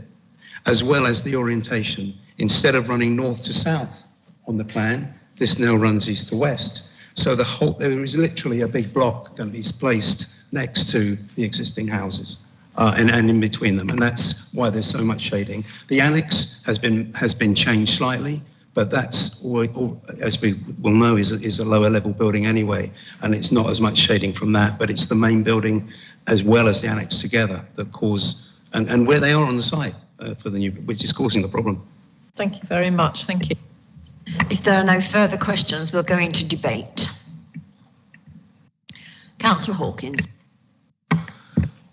as well as the orientation. Instead of running north to south on the plan, this now runs east to west. So there is literally a big block that is placed next to the existing houses and in between them, and that's why there's so much shading. The annex has been changed slightly But that's, as we will know, is a lower level building anyway, and it's not as much shading from that, but it's the main building as well as the annex together that cause, and where they are on the site for the new, which is causing the problem. Thank you very much. Thank you. If there are no further questions, we'll go into debate. Councillor Hawkins.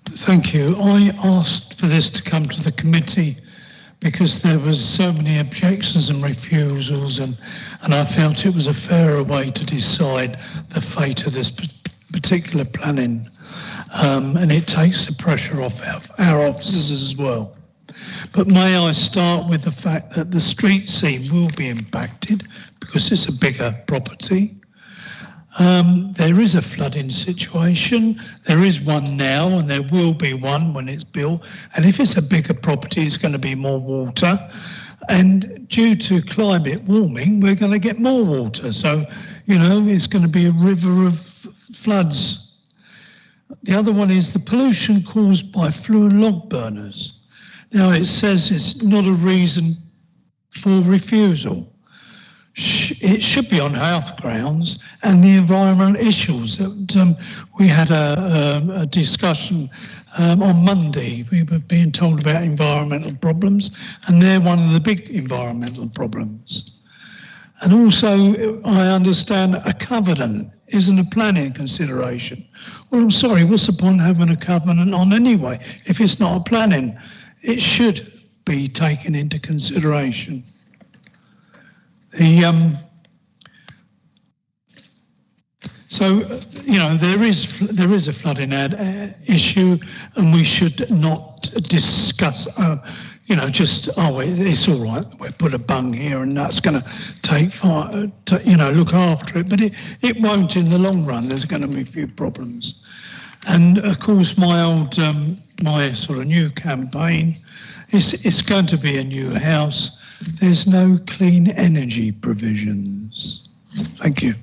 Thank you. I asked for this to come to the committee because there was so many objections and refusals, and I felt it was a fairer way to decide the fate of this particular planning, and it takes the pressure off our officers as well. But may I start with the fact that the street scene will be impacted because it's a bigger property. There is a flooding situation. There is one now, and there will be one when it's built. And if it's a bigger property, it's going to be more water. And due to climate warming, we're going to get more water. So, you know, it's going to be a river of floods. The other one is the pollution caused by flue and log burners. Now, it says it's not a reason for refusal. It should be on health grounds and the environmental issues. That we had a discussion on Monday. We were being told about environmental problems, and they're one of the big environmental problems. And also, I understand a covenant isn't a planning consideration. Well, I'm sorry, what's the point of having a covenant on anyway? If it's not a planning, it should be taken into consideration. So, you know, there is a flooding issue, and we should not discuss, you know, just, oh, it's all right, we'll put a bung here and that's going to take fire, you know, look after it, but it won't in the long run. There's going to be a few problems. And of course, my sort of new campaign, it's going to be a new house. There's no clean energy provisions. Thank you.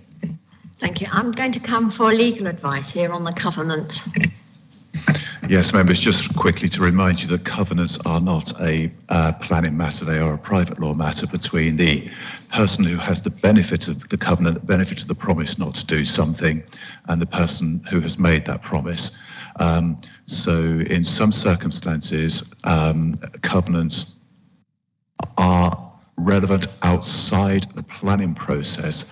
Thank you. I'm going to come for legal advice here on the covenant. Yes, members, just quickly to remind you that covenants are not a planning matter. They are a private law matter between the person who has the benefit of the covenant, the benefit of the promise not to do something, and the person who has made that promise. So in some circumstances, covenants are relevant outside the planning process.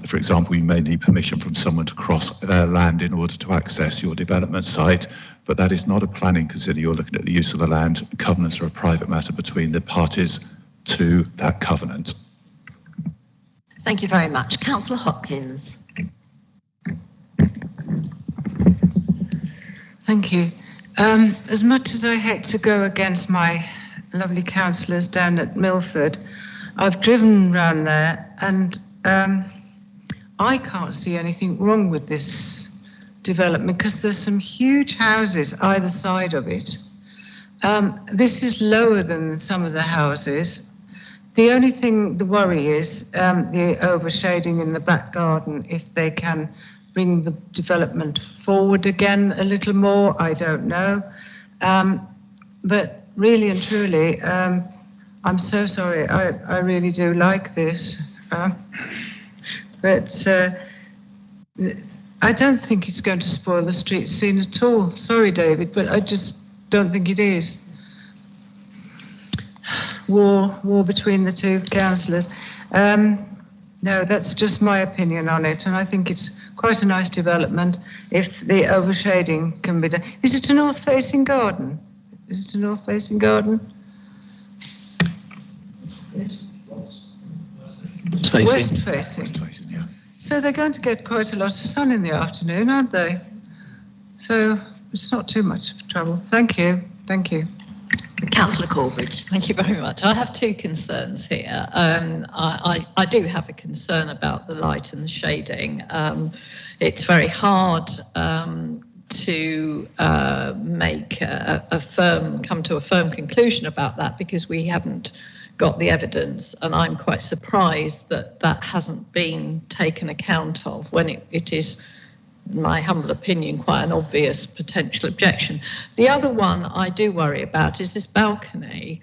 For example, you may need permission from someone to cross their land in order to access your development site, but that is not a planning consideration. You're looking at the use of the land. Covenants are a private matter between the parties to that covenant. Thank you very much. Councillor Hopkins. Thank you. As much as I hate to go against my lovely councillors down at Milford, I've driven round there, and I can't see anything wrong with this development because there's some huge houses either side of it. This is lower than some of the houses. The only thing, the worry is the overshading in the back garden. If they can bring the development forward again a little more, I don't know. But really and truly, I'm so sorry. I really do like this. But I don't think it's going to spoil the street scene at all. Sorry, David, but I just don't think it is. War between the two councillors. No, that's just my opinion on it, and I think it's quite a nice development if the overshading can be done. Is it a north-facing garden? Is it a north-facing garden? West-facing. West-facing, yeah. So they're going to get quite a lot of sun in the afternoon, aren't they? So it's not too much trouble. Thank you. Thank you. Councillor Corbett. Thank you very much. I have two concerns here. I do have a concern about the light and the shading. It's very hard to come to a firm conclusion about that because we haven't got the evidence, and I'm quite surprised that that hasn't been taken account of when it is, in my humble opinion, quite an obvious potential objection. The other one I do worry about is this balcony.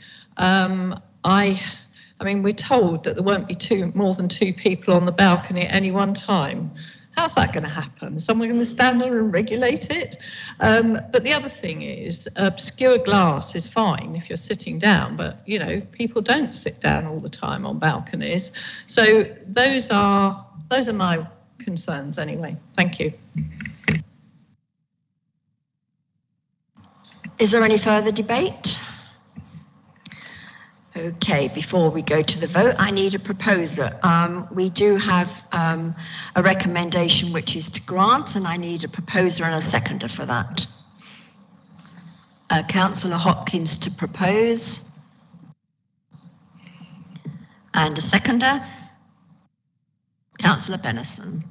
I mean, we're told that there won't be more than 2 people on the balcony at any one time. How's that going to happen? Is someone going to stand there and regulate it? But the other thing is, obscure glass is fine if you're sitting down, but, you know, people don't sit down all the time on balconies. So those are my concerns anyway. Thank you. Is there any further debate? Okay, before we go to the vote, I need a proposer. We do have a recommendation which is to grant, and I need a proposer and a seconder for that. Councillor Hopkins to propose. And a seconder. Councillor Benison.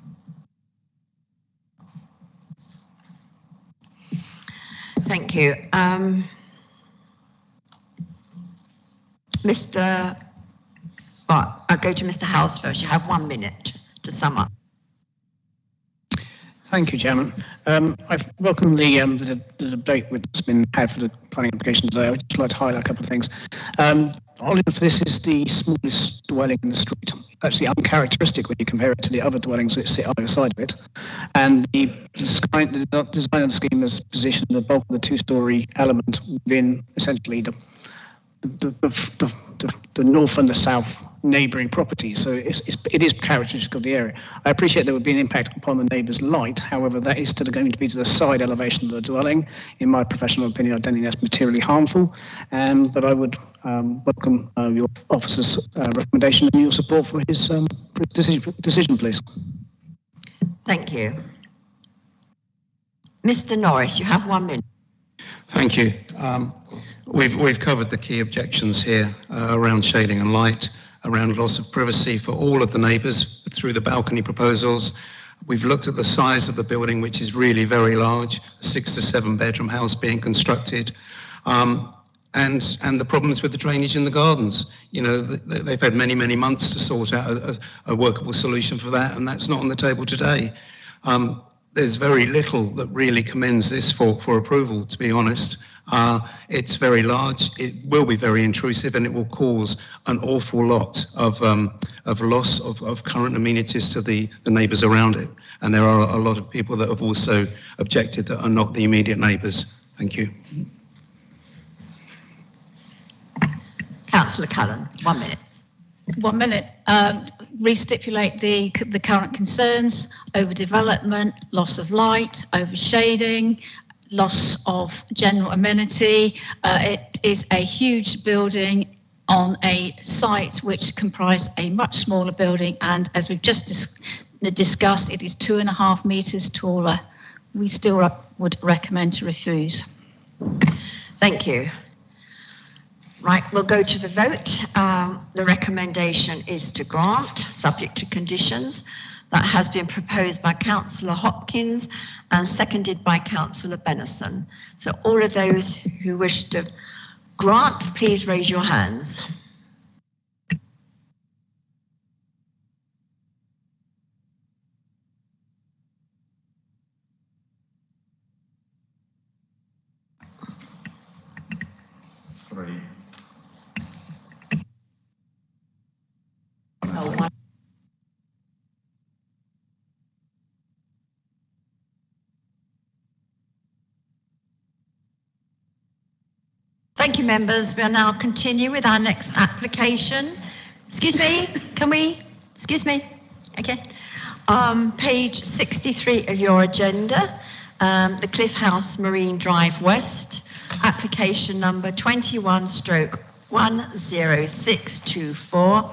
Thank you. I'll go to Mr. Howes first. You have 1 minute to sum up. Thank you, Chairman. I've welcomed the debate that's been had for the planning application today. I would just like to highlight a couple of things. Olive, this is the smallest dwelling in the street. Actually uncharacteristic when you compare it to the other dwellings that sit either side of it. And the design of the scheme has positioned the bulk of the 2-storey element within essentially the north and the south neighbouring properties, so it is characteristic of the area. I appreciate there would be an impact upon the neighbour's light, however that is still going to be to the side elevation of the dwelling. In my professional opinion, I don't think that's materially harmful, but I would welcome your officer's recommendation and your support for his decision, please. Thank you. Mr. Norris, you have 1 minute. Thank you. We've covered the key objections here around shading and light, around loss of privacy for all of the neighbours through the balcony proposals. We've looked at the size of the building, which is really very large, a 6 to 7 bedroom house being constructed, and the problems with the drainage in the gardens. You know, they've had many months to sort out a workable solution for that, and that's not on the table today. There's very little that really commends this for approval, to be honest. It's very large, it will be very intrusive, and it will cause an awful lot of loss of current amenities to the neighbours around it. And there are a lot of people that have also objected that are not the immediate neighbours. Thank you. Councillor Cullen, 1 minute. 1 minute. Restipulate the current concerns: overdevelopment, loss of light, overshading, loss of general amenity. It is a huge building on a site which comprises a much smaller building, and as we've just discussed, it is 2.5 metres taller. We still would recommend to refuse. Thank you. Right, we'll go to the vote. The recommendation is to grant, subject to conditions. That has been proposed by Councillor Hopkins and seconded by Councillor Benison. So all of those who wish to grant, please raise your hands. Three. Thank you, members. We'll now continue with our next application. Excuse me, excuse me, okay. Page 63 of your agenda, the Cliff House Marine Drive West, application number 21/10624.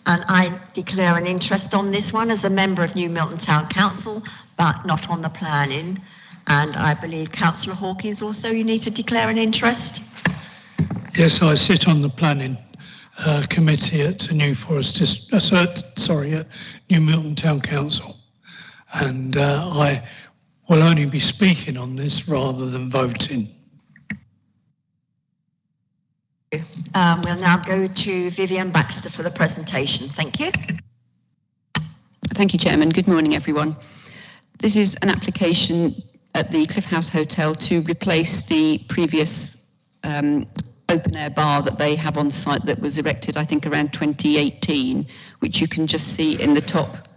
And I declare an interest on this one as a member of New Milton Town Council, but not on the planning. And I believe Councillor Hawkins also, you need to declare an interest. Yes, I sit on the planning committee at New Milton Town Council, and I will only be speaking on this rather than voting. We'll now go to Vivian Baxter for the presentation. Thank you. Thank you, Chairman. Good morning, everyone. This is an application at the Cliff House Hotel to replace the previous open air bar that they have on site that was erected, I think, around 2018, which you can just see in the top.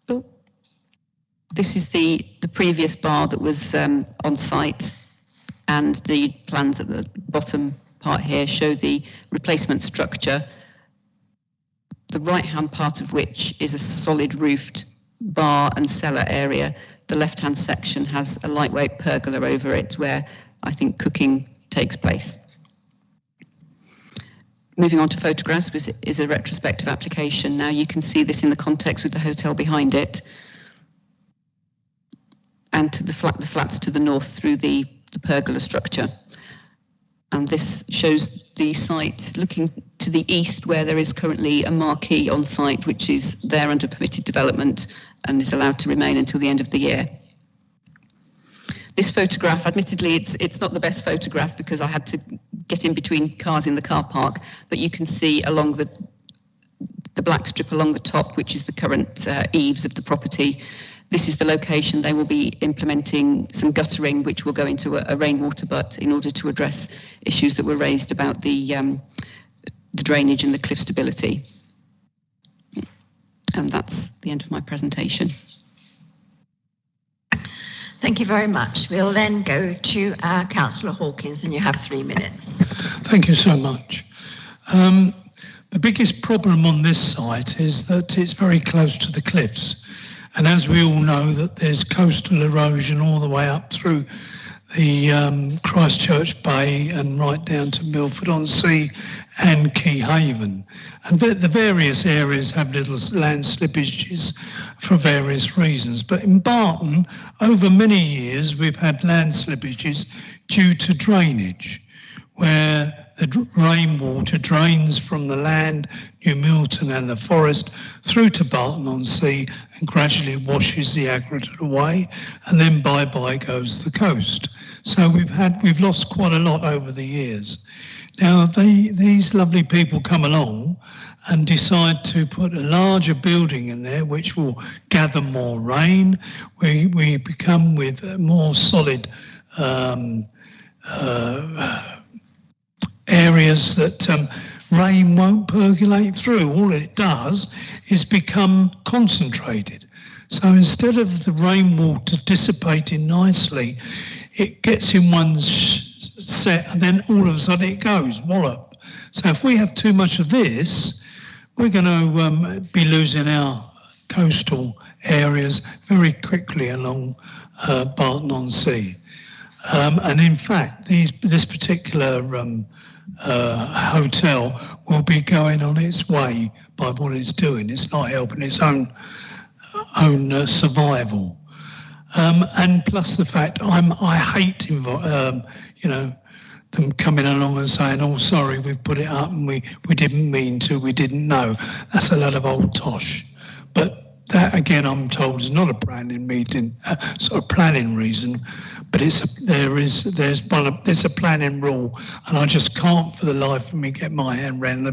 Oh, this is the previous bar that was on site, and the plans at the bottom part here show the replacement structure, the right-hand part of which is a solid roofed bar and cellar area. The left-hand section has a lightweight pergola over it where I think cooking takes place. Moving on to photographs, which is a retrospective application. Now you can see this in the context with the hotel behind it, and to the flats to the north through the pergola structure. And this shows the site looking to the east, where there is currently a marquee on site, which is there under permitted development and is allowed to remain until the end of the year. This photograph, admittedly, it's not the best photograph because I had to get in between cars in the car park, but you can see along the black strip along the top, which is the current eaves of the property. This is the location. They will be implementing some guttering, which will go into a rainwater butt in order to address issues that were raised about the drainage and the cliff stability. And that's the end of my presentation. Thank you very much. We'll then go to Councillor Hawkins, and you have 3 minutes. Thank you so much. The biggest problem on this site is that it's very close to the cliffs. And as we all know, that there's coastal erosion all the way up through the Christchurch Bay and right down to Milford-on-Sea and Keyhaven. And the various areas have little land slippages for various reasons. But in Barton, over many years, we've had land slippages due to drainage, where the rainwater drains from the land, New Milton and the forest through to Barton-on-Sea and gradually washes the aggregate away, and then bye-bye goes the coast. So we've lost quite a lot over the years. Now these lovely people come along and decide to put a larger building in there which will gather more rain. We become with a more solid areas that rain won't percolate through. All it does is become concentrated. So instead of the rainwater dissipating nicely, it gets in one set and then all of a sudden it goes, wallop. So if we have too much of this, we're going to be losing our coastal areas very quickly along Barton-on-Sea. And in fact, this particular hotel will be going on its way by what it's doing. It's not helping its own survival. And plus the fact I hate them coming along and saying, "Oh, sorry, we've put it up and we didn't mean to, we didn't know." That's a lot of old tosh. But that, again, I'm told is not a planning meeting, sort of planning reason, but there's a planning rule, and I just can't for the life of me get my head around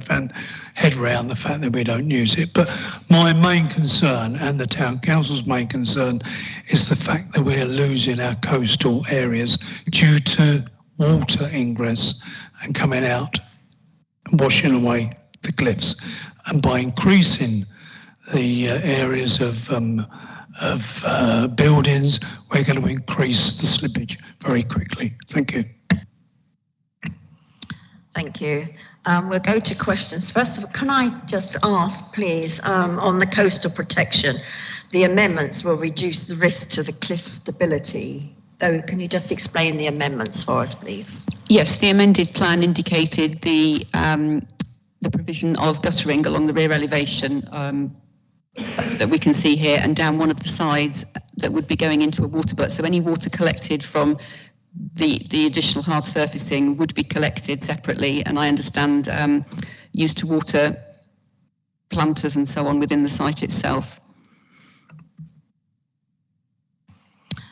the fact that we don't use it. But my main concern, and the town council's main concern, is the fact that we're losing our coastal areas due to water ingress and coming out and washing away the cliffs. And by increasing the areas of buildings, we're going to increase the slippage very quickly. Thank you. Thank you. We'll go to questions. First of all, can I just ask, please, on the coastal protection, the amendments will reduce the risk to the cliff stability. Though, can you just explain the amendments for us, please? Yes, the amended plan indicated the provision of guttering along the rear elevation that we can see here, and down one of the sides that would be going into a water butt. So any water collected from the additional hard surfacing would be collected separately, and I understand used to water planters and so on within the site itself.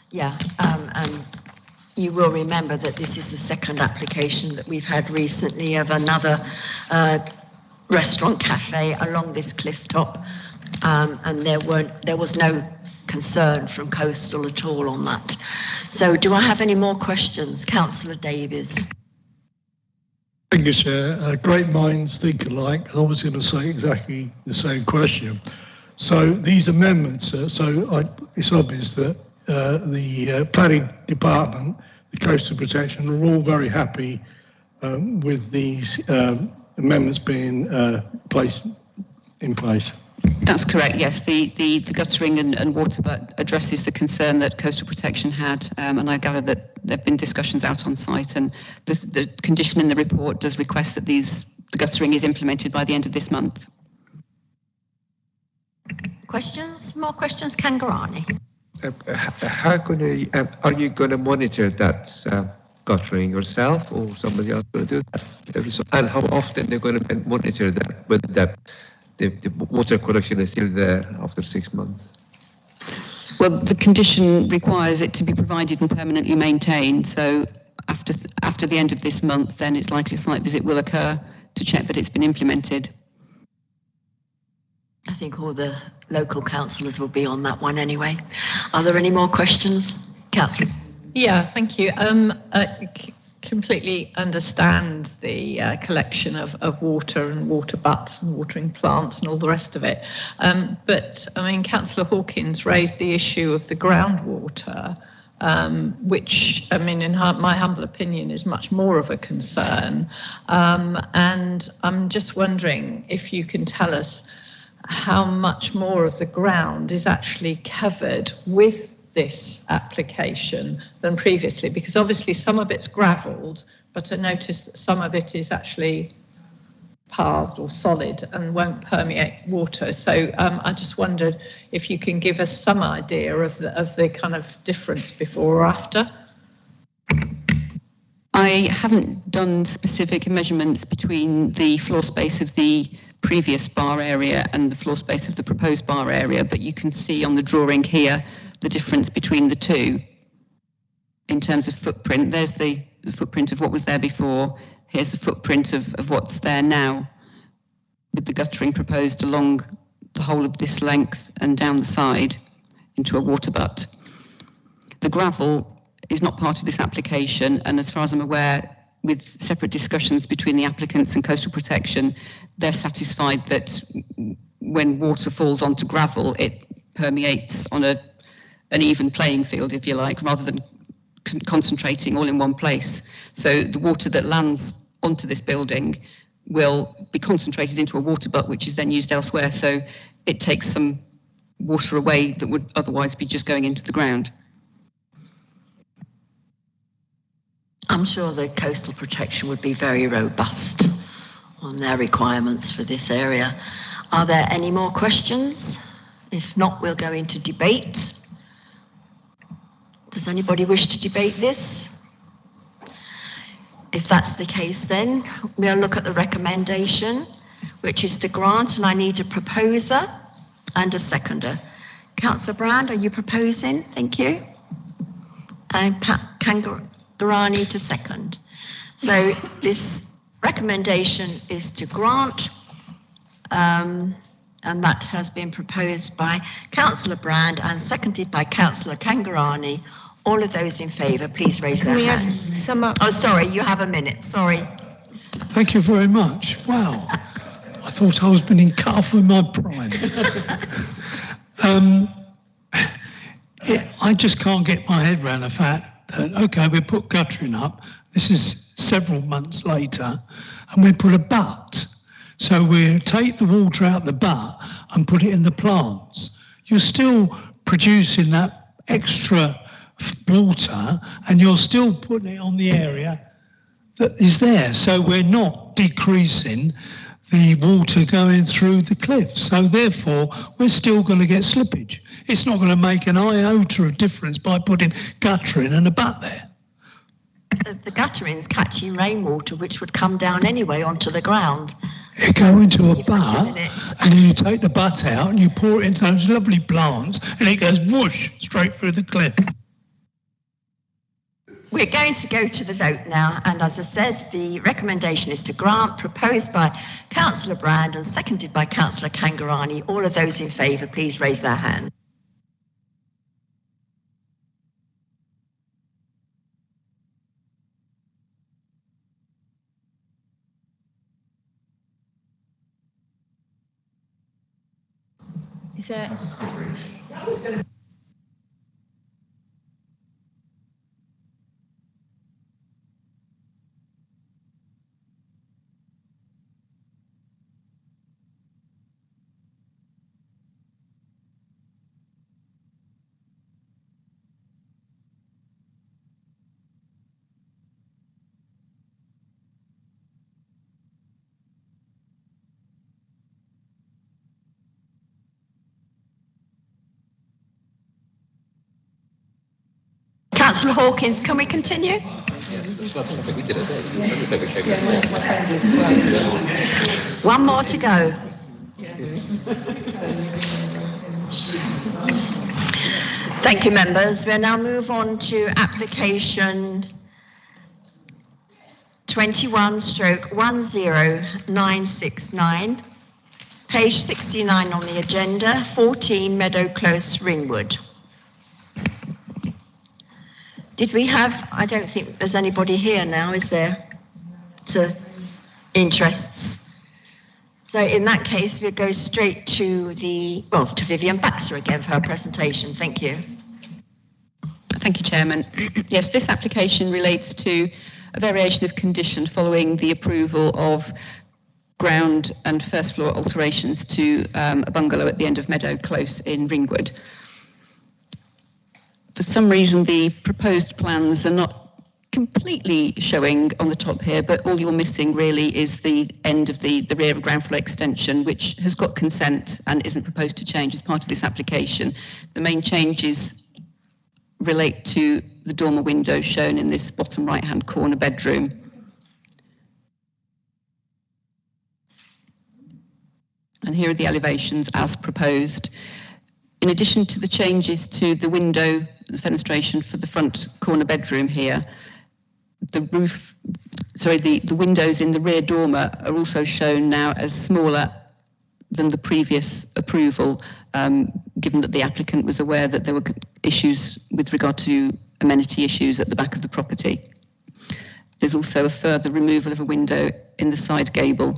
Yeah, and you will remember that this is the second application that we've had recently of another restaurant cafe along this cliff top, and there was no concern from coastal at all on that. So do I have any more questions? Councillor Davies. Thank you, Chair. Great minds think alike. I was going to say exactly the same question. So these amendments, it's obvious that the planning department, the coastal protection, are all very happy with these amendments being placed in place. That's correct, yes. The guttering and water butt addresses the concern that coastal protection had, and I gather that there have been discussions out on site, and the condition in the report does request that the guttering is implemented by the end of this month. Questions? More questions? Kangarani. Are you going to monitor that guttering yourself, or somebody else going to do that? And how often they're going to monitor that, whether the water collection is still there after 6 months? Well, the condition requires it to be provided and permanently maintained. So after the end of this month, then it's likely a site visit will occur to check that it's been implemented. I think all the local councillors will be on that one anyway. Are there any more questions? Councillor. Yeah, thank you. Completely understand the collection of water and water butts and watering plants and all the rest of it. But I mean, Councillor Hawkins raised the issue of the groundwater, which, I mean, in my humble opinion, is much more of a concern. And I'm just wondering if you can tell us how much more of the ground is actually covered with this application than previously, because obviously some of it's gravelled, but I noticed that some of it is actually pathed or solid and won't permeate water. So I just wondered if you can give us some idea of the kind of difference before or after. I haven't done specific measurements between the floor space of the previous bar area and the floor space of the proposed bar area, but you can see on the drawing here the difference between the two in terms of footprint. There's the footprint of what was there before. Here's the footprint of what's there now, with the guttering proposed along the whole of this length and down the side into a water butt. The gravel is not part of this application, and as far as I'm aware, with separate discussions between the applicants and coastal protection, they're satisfied that when water falls onto gravel, it permeates on an even playing field, if you like, rather than concentrating all in one place. So the water that lands onto this building will be concentrated into a water butt, which is then used elsewhere. So it takes some water away that would otherwise be just going into the ground. I'm sure the coastal protection would be very robust on their requirements for this area. Are there any more questions? If not, we'll go into debate. Does anybody wish to debate this? If that's the case, then we'll look at the recommendation, which is to grant, and I need a proposer and a seconder. Councillor Brand, are you proposing? Thank you. And Pat Kangarani to second. So this recommendation is to grant, and that has been proposed by Councillor Brand and seconded by Councillor Kangarani. All of those in favour, please raise their hands. Oh, sorry, you have a minute. Sorry. Thank you very much. Wow, I thought I was being cut off in my prime. I just can't get my head around the fact that, okay, we put guttering up. This is several months later, and we put a butt. So we take the water out the butt and put it in the plants. You're still producing that extra water, and you're still putting it on the area that is there. So we're not decreasing the water going through the cliff. So therefore, we're still going to get slippage. It's not going to make an iota of difference by putting guttering and a butt there. The guttering's catching rainwater, which would come down anyway onto the ground. You go into a butt, and then you take the butt out and you pour it into those lovely plants, and it goes whoosh straight through the cliff. We're going to go to the vote now, and as I said, the recommendation is to grant, proposed by Councillor Brand and seconded by Councillor Kangarani. All of those in favour, please raise their hand. Is there? Councillor Hawkins, can we continue? One more to go. Thank you, members. We'll now move on to application 21/10969, page 69 on the agenda, 14 Meadow Close, Ringwood. Did we have, I don't think there's anybody here now, is there, to interests? So in that case, we'll go straight to to Vivian Baxter again for her presentation. Thank you. Thank you, Chairman. Yes, this application relates to a variation of condition following the approval of ground and first floor alterations to a bungalow at the end of Meadow Close in Ringwood. For some reason, the proposed plans are not completely showing on the top here, but all you're missing really is the end of the rear ground floor extension, which has got consent and isn't proposed to change as part of this application. The main changes relate to the dormer window shown in this bottom right-hand corner bedroom. And here are the elevations as proposed. In addition to the changes to the window, the fenestration for the front corner bedroom here, the windows in the rear dormer are also shown now as smaller than the previous approval, given that the applicant was aware that there were issues with regard to amenity issues at the back of the property. There's also a further removal of a window in the side gable.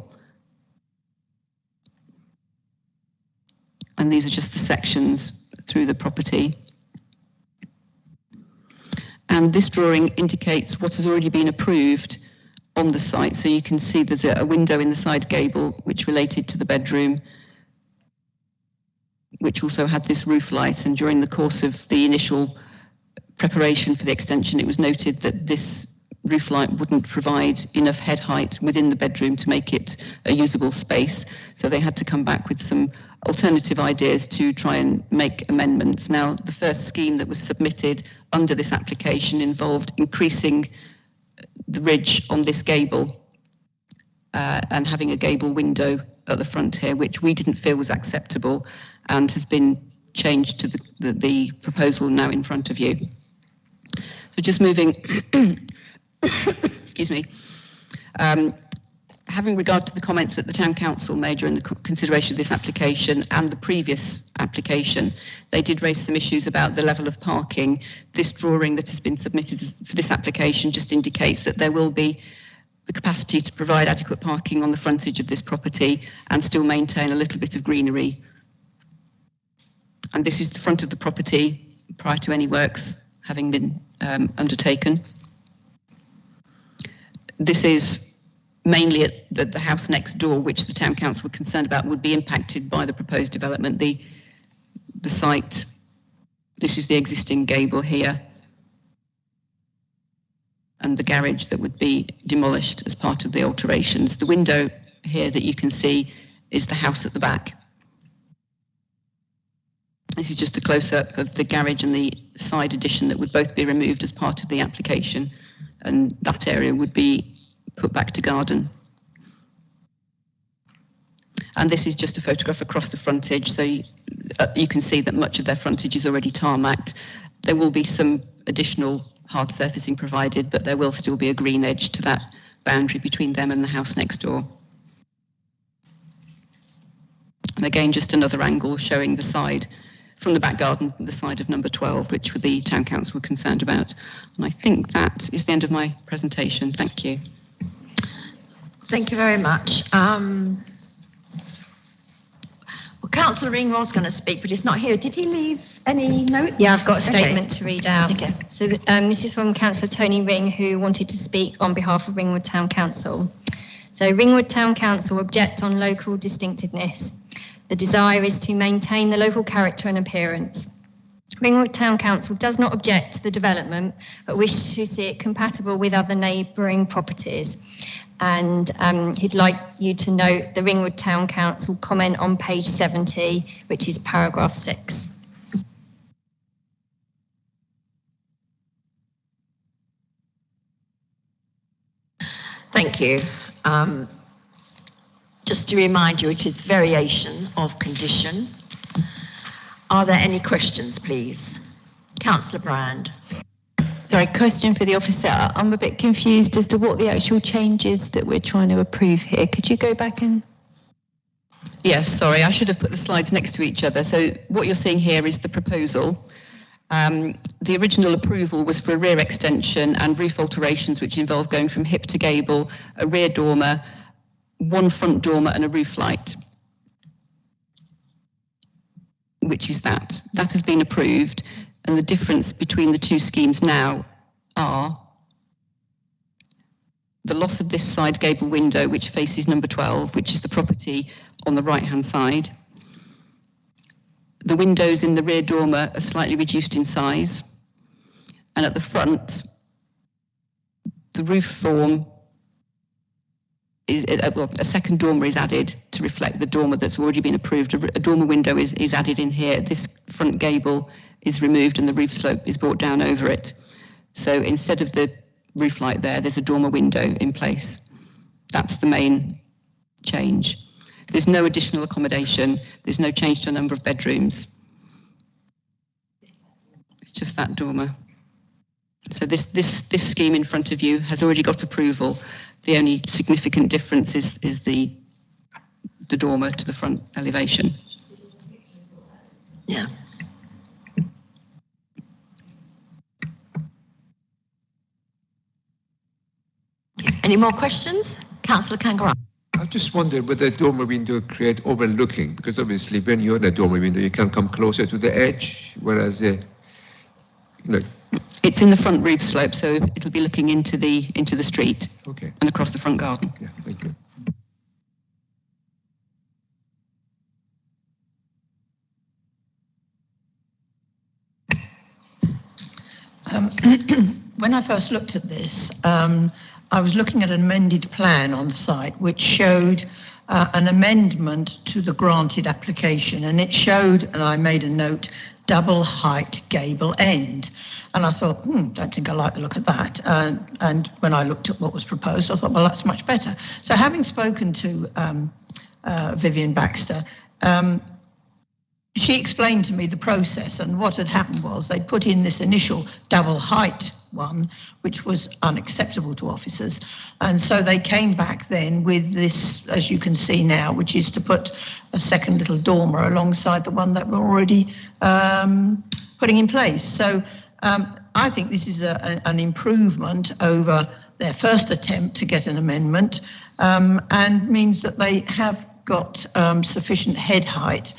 And these are just the sections through the property. And this drawing indicates what has already been approved on the site. So you can see there's a window in the side gable which related to the bedroom, which also had this roof light. And during the course of the initial preparation for the extension, it was noted that this roof light wouldn't provide enough head height within the bedroom to make it a usable space. So they had to come back with some alternative ideas to try and make amendments. Now, the first scheme that was submitted under this application involved increasing the ridge on this gable and having a gable window at the front here, which we didn't feel was acceptable and has been changed to the proposal now in front of you. So just moving, excuse me, having regard to the comments that the Town Council made during the consideration of this application and the previous application, they did raise some issues about the level of parking. This drawing that has been submitted for this application just indicates that there will be the capacity to provide adequate parking on the frontage of this property and still maintain a little bit of greenery. And this is the front of the property prior to any works having been undertaken. This is mainly at the house next door, which the Town Council were concerned about would be impacted by the proposed development. The site, this is the existing gable here, and the garage that would be demolished as part of the alterations. The window here that you can see is the house at the back. This is just a close-up of the garage and the side addition that would both be removed as part of the application, and that area would be put back to garden. And this is just a photograph across the frontage, so you can see that much of their frontage is already tarmacked. There will be some additional hard surfacing provided, but there will still be a green edge to that boundary between them and the house next door. And again, just another angle showing the side from the back garden, the side of number 12, which the Town Council were concerned about. And I think that is the end of my presentation. Thank you. Thank you very much. Well, Councillor Ring was going to speak, but he's not here. Did he leave any notes? Yeah, I've got a statement to read out. Okay. So this is from Councillor Tony Ring, who wanted to speak on behalf of Ringwood Town Council. So Ringwood Town Council object on local distinctiveness. The desire is to maintain the local character and appearance. Ringwood Town Council does not object to the development, but wish to see it compatible with other neighbouring properties. And he'd like you to note the Ringwood Town Council comment on page 70, which is paragraph 6. Thank you. Just to remind you, it is variation of condition. Are there any questions, please? Councillor Brand. Sorry, question for the officer. I'm a bit confused as to what the actual change is that we're trying to approve here. Could you go back and... Yes, sorry, I should have put the slides next to each other. So what you're seeing here is the proposal. The original approval was for a rear extension and roof alterations, which involve going from hip to gable, a rear dormer, one front dormer and a roof light, which is that. That has been approved, and the difference between the two schemes now are the loss of this side gable window, which faces number 12, which is the property on the right-hand side. The windows in the rear dormer are slightly reduced in size, and at the front, the roof form is, well, a second dormer is added to reflect the dormer that's already been approved. A dormer window is added in here. This front gable is removed and the roof slope is brought down over it. So instead of the roof light there's a dormer window in place. That's the main change. There's no additional accommodation. There's no change to the number of bedrooms. It's just that dormer. So this scheme in front of you has already got approval. The only significant difference is the dormer to the front elevation. Yeah. Any more questions? Councillor Kangaroo. I just wondered whether the dormer window create overlooking, because obviously when you're in a dormer window, you can come closer to the edge, whereas it's in the front roof slope, so it'll be looking into the street. Okay. And across the front garden. Yeah, thank you. When I first looked at this, I was looking at an amended plan on site which showed an amendment to the granted application, and it showed, and I made a note, double height gable end. And I thought, don't think I like the look of that. And when I looked at what was proposed, I thought, well, that's much better. So having spoken to Vivian Baxter, she explained to me the process, and what had happened was they'd put in this initial double height one, which was unacceptable to officers. And so they came back then with this, as you can see now, which is to put a second little dormer alongside the one that we're already putting in place. So I think this is an improvement over their first attempt to get an amendment, and means that they have got sufficient head height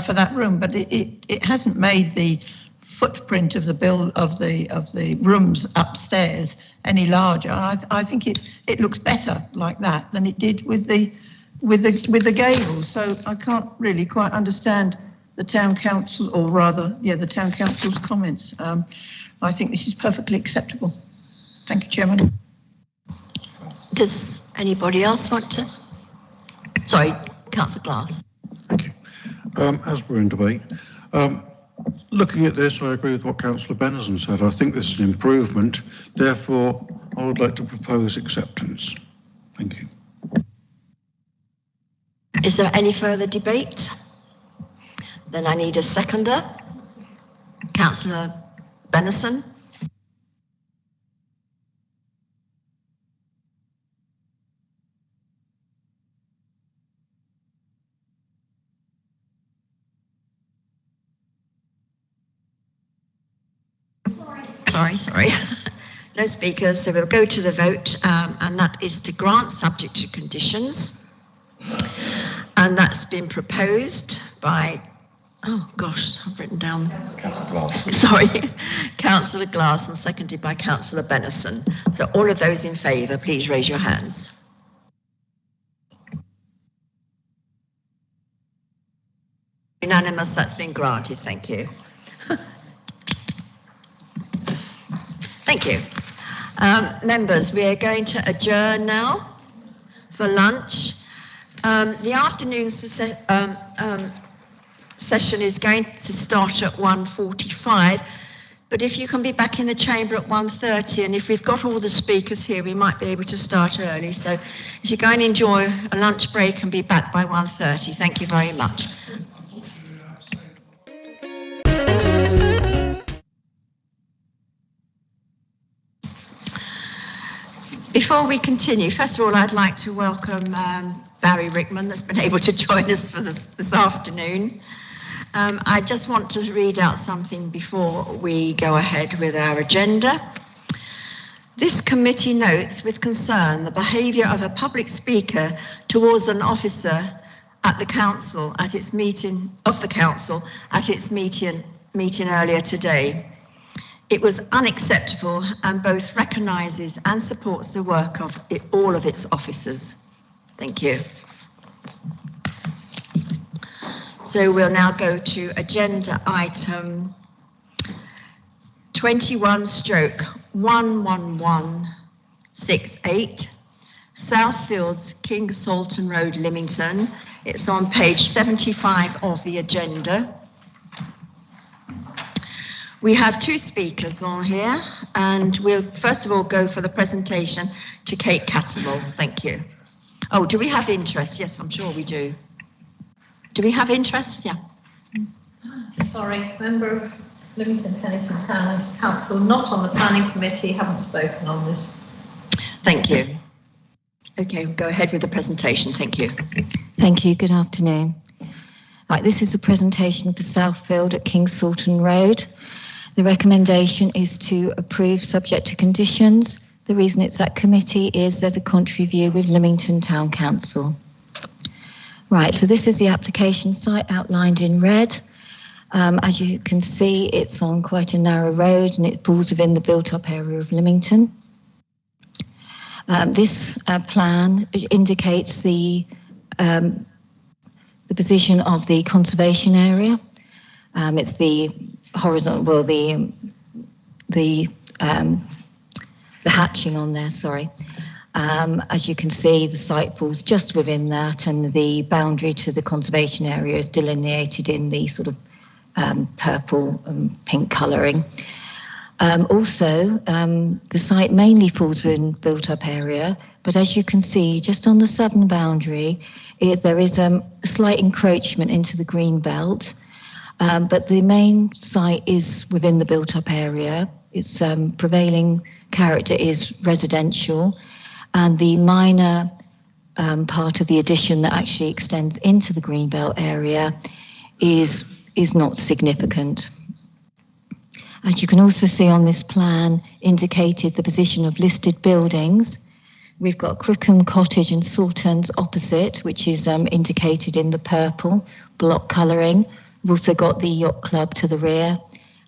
for that room, but it hasn't made the footprint of the rooms upstairs any larger. I think it looks better like that than it did with the gable. So I can't really quite understand the town council, or rather, the town council's comments. I think this is perfectly acceptable. Thank you, Chairman. Does anybody else want to? Sorry, Councillor Glass. Thank you. As we're in debate, looking at this, I agree with what Councillor Benison said. I think this is an improvement. Therefore, I would like to propose acceptance. Thank you. Is there any further debate? Then I need a seconder. Councillor Benison. Sorry. No speakers, so we'll go to the vote, and that is to grant subject to conditions. And that's been proposed by, oh gosh, I've written down. Councillor Glass. Sorry, Councillor Glass, and seconded by Councillor Benison. So all of those in favour, please raise your hands. Unanimous, that's been granted, thank you. Thank you. Members, we are going to adjourn now for lunch. The afternoon session is going to start at 1:45, but if you can be back in the chamber at 1:30, and if we've got all the speakers here, we might be able to start early. So if you go and enjoy a lunch break and be back by 1:30, thank you very much. Before we continue, first of all, I'd like to welcome Barry Rickman, that's been able to join us for this afternoon. I just want to read out something before we go ahead with our agenda. This committee notes with concern the behaviour of a public speaker towards an officer at the council at its meeting earlier today. It was unacceptable and both recognises and supports the work of all of its officers. Thank you. So we'll now go to agenda item 21/11168, Southfields, King Salton Road, Lemington. It's on page 75 of the agenda. We have two speakers on here, and we'll first of all go for the presentation to Kate Cattermole. Thank you. Oh, do we have interest? Yes, I'm sure we do. Do we have interest? Yeah. Sorry, member of Lemington Pennington Town Council, not on the planning committee, haven't spoken on this. Thank you. Okay, we'll go ahead with the presentation. Thank you. Thank you. Good afternoon. Right, this is a presentation for Southfield at King Salton Road. The recommendation is to approve subject to conditions. The reason it's at committee is there's a contrary view with Lemington Town Council. Right, so this is the application site outlined in red. As you can see, it's on quite a narrow road and it falls within the built-up area of Lemington. This plan indicates the position of the conservation area. It's the horizontal, well, the hatching on there, sorry. As you can see, the site falls just within that, and the boundary to the conservation area is delineated in the sort of purple and pink colouring. Also, the site mainly falls within built-up area, but as you can see, just on the southern boundary, there is a slight encroachment into the green belt, but the main site is within the built-up area. Its prevailing character is residential, and the minor part of the addition that actually extends into the greenbelt area is not significant. As you can also see on this plan, indicated the position of listed buildings. We've got Crookham Cottage and Saltons opposite, which is indicated in the purple block colouring. We've also got the Yacht Club to the rear,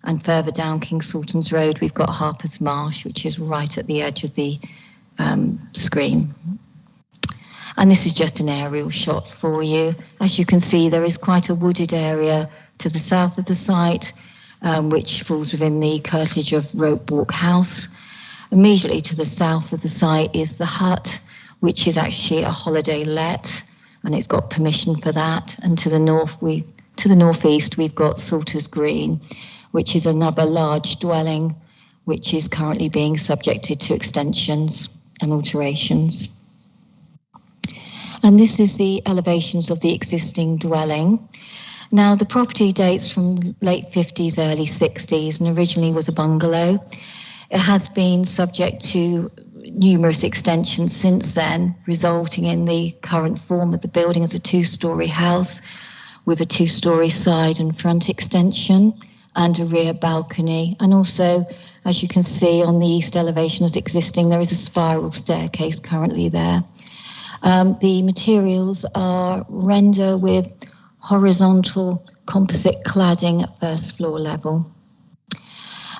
and further down King Saltons Road, we've got Harper's Marsh, which is right at the edge of the screen. And this is just an aerial shot for you. As you can see, there is quite a wooded area to the south of the site, which falls within the curtilage of Rope Walk House. Immediately to the south of the site is the hut, which is actually a holiday let, and it's got permission for that. And to the northeast, we've got Salters Green, which is another large dwelling, which is currently being subjected to extensions and alterations. And this is the elevations of the existing dwelling. Now, the property dates from late 50s, early 60s, and originally was a bungalow. It has been subject to numerous extensions since then, resulting in the current form of the building as a two-storey house with a two-storey side and front extension and a rear balcony. And also, as you can see on the east elevation as existing, there is a spiral staircase currently there. The materials are render with horizontal composite cladding at first floor level.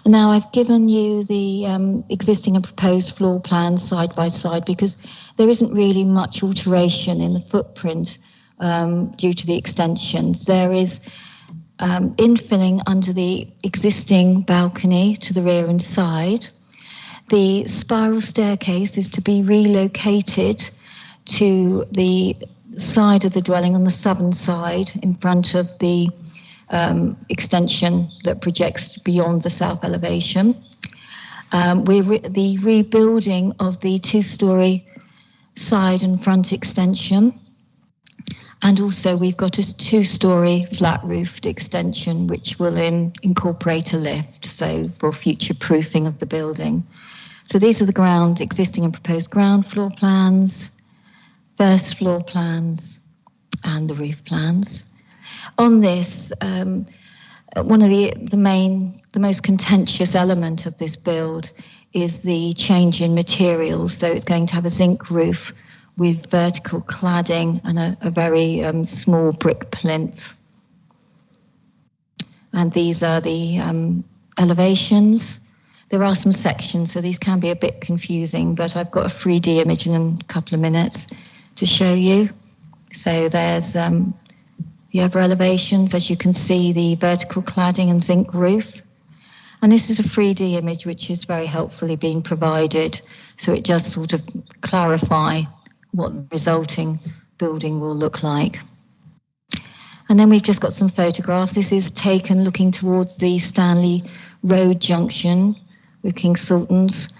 Now I've given you the existing and proposed floor plans side by side because there isn't really much alteration in the footprint due to the extensions. There is infilling under the existing balcony to the rear and side. The spiral staircase is to be relocated to the side of the dwelling on the southern side in front of the extension that projects beyond the south elevation. The rebuilding of the two-storey side and front extension, and also we've got a two-storey flat-roofed extension which will incorporate a lift, so for future proofing of the building. So these are the existing and proposed ground floor plans, first floor plans, and the roof plans. On this, one of the most contentious element of this build is the change in materials. So it's going to have a zinc roof with vertical cladding and a very small brick plinth. And these are the elevations. There are some sections, so these can be a bit confusing, but I've got a 3D image in a couple of minutes to show you. So there's the other elevations, as you can see, the vertical cladding and zinc roof. And this is a 3D image which is very helpfully being provided, so it does sort of clarify what the resulting building will look like. And then we've just got some photographs. This is taken looking towards the Stanley Road junction with King Sultan's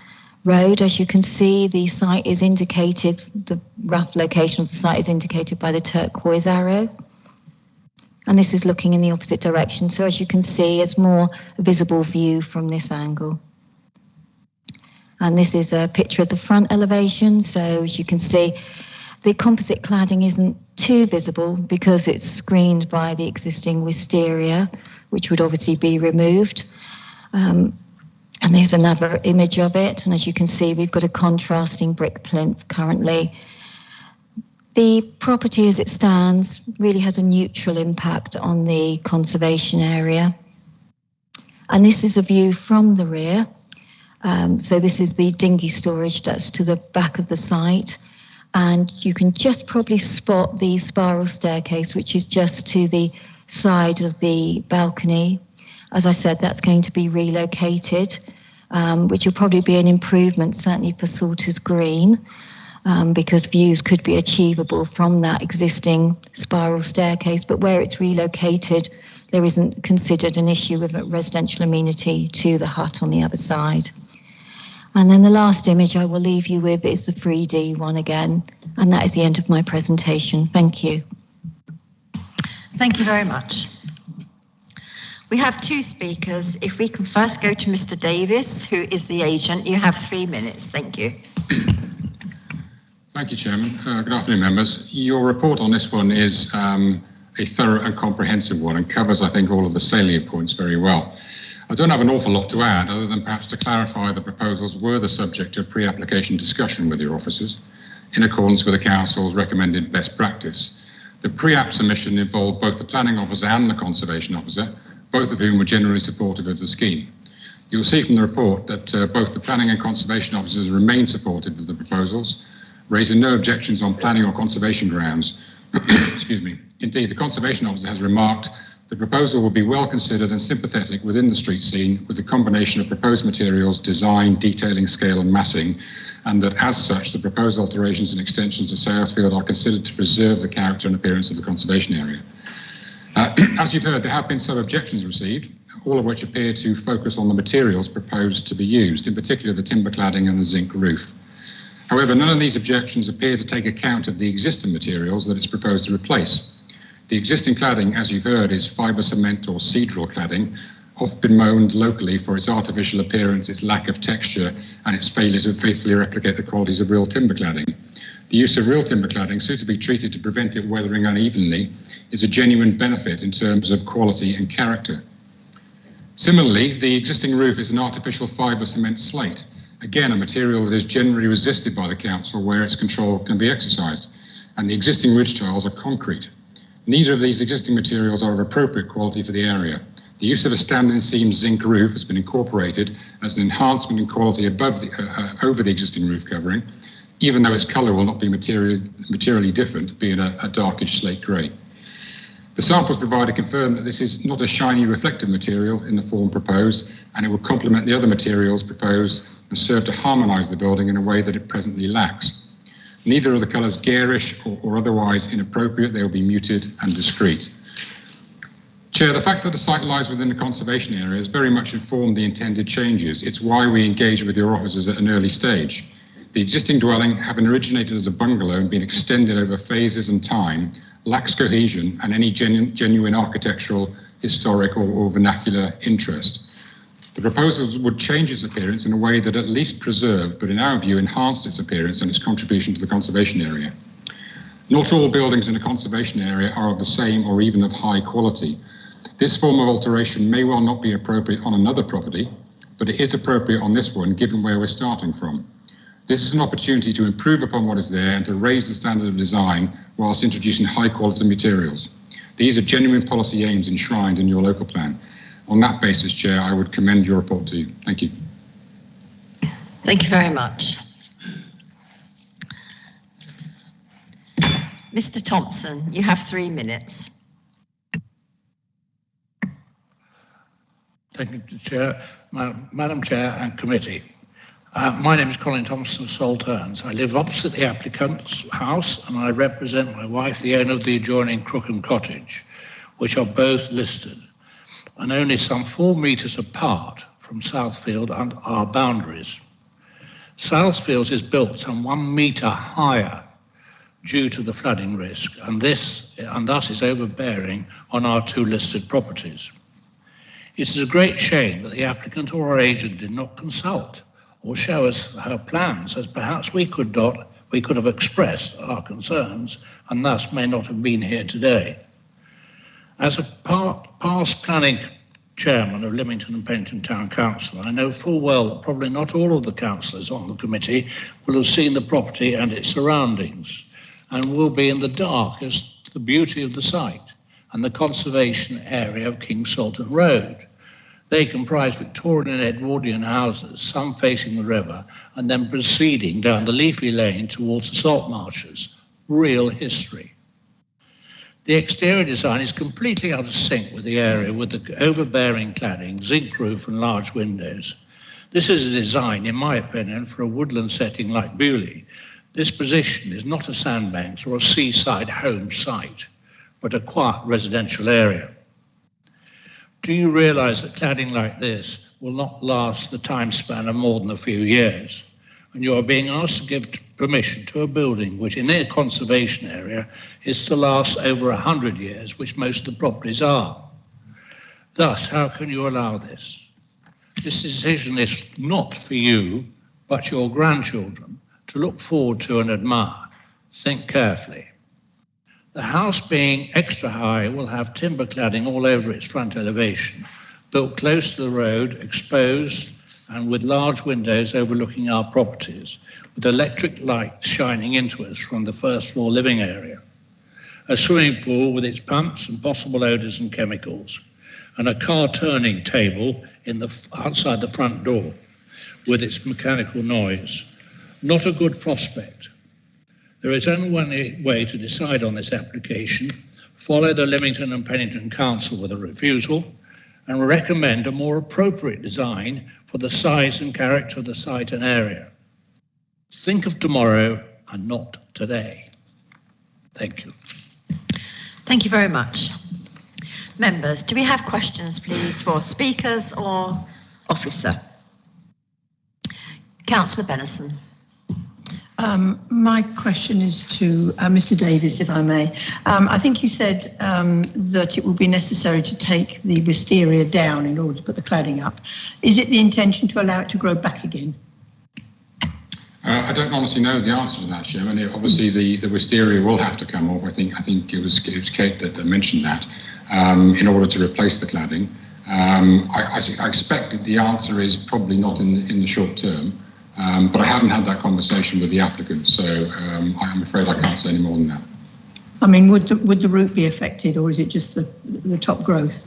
Road. As you can see, the site is indicated, the rough location of the site is indicated by the turquoise arrow. And this is looking in the opposite direction. So as you can see, it's more a visible view from this angle. And this is a picture of the front elevation. So as you can see, the composite cladding isn't too visible because it's screened by the existing wisteria, which would obviously be removed. And there's another image of it. And as you can see, we've got a contrasting brick plinth currently. The property as it stands really has a neutral impact on the conservation area. And this is a view from the rear. So this is the dinghy storage that's to the back of the site. And you can just probably spot the spiral staircase, which is just to the side of the balcony. As I said, that's going to be relocated, which will probably be an improvement, certainly for Salters Green. Because views could be achievable from that existing spiral staircase, but where it's relocated, there isn't considered an issue with a residential amenity to the hut on the other side. And then the last image I will leave you with is the 3D one again, and that is the end of my presentation. Thank you. Thank you very much. We have two speakers. If we can first go to Mr. Davis, who is the agent. You have 3 minutes. Thank you. Thank you, Chairman. Good afternoon, members. Your report on this one is a thorough and comprehensive one and covers, I think, all of the salient points very well. I don't have an awful lot to add other than perhaps to clarify the proposals were the subject of pre-application discussion with your officers in accordance with the Council's recommended best practice. The pre-app submission involved both the planning officer and the conservation officer, both of whom were generally supportive of the scheme. You'll see from the report that both the planning and conservation officers remain supportive of the proposals, raising no objections on planning or conservation grounds. Excuse me. Indeed, the conservation officer has remarked the proposal will be well considered and sympathetic within the street scene with the combination of proposed materials, design, detailing, scale and massing, and that as such the proposed alterations and extensions to Salesfield are considered to preserve the character and appearance of the conservation area. As you've heard, there have been some objections received, all of which appear to focus on the materials proposed to be used, in particular the timber cladding and the zinc roof. However, none of these objections appear to take account of the existing materials that it's proposed to replace. The existing cladding, as you've heard, is fibre cement or cedral cladding, often mown locally for its artificial appearance, its lack of texture, and its failure to faithfully replicate the qualities of real timber cladding. The use of real timber cladding, suitably treated to prevent it weathering unevenly, is a genuine benefit in terms of quality and character. Similarly, the existing roof is an artificial fibre cement slate, again a material that is generally resisted by the Council where its control can be exercised, and the existing ridge tiles are concrete. Neither of these existing materials are of appropriate quality for the area. The use of a standing seam zinc roof has been incorporated as an enhancement in quality over the existing roof covering, even though its colour will not be materially different, being a darkish slate grey. The samples provided confirm that this is not a shiny reflective material in the form proposed, and it will complement the other materials proposed and serve to harmonise the building in a way that it presently lacks. Neither are the colours garish or otherwise inappropriate. They will be muted and discreet. Chair, the fact that the site lies within the conservation area has very much informed the intended changes. It's why we engaged with your officers at an early stage. The existing dwelling, having originated as a bungalow and been extended over phases and time, lacks cohesion and any genuine architectural, historic or vernacular interest. The proposals would change its appearance in a way that at least preserved, but in our view enhanced its appearance and its contribution to the conservation area. Not all buildings in a conservation area are of the same or even of high quality. This form of alteration may well not be appropriate on another property, but it is appropriate on this one given where we're starting from. This is an opportunity to improve upon what is there and to raise the standard of design whilst introducing high quality materials. These are genuine policy aims enshrined in your local plan. On that basis, Chair, I would commend your report to you. Thank you. Thank you very much. Mr. Thompson, you have 3 minutes. Thank you, Chair. Madam Chair and Committee. My name is Colin Thompson of Southampton. I live opposite the applicant's house and I represent my wife, the owner of the adjoining Crookham Cottage, which are both listed and only some 4 metres apart from Southfield and our boundaries. Southfield is built some 1 metre higher due to the flooding risk and thus is overbearing on our 2 listed properties. It is a great shame that the applicant or our agent did not consult or show us her plans, as perhaps we could have expressed our concerns and thus may not have been here today. As a past planning chairman of Lemington and Pennington Town Council, I know full well that probably not all of the councillors on the committee will have seen the property and its surroundings and will be in the dark as to the beauty of the site and the conservation area of King Salton Road. They comprise Victorian and Edwardian houses, some facing the river, and then proceeding down the leafy lane towards the salt marshes. Real history. The exterior design is completely out of sync with the area, with the overbearing cladding, zinc roof and large windows. This is a design, in my opinion, for a woodland setting like Bewley. This position is not a sandbanks or a seaside home site, but a quiet residential area. Do you realise that cladding like this will not last the time span of more than a few years? And you are being asked to give permission to a building which in a conservation area is to last over 100 years, which most of the properties are. Thus, how can you allow this? This decision is not for you, but your grandchildren to look forward to and admire. Think carefully. The house, being extra high, will have timber cladding all over its front elevation, built close to the road, exposed and with large windows overlooking our properties, with electric lights shining into us from the first floor living area. A swimming pool with its pumps and possible odours and chemicals, and a car turning table outside the front door with its mechanical noise. Not a good prospect. There is only one way to decide on this application: follow the Lemington and Pennington Council with a refusal and recommend a more appropriate design for the size and character of the site and area. Think of tomorrow and not today. Thank you. Thank you very much. Members, do we have questions, please, for speakers or officer? Councillor Benison. My question is to Mr. Davies, if I may. I think you said that it will be necessary to take the wisteria down in order to put the cladding up. Is it the intention to allow it to grow back again? I don't honestly know the answer to that, Chairman. Obviously, the wisteria will have to come off. I think it was Kate that mentioned that in order to replace the cladding. I expect that the answer is probably not in the short term. But I haven't had that conversation with the applicant, so I'm afraid I can't say any more than that. I mean, would the roof be affected, or is it just the top growth?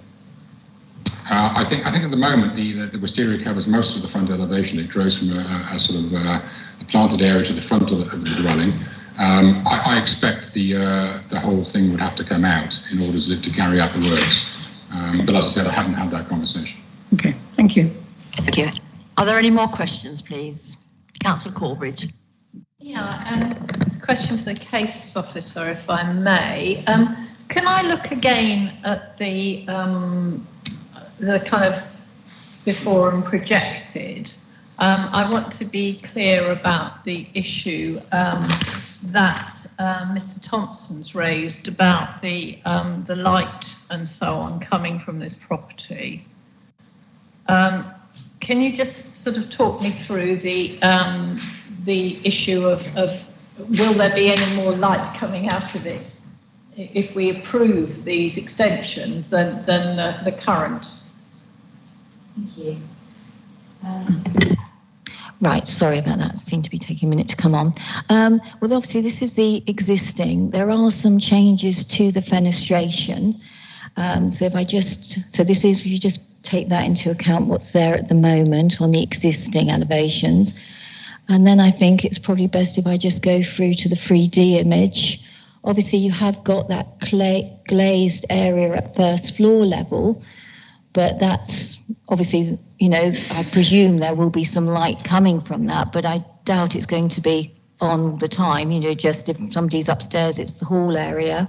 I think at the moment the wisteria covers most of the front elevation. It grows from a sort of a planted area to the front of the dwelling. I expect the whole thing would have to come out in order to carry out the works. But as I said, I haven't had that conversation. Okay, thank you. Thank you. Are there any more questions, please? Councillor Corbridge. Yeah, question for the case officer, if I may. Can I look again at the kind of before and projected? I want to be clear about the issue that Mr. Thompson's raised about the light and so on coming from this property. Can you just sort of talk me through the issue of will there be any more light coming out of it if we approve these extensions than the current? Thank you. Right, sorry about that. It seemed to be taking a minute to come on. Well, obviously, this is the existing. There are some changes to the fenestration. So if you just take that into account, what's there at the moment on the existing elevations. And then I think it's probably best if I just go through to the 3D image. Obviously, you have got that glazed area at first floor level, but that's obviously, I presume there will be some light coming from that, but I doubt it's going to be on the time, just if somebody's upstairs, it's the hall area.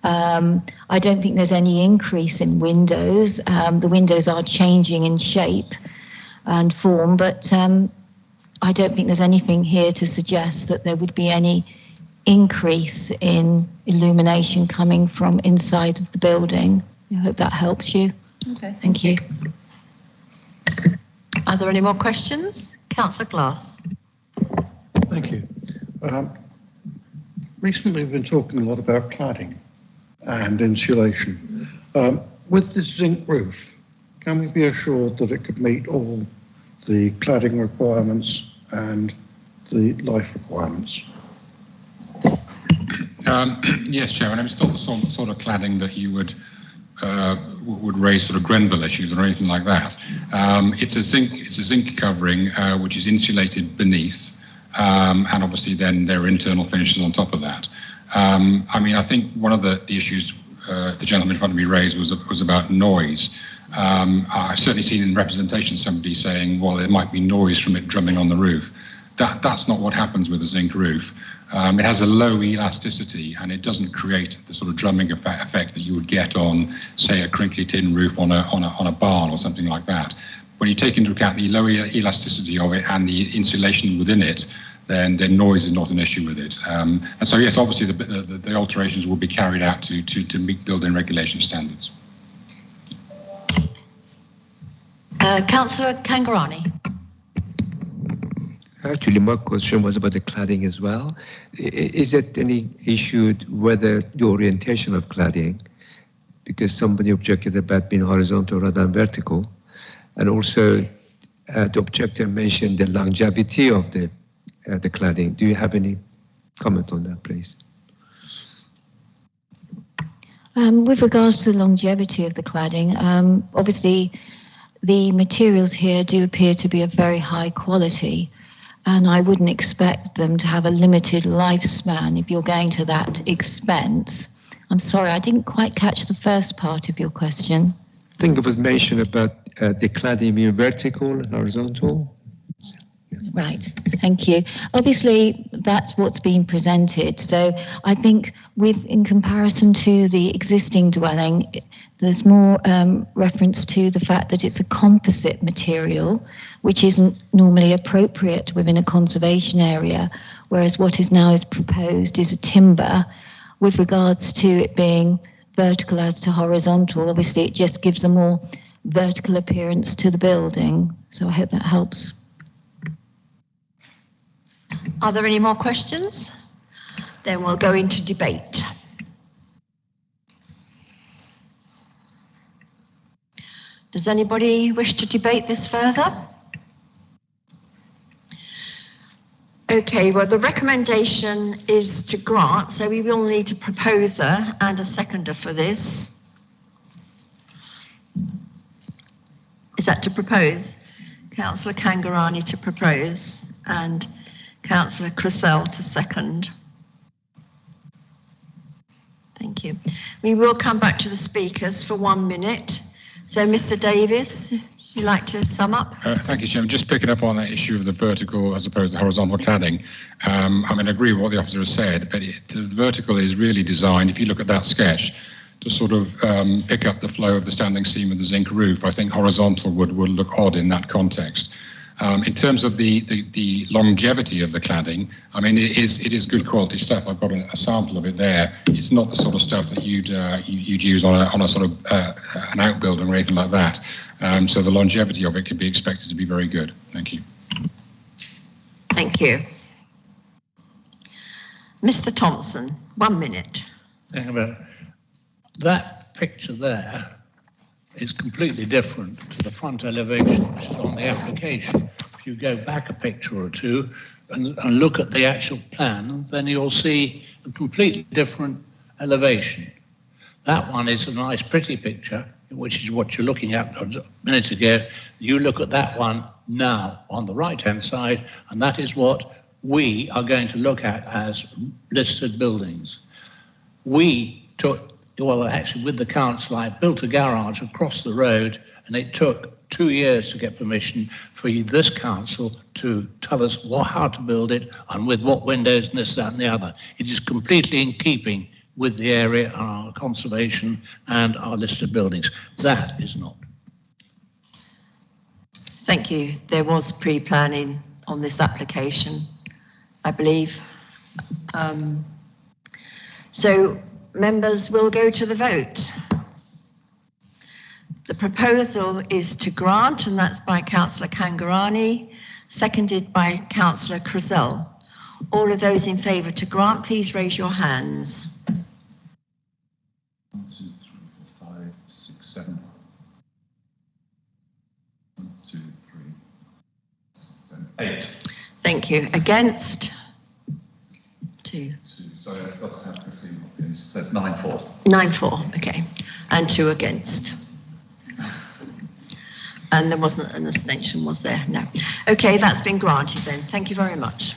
I don't think there's any increase in windows. The windows are changing in shape and form, but I don't think there's anything here to suggest that there would be any increase in illumination coming from inside of the building. I hope that helps you. Okay, thank you. Are there any more questions? Councillor Glass. Thank you. Recently we've been talking a lot about cladding and insulation. With this zinc roof, can we be assured that it could meet all the cladding requirements and the life requirements? Yes, Chairman. It's not the sort of cladding that you would raise sort of Grenville issues or anything like that. It's a zinc covering which is insulated beneath, and obviously then there are internal finishes on top of that. I think one of the issues the gentleman in front of me raised was about noise. I've certainly seen in representation somebody saying, well, there might be noise from it drumming on the roof. That's not what happens with a zinc roof. It has a low elasticity and it doesn't create the sort of drumming effect that you would get on, say, a crinkly tin roof on a barn or something like that. When you take into account the low elasticity of it and the insulation within it, then noise is not an issue with it. And so, yes, obviously the alterations will be carried out to meet building regulation standards. Councillor Kangarani. Actually, my question was about the cladding as well. Is it any issue whether the orientation of cladding, because somebody objected about being horizontal rather than vertical, and also the objector mentioned the longevity of the cladding. Do you have any comment on that, please? With regards to the longevity of the cladding, obviously the materials here do appear to be of very high quality, and I wouldn't expect them to have a limited lifespan if you're going to that expense. I'm sorry, I didn't quite catch the first part of your question. I think it was mentioned about the cladding being vertical, horizontal. Right, thank you. Obviously, that's what's being presented. So I think in comparison to the existing dwelling, there's more reference to the fact that it's a composite material, which isn't normally appropriate within a conservation area, whereas what is now proposed is a timber. With regards to it being vertical as to horizontal, obviously it just gives a more vertical appearance to the building. So I hope that helps. Are there any more questions? Then we'll go into debate. Does anybody wish to debate this further? Okay, well, the recommendation is to grant, so we will need a proposer and a seconder for this. Is that to propose? Councillor Kangarani to propose and Councillor Cressell to second. Thank you. We will come back to the speakers for 1 minute. So, Mr. Davis, would you like to sum up? Thank you, Chairman. Just picking up on that issue of the vertical as opposed to horizontal cladding. I mean, I agree with what the officer has said, but the vertical is really designed, if you look at that sketch, to sort of pick up the flow of the standing seam of the zinc roof. I think horizontal would look odd in that context. In terms of the longevity of the cladding, I mean, it is good quality stuff. I've got a sample of it there. It's not the sort of stuff that you'd use on a sort of an outbuilding or anything like that. So the longevity of it could be expected to be very good. Thank you. Thank you. Mr. Thompson, 1 minute. Thank you. That picture there is completely different to the front elevation which is on the application. If you go back a picture or two and look at the actual plan, then you'll see a completely different elevation. That one is a nice pretty picture, which is what you're looking at a minute ago. You look at that one now on the right hand side, and that is what we are going to look at as listed buildings. We took, well, actually with the council, I built a garage across the road, and it took 2 years to get permission for this council to tell us how to build it and with what windows and this, that and the other. It is completely in keeping with the area, our conservation and our listed buildings. That is not. Thank you. There was pre-planning on this application, I believe. So members will go to the vote. The proposal is to grant, and that's by Councillor Kangarani, seconded by Councillor Cressell. All of those in favour to grant, please raise your hands. 1, 2, 3, 4, 5, 6, 7. 1, 2, 3, 6, 7, 8. Thank you. Against? 2. Sorry, I've got to have to see what it says 9-4. 9-4, okay. And 2 against. And there wasn't an abstention, was there? No. Okay, that's been granted then. Thank you very much.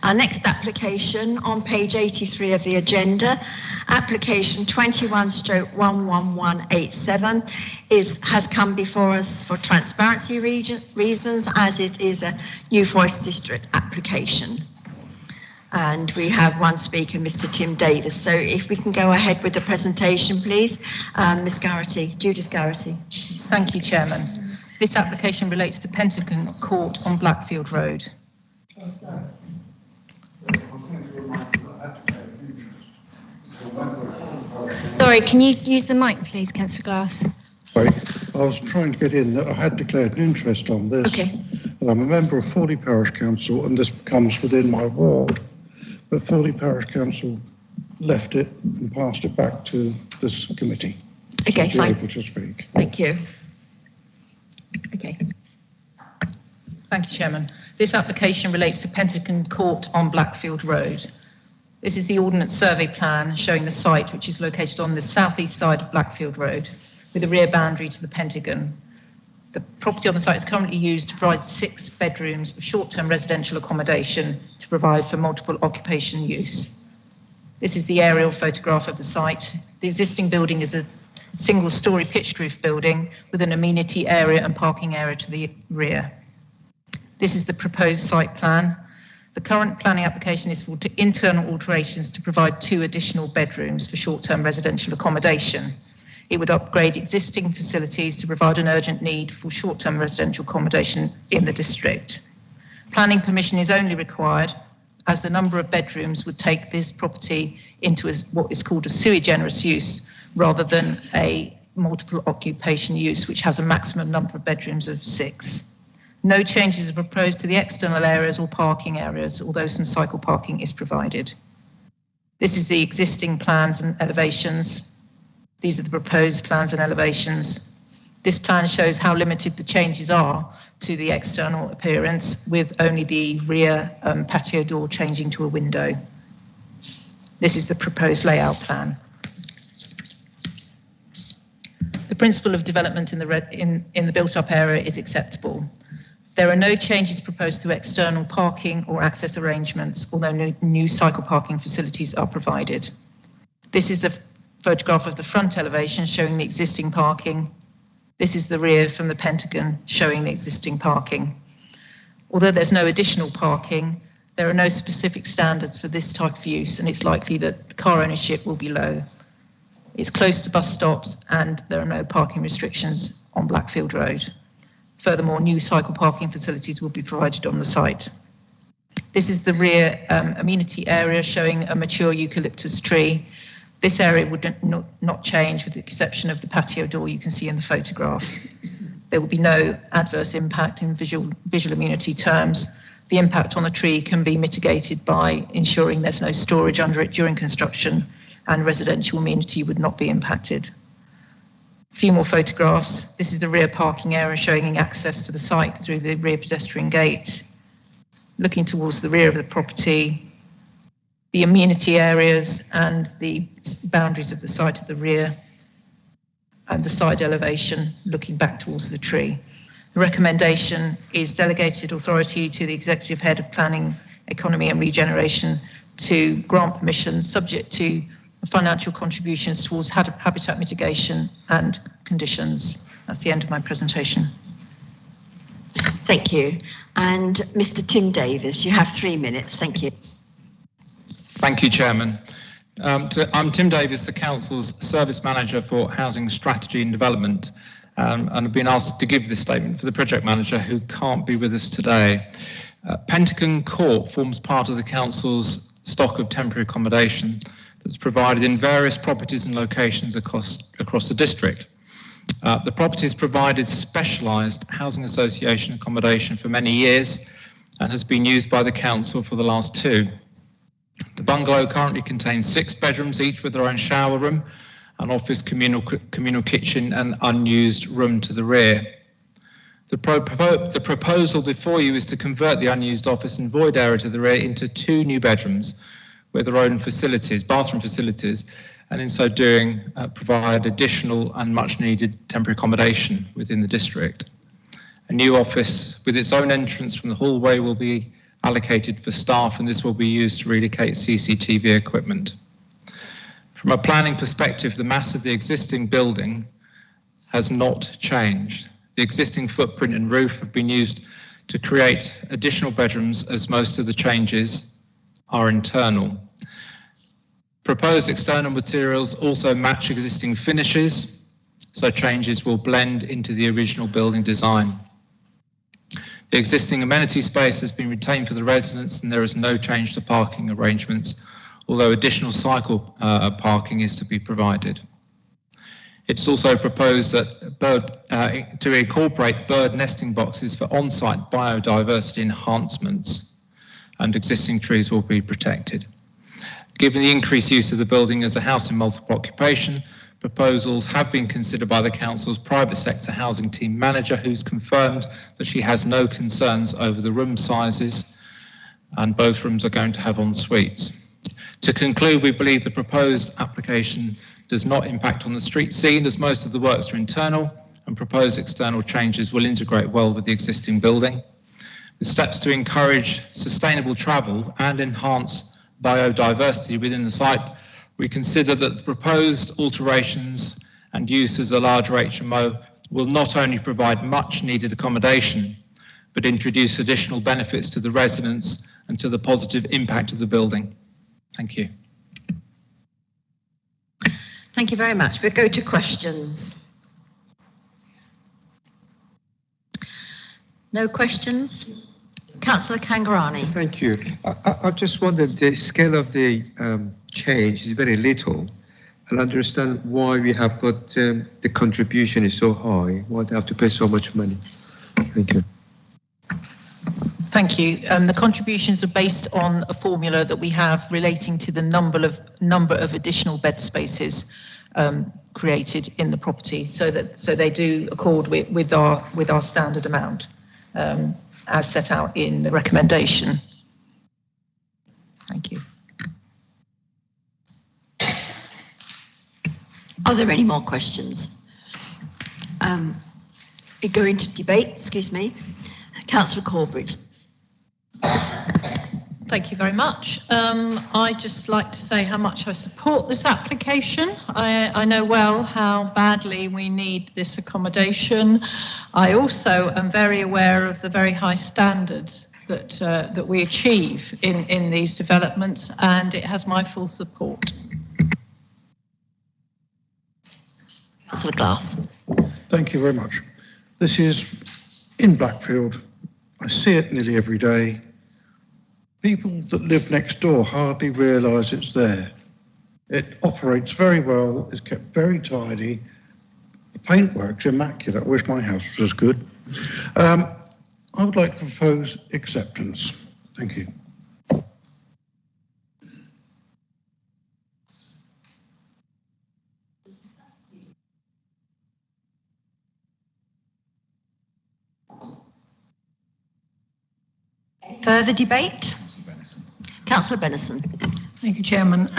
Our next application on page 83 of the agenda, application 21/11187 has come before us for transparency reasons, as it is a New Forest District application. And we have one speaker, Mr. Tim Davis. So if we can go ahead with the presentation, please. Ms. Garrity, Judith Garrity. Thank you, Chairman. This application relates to Pentagon Court on Blackfield Road. Sorry, can you use the mic, please, Councillor Glass? Sorry, I was trying to get in that I had declared an interest on this. Okay. I'm a member of Fawley Parish Council, and this comes within my ward. But Fawley Parish Council left it and passed it back to this committee. Okay, to fine. Be able to speak. Thank you. Okay. Thank you, Chairman. This application relates to Pentagon Court on Blackfield Road. This is the Ordnance Survey plan showing the site, which is located on the southeast side of Blackfield Road, with a rear boundary to the Pentagon. The property on the site is currently used to provide 6 bedrooms of short-term residential accommodation to provide for multiple occupation use. This is the aerial photograph of the site. The existing building is a single-storey pitched roof building with an amenity area and parking area to the rear. This is the proposed site plan The current planning application is for internal alterations to provide 2 additional bedrooms for short-term residential accommodation. It would upgrade existing facilities to provide an urgent need for short-term residential accommodation in the district. Planning permission is only required as the number of bedrooms would take this property into what is called a sui generis use rather than a multiple occupation use, which has a maximum number of bedrooms of 6. No changes are proposed to the external areas or parking areas, although some cycle parking is provided. This is the existing plans and elevations. These are the proposed plans and elevations. This plan shows how limited the changes are to the external appearance, with only the rear patio door changing to a window. This is the proposed layout plan. The principle of development in the built-up area is acceptable. There are no changes proposed to external parking or access arrangements, although no new cycle parking facilities are provided. This is a photograph of the front elevation showing the existing parking. This is the rear from the Pentagon showing the existing parking. Although there's no additional parking, there are no specific standards for this type of use, and it's likely that car ownership will be low. It's close to bus stops and there are no parking restrictions on Blackfield Road. Furthermore, new cycle parking facilities will be provided on the site. This is the rear amenity area showing a mature eucalyptus tree. This area would not change with the exception of the patio door you can see in the photograph. There will be no adverse impact in visual amenity terms. The impact on the tree can be mitigated by ensuring there's no storage under it during construction, and residential amenity would not be impacted. A few more photographs. This is the rear parking area showing access to the site through the rear pedestrian gate. Looking towards the rear of the property, the amenity areas and the boundaries of the site at the rear, and the side elevation looking back towards the tree. The recommendation is delegated authority to the Executive Head of Planning, Economy and Regeneration to grant permission subject to financial contributions towards habitat mitigation and conditions. That's the end of my presentation. Thank you. And Mr. Tim Davis, you have 3 minutes. Thank you. Thank you, Chairman. I'm Tim Davis, the Council's Service Manager for Housing Strategy and Development, and I've been asked to give this statement for the Project Manager who can't be with us today. Pentagon Court forms part of the Council's stock of temporary accommodation that's provided in various properties and locations across the district. The properties provided specialised housing association accommodation for many years and has been used by the council for the last 2. The bungalow currently contains 6 bedrooms, each with their own shower room, an office, communal kitchen and unused room to the rear. The proposal before you is to convert the unused office and void area to the rear into 2 new bedrooms with their own facilities, bathroom facilities, and in so doing provide additional and much needed temporary accommodation within the district. A new office with its own entrance from the hallway will be allocated for staff, and this will be used to relocate CCTV equipment. From a planning perspective, the mass of the existing building has not changed. The existing footprint and roof have been used to create additional bedrooms, as most of the changes are internal. Proposed external materials also match existing finishes, so changes will blend into the original building design. The existing amenity space has been retained for the residents and there is no change to parking arrangements, although additional cycle parking is to be provided. It's also proposed that to incorporate bird nesting boxes for on-site biodiversity enhancements, and existing trees will be protected. Given the increased use of the building as a house in multiple occupation, proposals have been considered by the Council's private sector housing team manager, who's confirmed that she has no concerns over the room sizes, and both rooms are going to have en suites. To conclude, we believe the proposed application does not impact on the street scene, as most of the works are internal, and proposed external changes will integrate well with the existing building. The steps to encourage sustainable travel and enhance biodiversity within the site, we consider that the proposed alterations and use as a larger HMO will not only provide much needed accommodation, but introduce additional benefits to the residents and to the positive impact of the building. Thank you. Thank you very much. We'll go to questions. No questions? Councillor Kangarani. Thank you. I just wondered, the scale of the change is very little, and I understand why we have got the contribution is so high, why they have to pay so much money. Thank you. Thank you. The contributions are based on a formula that we have relating to the number of additional bed spaces created in the property, so they do accord with our standard amount as set out in the recommendation. Thank you. Are there any more questions? We go into debate, excuse me. Councillor Corbridge. Thank you very much. I'd just like to say how much I support this application. I know well how badly we need this accommodation. I also am very aware of the very high standards that we achieve in these developments, and it has my full support. Councillor Glass. Thank you very much. This is in Blackfield. I see it nearly every day. People that live next door hardly realise it's there. It operates very well, it's kept very tidy. The paintwork's immaculate. I wish my house was as good. I would like to propose acceptance. Thank you. Further debate? Councillor Benison. Thank you, Chairman.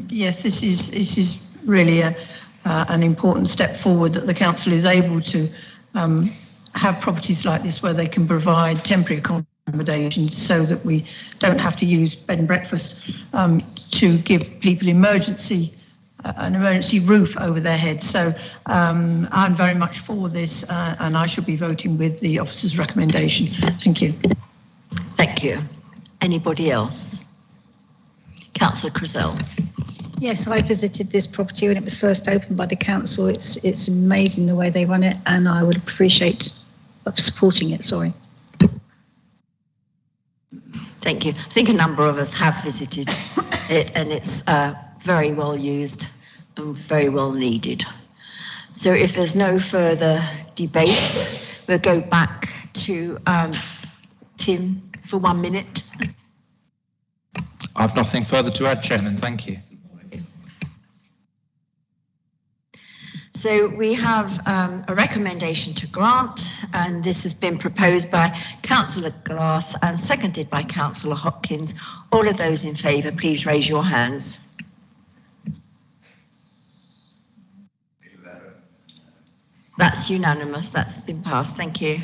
Yes, this is really an important step forward that the council is able to have properties like this where they can provide temporary accommodation so that we don't have to use bed and breakfast to give people an emergency roof over their heads. So I'm very much for this and I shall be voting with the officer's recommendation. Thank you. Thank you. Anybody else? Councillor Crizell. Yes, I visited this property when it was first opened by the council. It's amazing the way they run it, and I would appreciate supporting it. Sorry. Thank you. I think a number of us have visited it, and it's very well used and very well needed. So if there's no further debate, we'll go back to Tim for 1 minute. I've nothing further to add, Chairman. Thank you. So we have a recommendation to grant, and this has been proposed by Councillor Glass and seconded by Councillor Hopkins. All of those in favour, please raise your hands. That's unanimous. That's been passed. Thank you.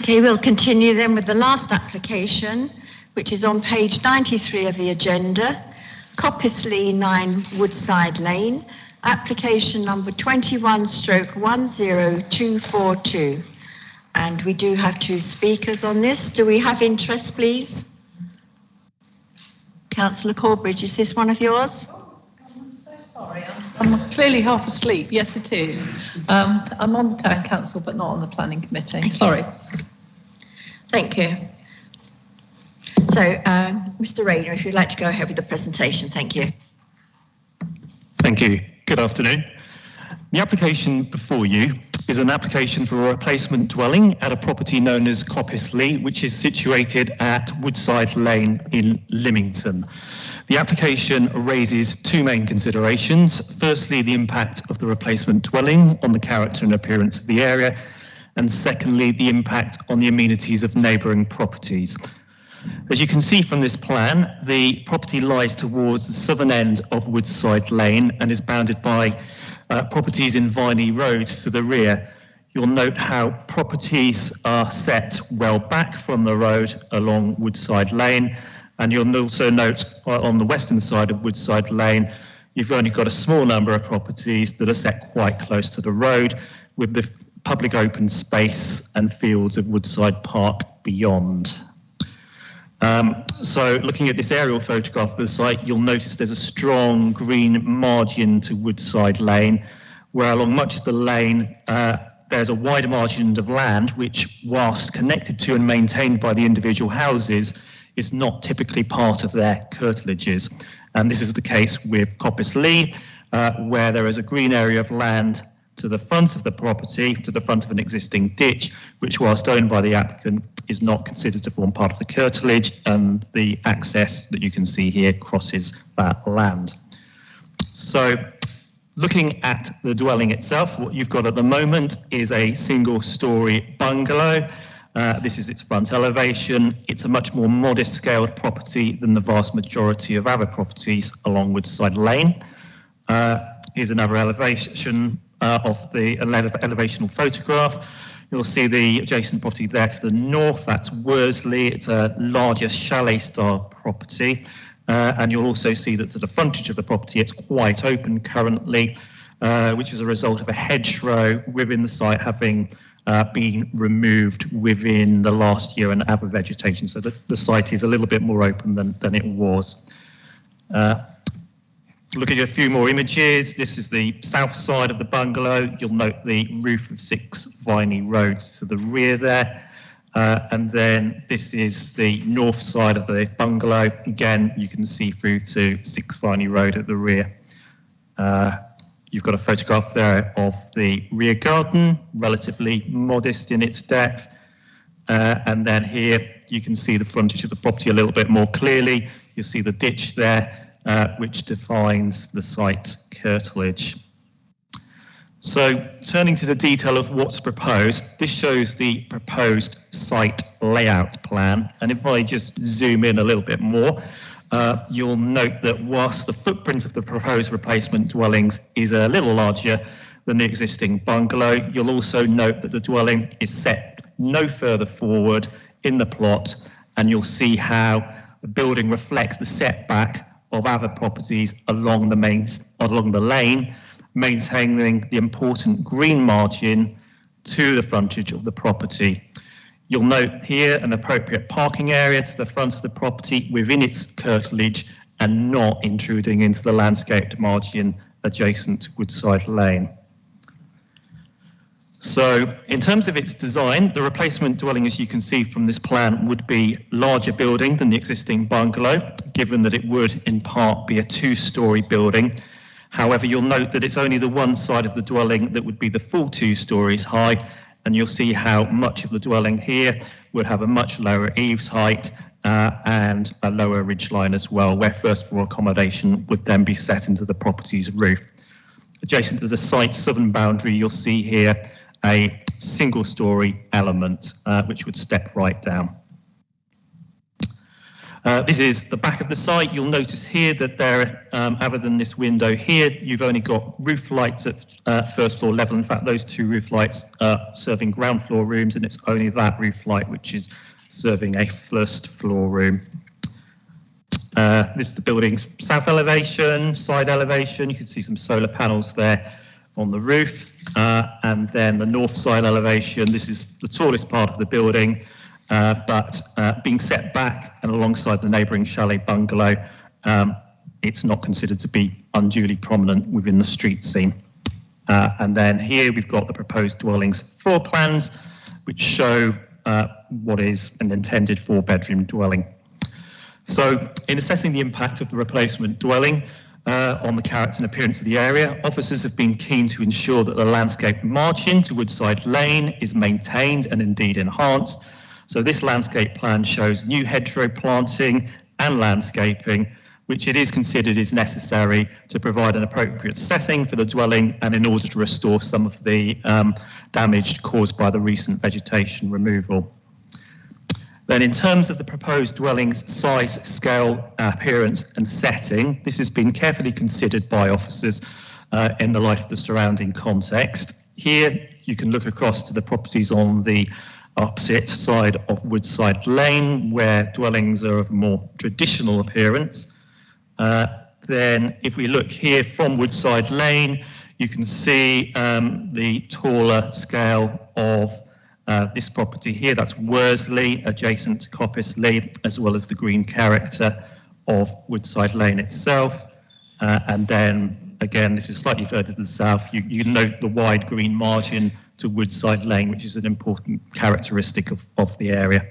Okay, we'll continue then with the last application, which is on page 93 of the agenda, Coppisley 9 Woodside Lane, application number 21/10242. And we do have two speakers on this. Do we have interest, please? Councillor Corbridge, is this one of yours? I'm so sorry, I'm clearly half asleep. Yes, it is. I'm on the Town Council, but not on the Planning Committee. Okay. Sorry. Thank you. So, Mr. Rayner, if you'd like to go ahead with the presentation, thank you. Thank you. Good afternoon. The application before you is an application for a replacement dwelling at a property known as Coppisley, which is situated at Woodside Lane in Lemington. The application raises two main considerations. Firstly, the impact of the replacement dwelling on the character and appearance of the area, and secondly, the impact on the amenities of neighbouring properties. As you can see from this plan, the property lies towards the southern end of Woodside Lane and is bounded by properties in Viney Road to the rear. You'll note how properties are set well back from the road along Woodside Lane, and you'll also note on the western side of Woodside Lane, you've only got a small number of properties that are set quite close to the road, with the public open space and fields of Woodside Park beyond. So looking at this aerial photograph of the site, you'll notice there's a strong green margin to Woodside Lane, where along much of the lane, there's a wider margin of land, which whilst connected to and maintained by the individual houses, is not typically part of their curtilages. And this is the case with Coppice Lee, where there is a green area of land to the front of the property, to the front of an existing ditch, which whilst owned by the applicant is not considered to form part of the curtilage, and the access that you can see here crosses that land. So looking at the dwelling itself, what you've got at the moment is a single-storey bungalow. This is its front elevation. It's a much more modest scaled property than the vast majority of other properties along Woodside Lane. Here's another elevation of the elevational photograph. You'll see the adjacent property there to the north, that's Worsley. It's a larger chalet-style property. And you'll also see that to the frontage of the property, it's quite open currently, which is a result of a hedgerow within the site having been removed within the last year and other vegetation. So the site is a little bit more open than it was. Looking at a few more images, this is the south side of the bungalow. You'll note the roof of 6 Viney Road to the rear there. And then this is the north side of the bungalow. Again, you can see through to 6 Viney Road at the rear. You've got a photograph there of the rear garden, relatively modest in its depth. And then here you can see the frontage of the property a little bit more clearly. You'll see the ditch there, which defines the site curtilage. So turning to the detail of what's proposed, this shows the proposed site layout plan. And if I just zoom in a little bit more, you'll note that whilst the footprint of the proposed replacement dwellings is a little larger than the existing bungalow, you'll also note that the dwelling is set no further forward in the plot, and you'll see how the building reflects the setback of other properties along the lane, maintaining the important green margin to the frontage of the property. You'll note here an appropriate parking area to the front of the property within its curtilage and not intruding into the landscaped margin adjacent to Woodside Lane. So in terms of its design, the replacement dwelling, as you can see from this plan, would be larger building than the existing bungalow, given that it would in part be a 2-storey building. However, you'll note that it's only the one side of the dwelling that would be the full 2 stories high, and you'll see how much of the dwelling here would have a much lower eaves height and a lower ridgeline as well, where first floor accommodation would then be set into the property's roof. Adjacent to the site's southern boundary, you'll see here a single-storey element which would step right down. This is the back of the site. You'll notice here that there, other than this window here, you've only got roof lights at first floor level. In fact, those 2 roof lights are serving ground floor rooms, and it's only that roof light which is serving a first floor room. This is the building's south elevation, side elevation. You can see some solar panels there on the roof, and then the north side elevation. This is the tallest part of the building, but being set back and alongside the neighbouring chalet bungalow, it's not considered to be unduly prominent within the street scene. And then here we've got the proposed dwellings floor plans, which show what is an intended 4-bedroom dwelling. So in assessing the impact of the replacement dwelling on the character and appearance of the area, officers have been keen to ensure that the landscape margin to Woodside Lane is maintained and indeed enhanced. So this landscape plan shows new hedgerow planting and landscaping which it is considered is necessary to provide an appropriate setting for the dwelling and in order to restore some of the damage caused by the recent vegetation removal. Then in terms of the proposed dwelling's size, scale, appearance and setting, this has been carefully considered by officers in the light of the surrounding context. Here you can look across to the properties on the opposite side of Woodside Lane, where dwellings are of a more traditional appearance. Then if we look here from Woodside Lane, you can see the taller scale of this property here. That's Worsley, adjacent to Coppisley, as well as the green character of Woodside Lane itself. And then again, this is slightly further to the south. You note the wide green margin to Woodside Lane, which is an important characteristic of the area.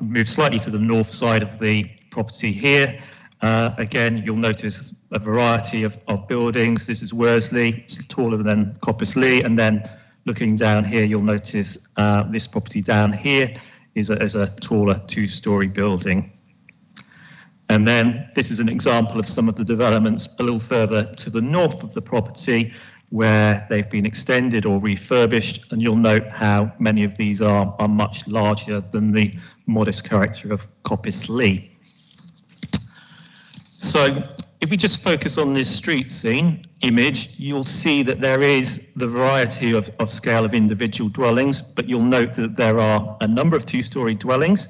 Move slightly to the north side of the property here. Again, you'll notice a variety of buildings. This is Worsley, it's taller than Coppisley, and then looking down here, you'll notice this property down here is a taller two-storey building. And then this is an example of some of the developments a little further to the north of the property where they've been extended or refurbished, and you'll note how many of these are much larger than the modest character of Coppisley. So if we just focus on this street scene image, you'll see that there is the variety of scale of individual dwellings, but you'll note that there are a number of two-storey dwellings.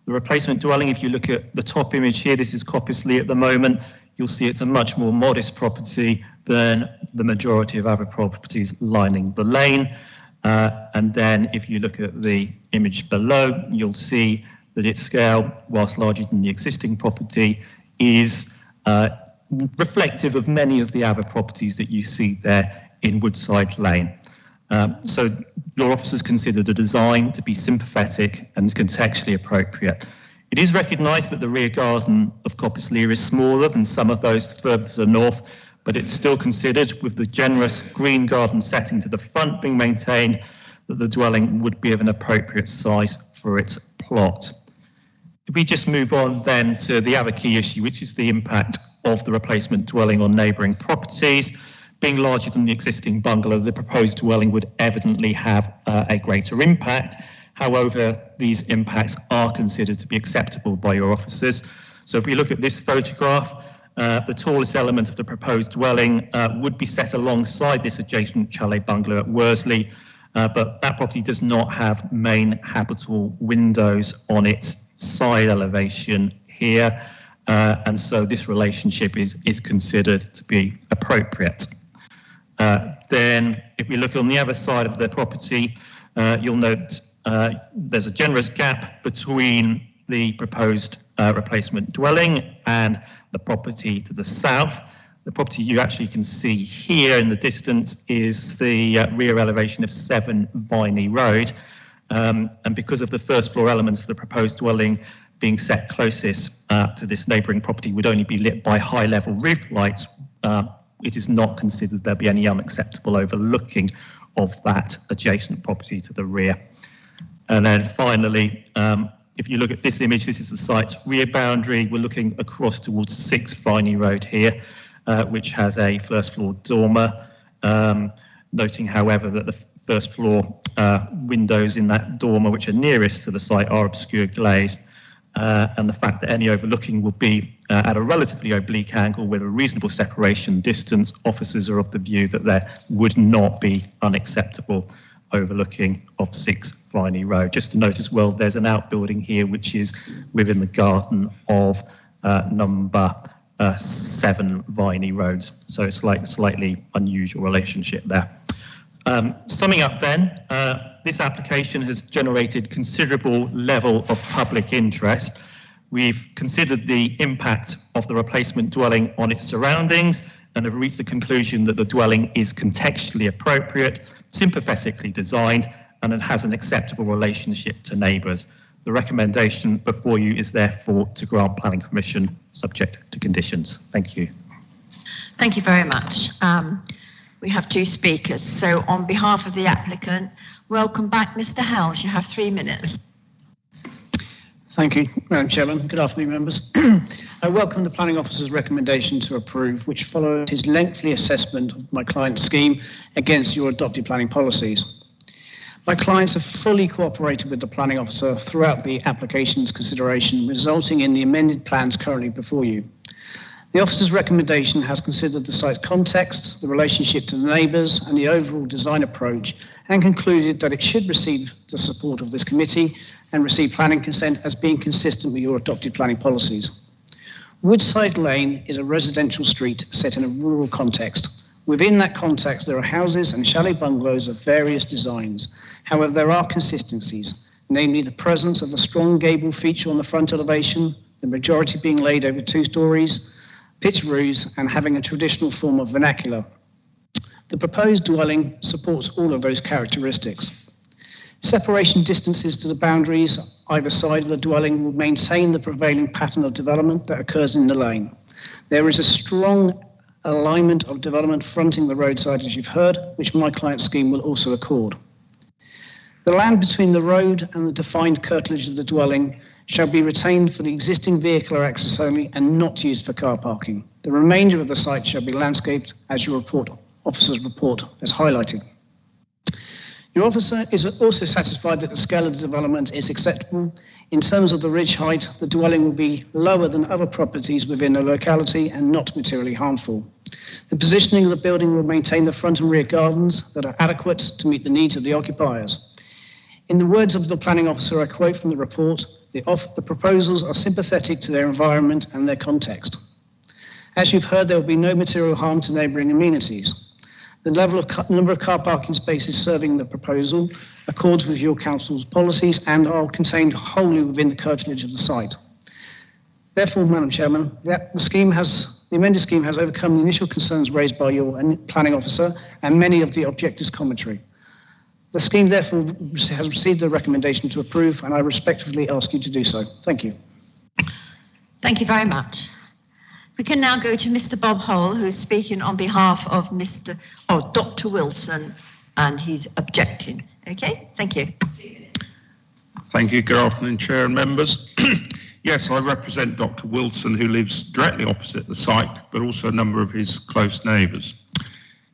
The replacement dwelling, if you look at the top image here, this is Coppisley at the moment, you'll see it's a much more modest property than the majority of other properties lining the lane. And then if you look at the image below, you'll see that its scale, whilst larger than the existing property, is reflective of many of the other properties that you see there in Woodside Lane. So your officers consider the design to be sympathetic and contextually appropriate. It is recognised that the rear garden of Coppisley is smaller than some of those further to the north, but it's still considered, with the generous green garden setting to the front being maintained, that the dwelling would be of an appropriate size for its plot. If we just move on then to the other key issue, which is the impact of the replacement dwelling on neighbouring properties. Being larger than the existing bungalow, the proposed dwelling would evidently have a greater impact. However, these impacts are considered to be acceptable by your officers. So if we look at this photograph, the tallest element of the proposed dwelling would be set alongside this adjacent chalet bungalow at Worsley, but that property does not have main habitable windows on its side elevation here, and so this relationship is considered to be appropriate. Then if we look on the other side of the property, you'll note there's a generous gap between the proposed replacement dwelling and the property to the south. The property you actually can see here in the distance is the rear elevation of 7 Viney Road. And because of the first floor elements of the proposed dwelling being set closest to this neighbouring property would only be lit by high level roof lights, it is not considered there'll be any unacceptable overlooking of that adjacent property to the rear. And then finally, if you look at this image, this is the site's rear boundary. We're looking across towards 6 Viney Road here, which has a first floor dormer. Noting, however, that the first floor windows in that dormer, which are nearest to the site, are obscure glazed. And the fact that any overlooking will be at a relatively oblique angle with a reasonable separation distance, officers are of the view that there would not be unacceptable overlooking of 6 Viney Road. Just to note as well, there's an outbuilding here which is within the garden of number 7 Viney Road, so it's like a slightly unusual relationship there. Summing up then, this application has generated considerable level of public interest. We've considered the impact of the replacement dwelling on its surroundings and have reached the conclusion that the dwelling is contextually appropriate, sympathetically designed, and it has an acceptable relationship to neighbours. The recommendation before you is therefore to grant planning permission subject to conditions. Thank you. Thank you very much. We have 2 speakers. So on behalf of the applicant, welcome back, Mr. Howes. You have 3 minutes. Thank you, Madam Chairman. Good afternoon, members. I welcome the Planning Officer's recommendation to approve, which follows his lengthy assessment of my client's scheme against your adopted planning policies. My clients have fully cooperated with the Planning Officer throughout the application's consideration, resulting in the amended plans currently before you. The Officer's recommendation has considered the site's context, the relationship to the neighbours and the overall design approach, and concluded that it should receive the support of this committee and receive planning consent as being consistent with your adopted planning policies. Woodside Lane is a residential street set in a rural context. Within that context, there are houses and chalet bungalows of various designs. However, there are consistencies, namely the presence of a strong gable feature on the front elevation, the majority being laid over 2 stories, pitched roofs, and having a traditional form of vernacular. The proposed dwelling supports all of those characteristics. Separation distances to the boundaries either side of the dwelling will maintain the prevailing pattern of development that occurs in the lane. There is a strong alignment of development fronting the roadside, as you've heard, which my client's scheme will also accord. The land between the road and the defined curtilage of the dwelling shall be retained for the existing vehicular access only and not used for car parking. The remainder of the site shall be landscaped as your officer's report has highlighted. Your officer is also satisfied that the scale of the development is acceptable. In terms of the ridge height, the dwelling will be lower than other properties within the locality and not materially harmful. The positioning of the building will maintain the front and rear gardens that are adequate to meet the needs of the occupiers. In the words of the planning officer, I quote from the report, the proposals are sympathetic to their environment and their context. As you've heard, there will be no material harm to neighbouring amenities. The number of car parking spaces serving the proposal accords with your council's policies and are contained wholly within the curtilage of the site. Therefore, Madam Chairman, the amended scheme has overcome the initial concerns raised by your planning officer and many of the objectors' commentary. The scheme therefore has received the recommendation to approve, and I respectfully ask you to do so. Thank you. Thank you very much. We can now go to Mr. Bob Hole, who is speaking on behalf of Dr. Wilson, and he's objecting. Okay, thank you. Thank you. Good afternoon, Chair and members. Yes, I represent Dr. Wilson, who lives directly opposite the site, but also a number of his close neighbours.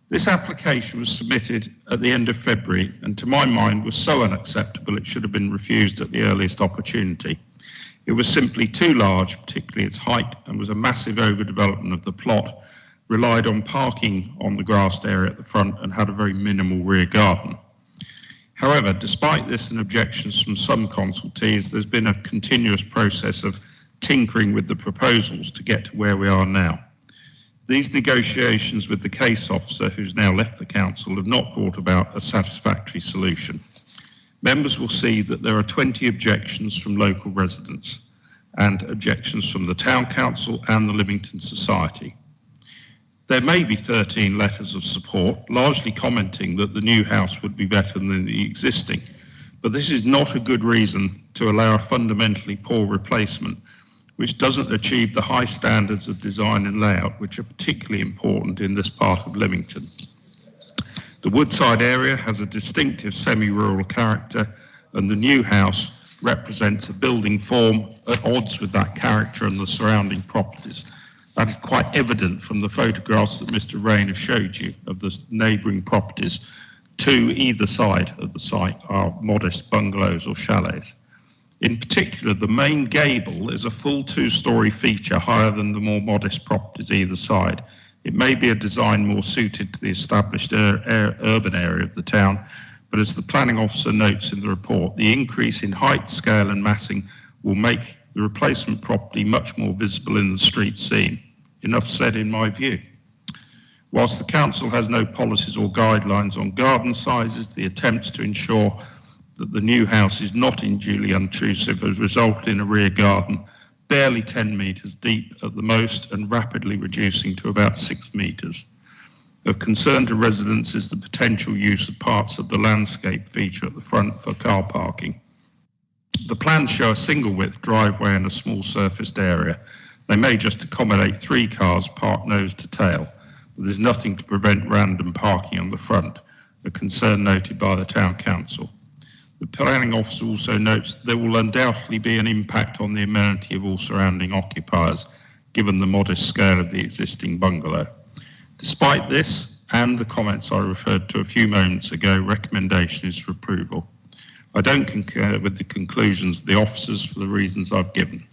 This application was submitted at the end of February, and to my mind was so unacceptable it should have been refused at the earliest opportunity. It was simply too large, particularly its height, and was a massive overdevelopment of the plot, relied on parking on the grassed area at the front and had a very minimal rear garden. However, despite this and objections from some consultees, there's been a continuous process of tinkering with the proposals to get to where we are now. These negotiations with the case officer, who's now left the council, have not brought about a satisfactory solution. Members will see that there are 20 objections from local residents and objections from the Town Council and the Lemington Society. There may be 13 letters of support, largely commenting that the new house would be better than the existing, but this is not a good reason to allow a fundamentally poor replacement, which doesn't achieve the high standards of design and layout, which are particularly important in this part of Lemington. The Woodside area has a distinctive semi-rural character, and the new house represents a building form at odds with that character and the surrounding properties. That is quite evident from the photographs that Mr. Rayner showed you of the neighbouring properties. To either side of the site are modest bungalows or chalets. In particular, the main gable is a full 2-storey feature higher than the more modest properties either side. It may be a design more suited to the established urban area of the town, but as the planning officer notes in the report, the increase in height, scale and massing will make the replacement property much more visible in the street scene. Enough said in my view. Whilst the council has no policies or guidelines on garden sizes, the attempts to ensure that the new house is not unduly intrusive has resulted in a rear garden barely 10 metres deep at the most and rapidly reducing to about 6 metres. Of concern to residents is the potential use of parts of the landscape feature at the front for car parking. The plans show a single width driveway and a small surfaced area. They may just accommodate 3 cars parked nose to tail, but there's nothing to prevent random parking on the front, a concern noted by the Town Council. The planning officer also notes there will undoubtedly be an impact on the amenity of all surrounding occupiers, given the modest scale of the existing bungalow. Despite this, and the comments I referred to a few moments ago, recommendation is for approval. I don't concur with the conclusions of the officers for the reasons I've given.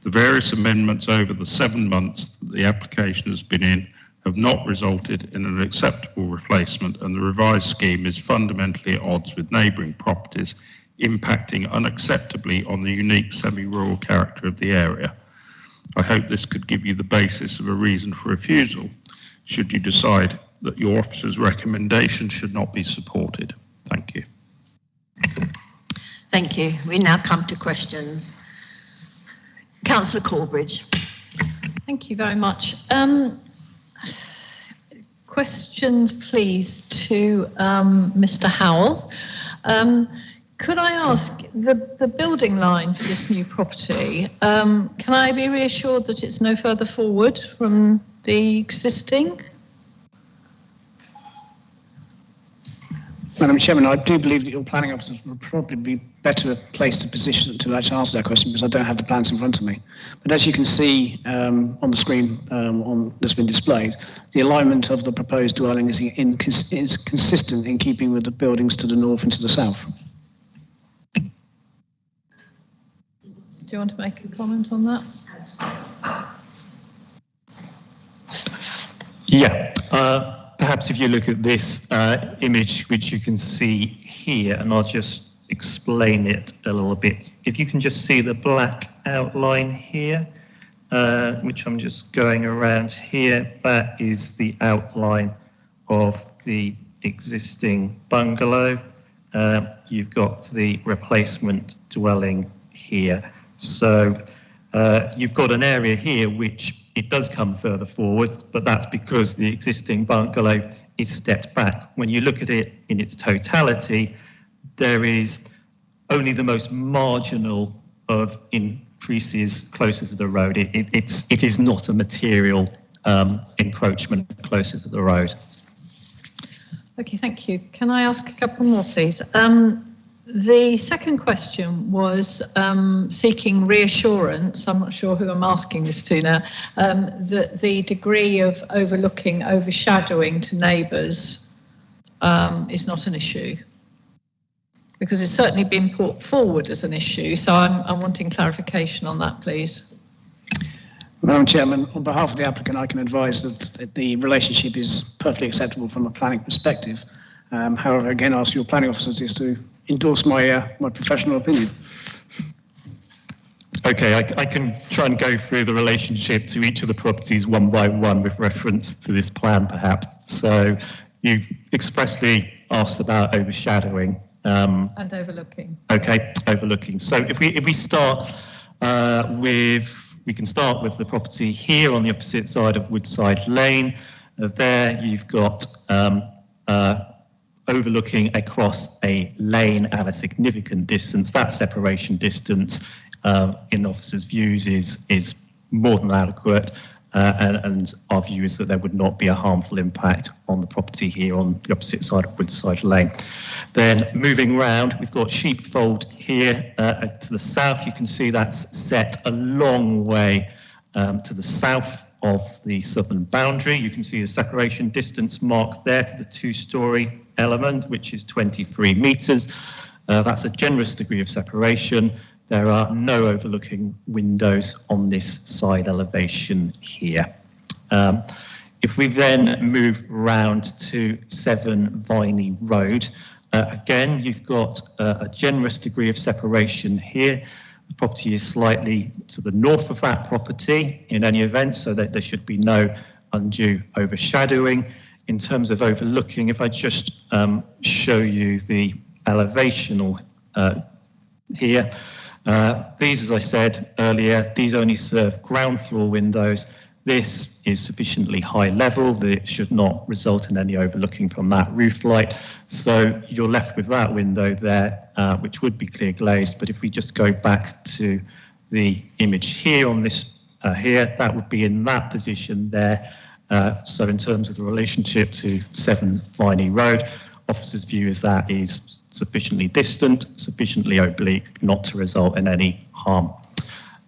The various amendments over the 7 months that the application has been in have not resulted in an acceptable replacement, and the revised scheme is fundamentally at odds with neighbouring properties, impacting unacceptably on the unique semi-rural character of the area. I hope this could give you the basis of a reason for refusal, should you decide that your officer's recommendation should not be supported. Thank you. Thank you. We now come to questions. Councillor Corbridge. Thank you very much. Questions, please, to Mr. Howells. Could I ask, the building line for this new property, can I be reassured that it's no further forward from the existing? Madam Chairman, I do believe that your planning officers would probably be better placed to position to actually answer that question, because I don't have the plans in front of me. But as you can see on the screen that's been displayed, the alignment of the proposed dwelling is consistent in keeping with the buildings to the north and to the south. Do you want to make a comment on that? Yeah. Perhaps if you look at this image, which you can see here, and I'll just explain it a little bit. If you can just see the black outline here, which I'm just going around here, that is the outline of the existing bungalow. You've got the replacement dwelling here. So you've got an area here which it does come further forward, but that's because the existing bungalow is stepped back. When you look at it in its totality, there is only the most marginal of increases closer to the road. It is not a material encroachment closer to the road. Okay, thank you. Can I ask a couple more, please? The second question was seeking reassurance, I'm not sure who I'm asking this to now, that the degree of overshadowing to neighbours is not an issue. Because it's certainly been put forward as an issue, so I'm wanting clarification on that, please. Madam Chairman, on behalf of the applicant, I can advise that the relationship is perfectly acceptable from a planning perspective. However, again, ask your planning officers is to endorse my professional opinion. Okay, I can try and go through the relationship to each of the properties one by one with reference to this plan, perhaps. So you've expressly asked about overshadowing. And overlooking. Okay, overlooking. So if we start we can start with the property here on the opposite side of Woodside Lane. There you've got overlooking across a lane at a significant distance. That separation distance in the officer's views is more than adequate, and our view is that there would not be a harmful impact on the property here on the opposite side of Woodside Lane. Then moving round, we've got Sheepfold here to the south. You can see that's set a long way to the south of the southern boundary. You can see the separation distance marked there to the two-storey element, which is 23 metres. That's a generous degree of separation. There are no overlooking windows on this side elevation here. If we then move round to 7 Viney Road, again, you've got a generous degree of separation here. The property is slightly to the north of that property in any event, so that there should be no undue overshadowing. In terms of overlooking, if I just show you the elevational here, these, as I said earlier, these only serve ground floor windows. This is sufficiently high level that it should not result in any overlooking from that roof light. So you're left with that window there, which would be clear glazed. But if we just go back to the image here on this here, that would be in that position there. So in terms of the relationship to 7 Viney Road, officer's view is that is sufficiently distant, sufficiently oblique, not to result in any harm.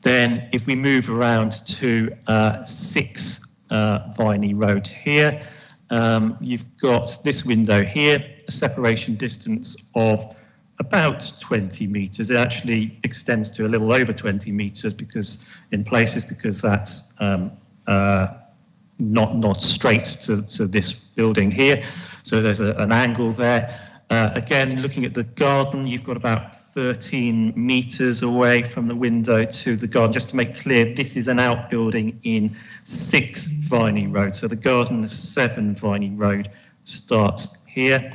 Then if we move around to 6 Viney Road here, you've got this window here, a separation distance of about 20 metres. It actually extends to a little over 20 metres because in places, because that's not straight to this building here. So there's an angle there. Again, looking at the garden, you've got about 13 metres away from the window to the garden. Just to make clear, this is an outbuilding in 6 Viney Road. So the garden of 7 Viney Road starts here.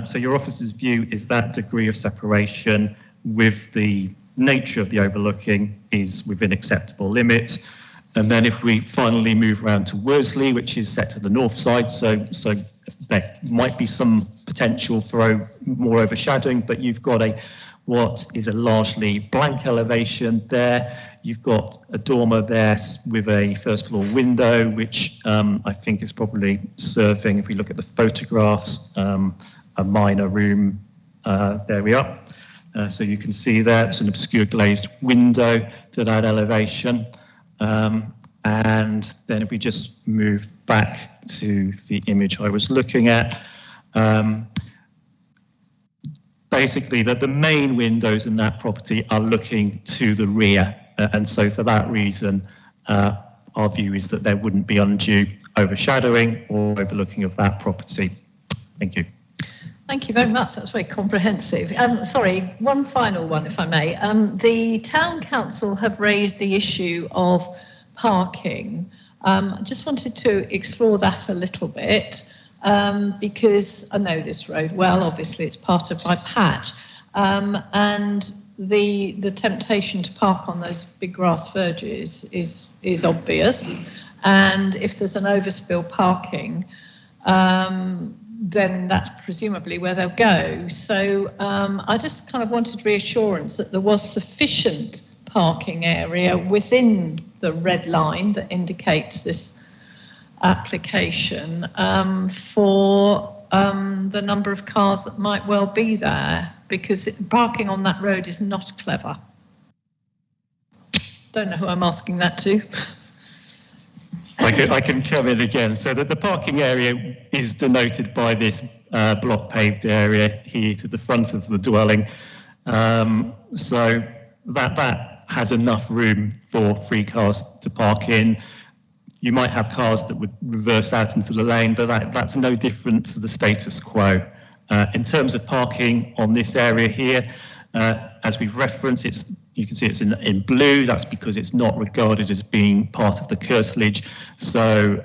So your officer's view is that degree of separation with the nature of the overlooking is within acceptable limits. And then if we finally move around to Worsley, which is set to the north side, so there might be some potential for more overshadowing, but you've got what is a largely blank elevation there. You've got a dormer there with a first floor window, which I think is probably serving, if we look at the photographs, a minor room. There we are. So you can see there, it's an obscure glazed window to that elevation. And then if we just move back to the image I was looking at, basically that the main windows in that property are looking to the rear. And so for that reason, our view is that there wouldn't be undue overshadowing or overlooking of that property. Thank you. Thank you very much. That's very comprehensive. Sorry, one final one, if I may. The Town Council have raised the issue of parking. I just wanted to explore that a little bit because I know this road well. Obviously, it's part of my patch, and the temptation to park on those big grass verges is obvious. And if there's an overspill parking, then that's presumably where they'll go. So I just kind of wanted reassurance that there was sufficient parking area within the red line that indicates this application for the number of cars that might well be there, because parking on that road is not clever. Don't know who I'm asking that to. I can come in again. So that the parking area is denoted by this block paved area here to the front of the dwelling. So that has enough room for 3 cars to park in. You might have cars that would reverse out into the lane, but that's no different to the status quo. In terms of parking on this area here, as we've referenced, you can see it's in blue. That's because it's not regarded as being part of the curtilage. So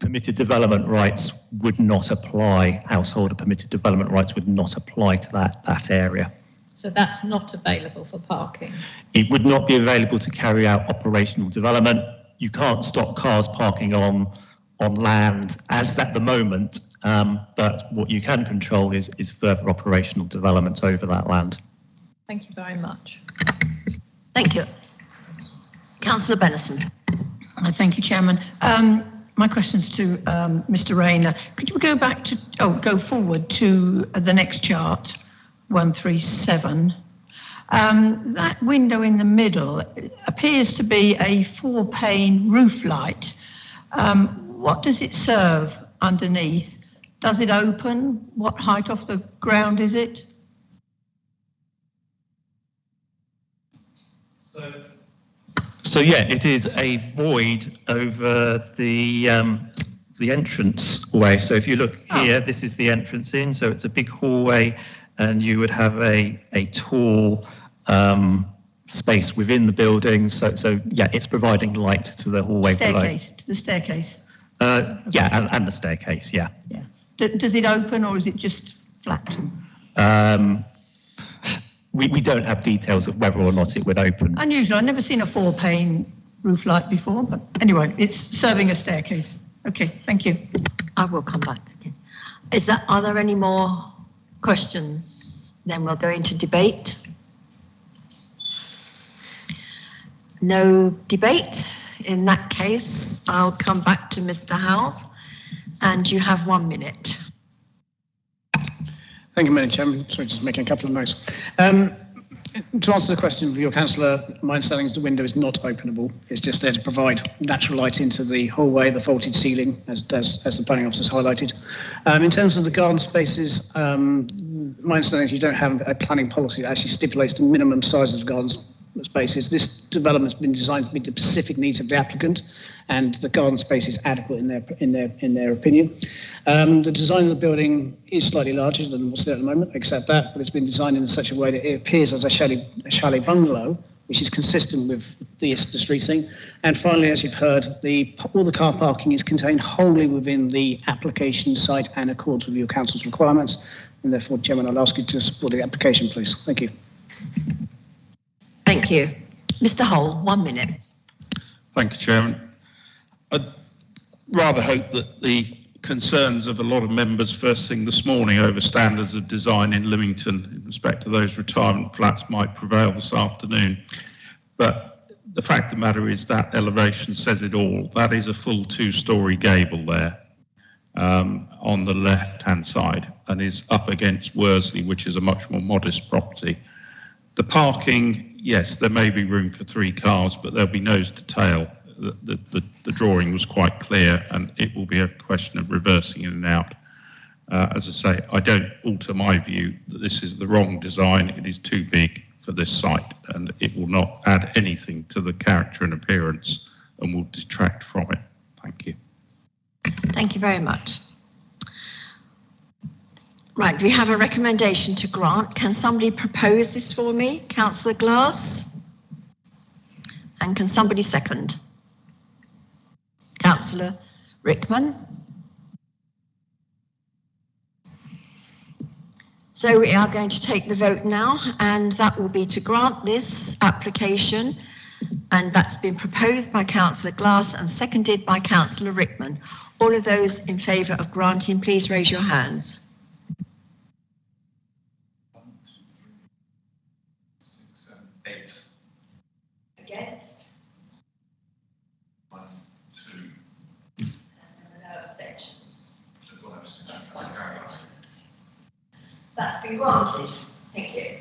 permitted development rights would not apply. Householder permitted development rights would not apply to that area. So that's not available for parking? It would not be available to carry out operational development. You can't stop cars parking on land as at the moment, but what you can control is further operational development over that land. Thank you very much. Thank you. Councillor Bennison. Thank you, Chairman. My question's to Mr. Rayner. Could you go forward to the next chart, 137? That window in the middle appears to be a 4-pane roof light. What does it serve underneath? Does it open? What height off the ground is it? So yeah, it is a void over the entrance way. So if you look here, this is the entrance in. So it's a big hallway, and you would have a tall space within the building. So yeah, it's providing light to the hallway staircase, below. To the staircase. Yeah, and the staircase. Yeah. Yeah. Does it open, or is it just flat? We don't have details of whether or not it would open. Unusual. I've never seen a 4-pane roof light before, but anyway, it's serving a staircase. Okay, thank you. I will come back. Are there any more questions? Then we'll go into debate. No debate. In that case, I'll come back to Mr. Howes, and you have 1 minute. Thank you, Madam Chairman. Sorry, just making a couple of notes. To answer the question of your councillor, my understanding is the window is not openable. It's just there to provide natural light into the hallway, the vaulted ceiling, as the planning officer's highlighted. In terms of the garden spaces, my understanding is you don't have a planning policy that actually stipulates the minimum size of garden spaces. This development's been designed to meet the specific needs of the applicant, and the garden space is adequate in their opinion. The design of the building is slightly larger than what's there at the moment, accept that, but it's been designed in such a way that it appears as a chalet bungalow, which is consistent with the street scene. And finally, as you've heard, all the car parking is contained wholly within the application site and accords with your council's requirements. And therefore, Chairman, I'll ask you to support the application, please. Thank you. Thank you. Mr. Hull, 1 minute. Thank you, Chairman. I'd rather hope that the concerns of a lot of members first thing this morning over standards of design in Lemington in respect to those retirement flats might prevail this afternoon. But the fact of the matter is that elevation says it all. That is a full 2-storey gable there on the left-hand side and is up against Worsley, which is a much more modest property. The parking, yes, there may be room for 3 cars, but there'll be nose to tail. The drawing was quite clear, and it will be a question of reversing in and out. As I say, I don't alter my view that this is the wrong design. It is too big for this site, and it will not add anything to the character and appearance and will detract from it. Thank you. Thank you very much. Right, we have a recommendation to grant. Can somebody propose this for me? Councillor Glass? And can somebody second? Councillor Rickman? So we are going to take the vote now, and that will be to grant this application, and that's been proposed by Councillor Glass and seconded by Councillor Rickman. All of those in favour of granting, please raise your hands. Against? 1, 2. And no abstentions. That's been granted. Thank you.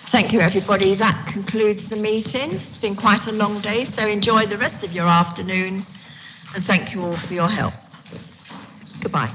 Thank you, everybody. That concludes the meeting. It's been quite a long day, so enjoy the rest of your afternoon, and thank you all for your help. Goodbye.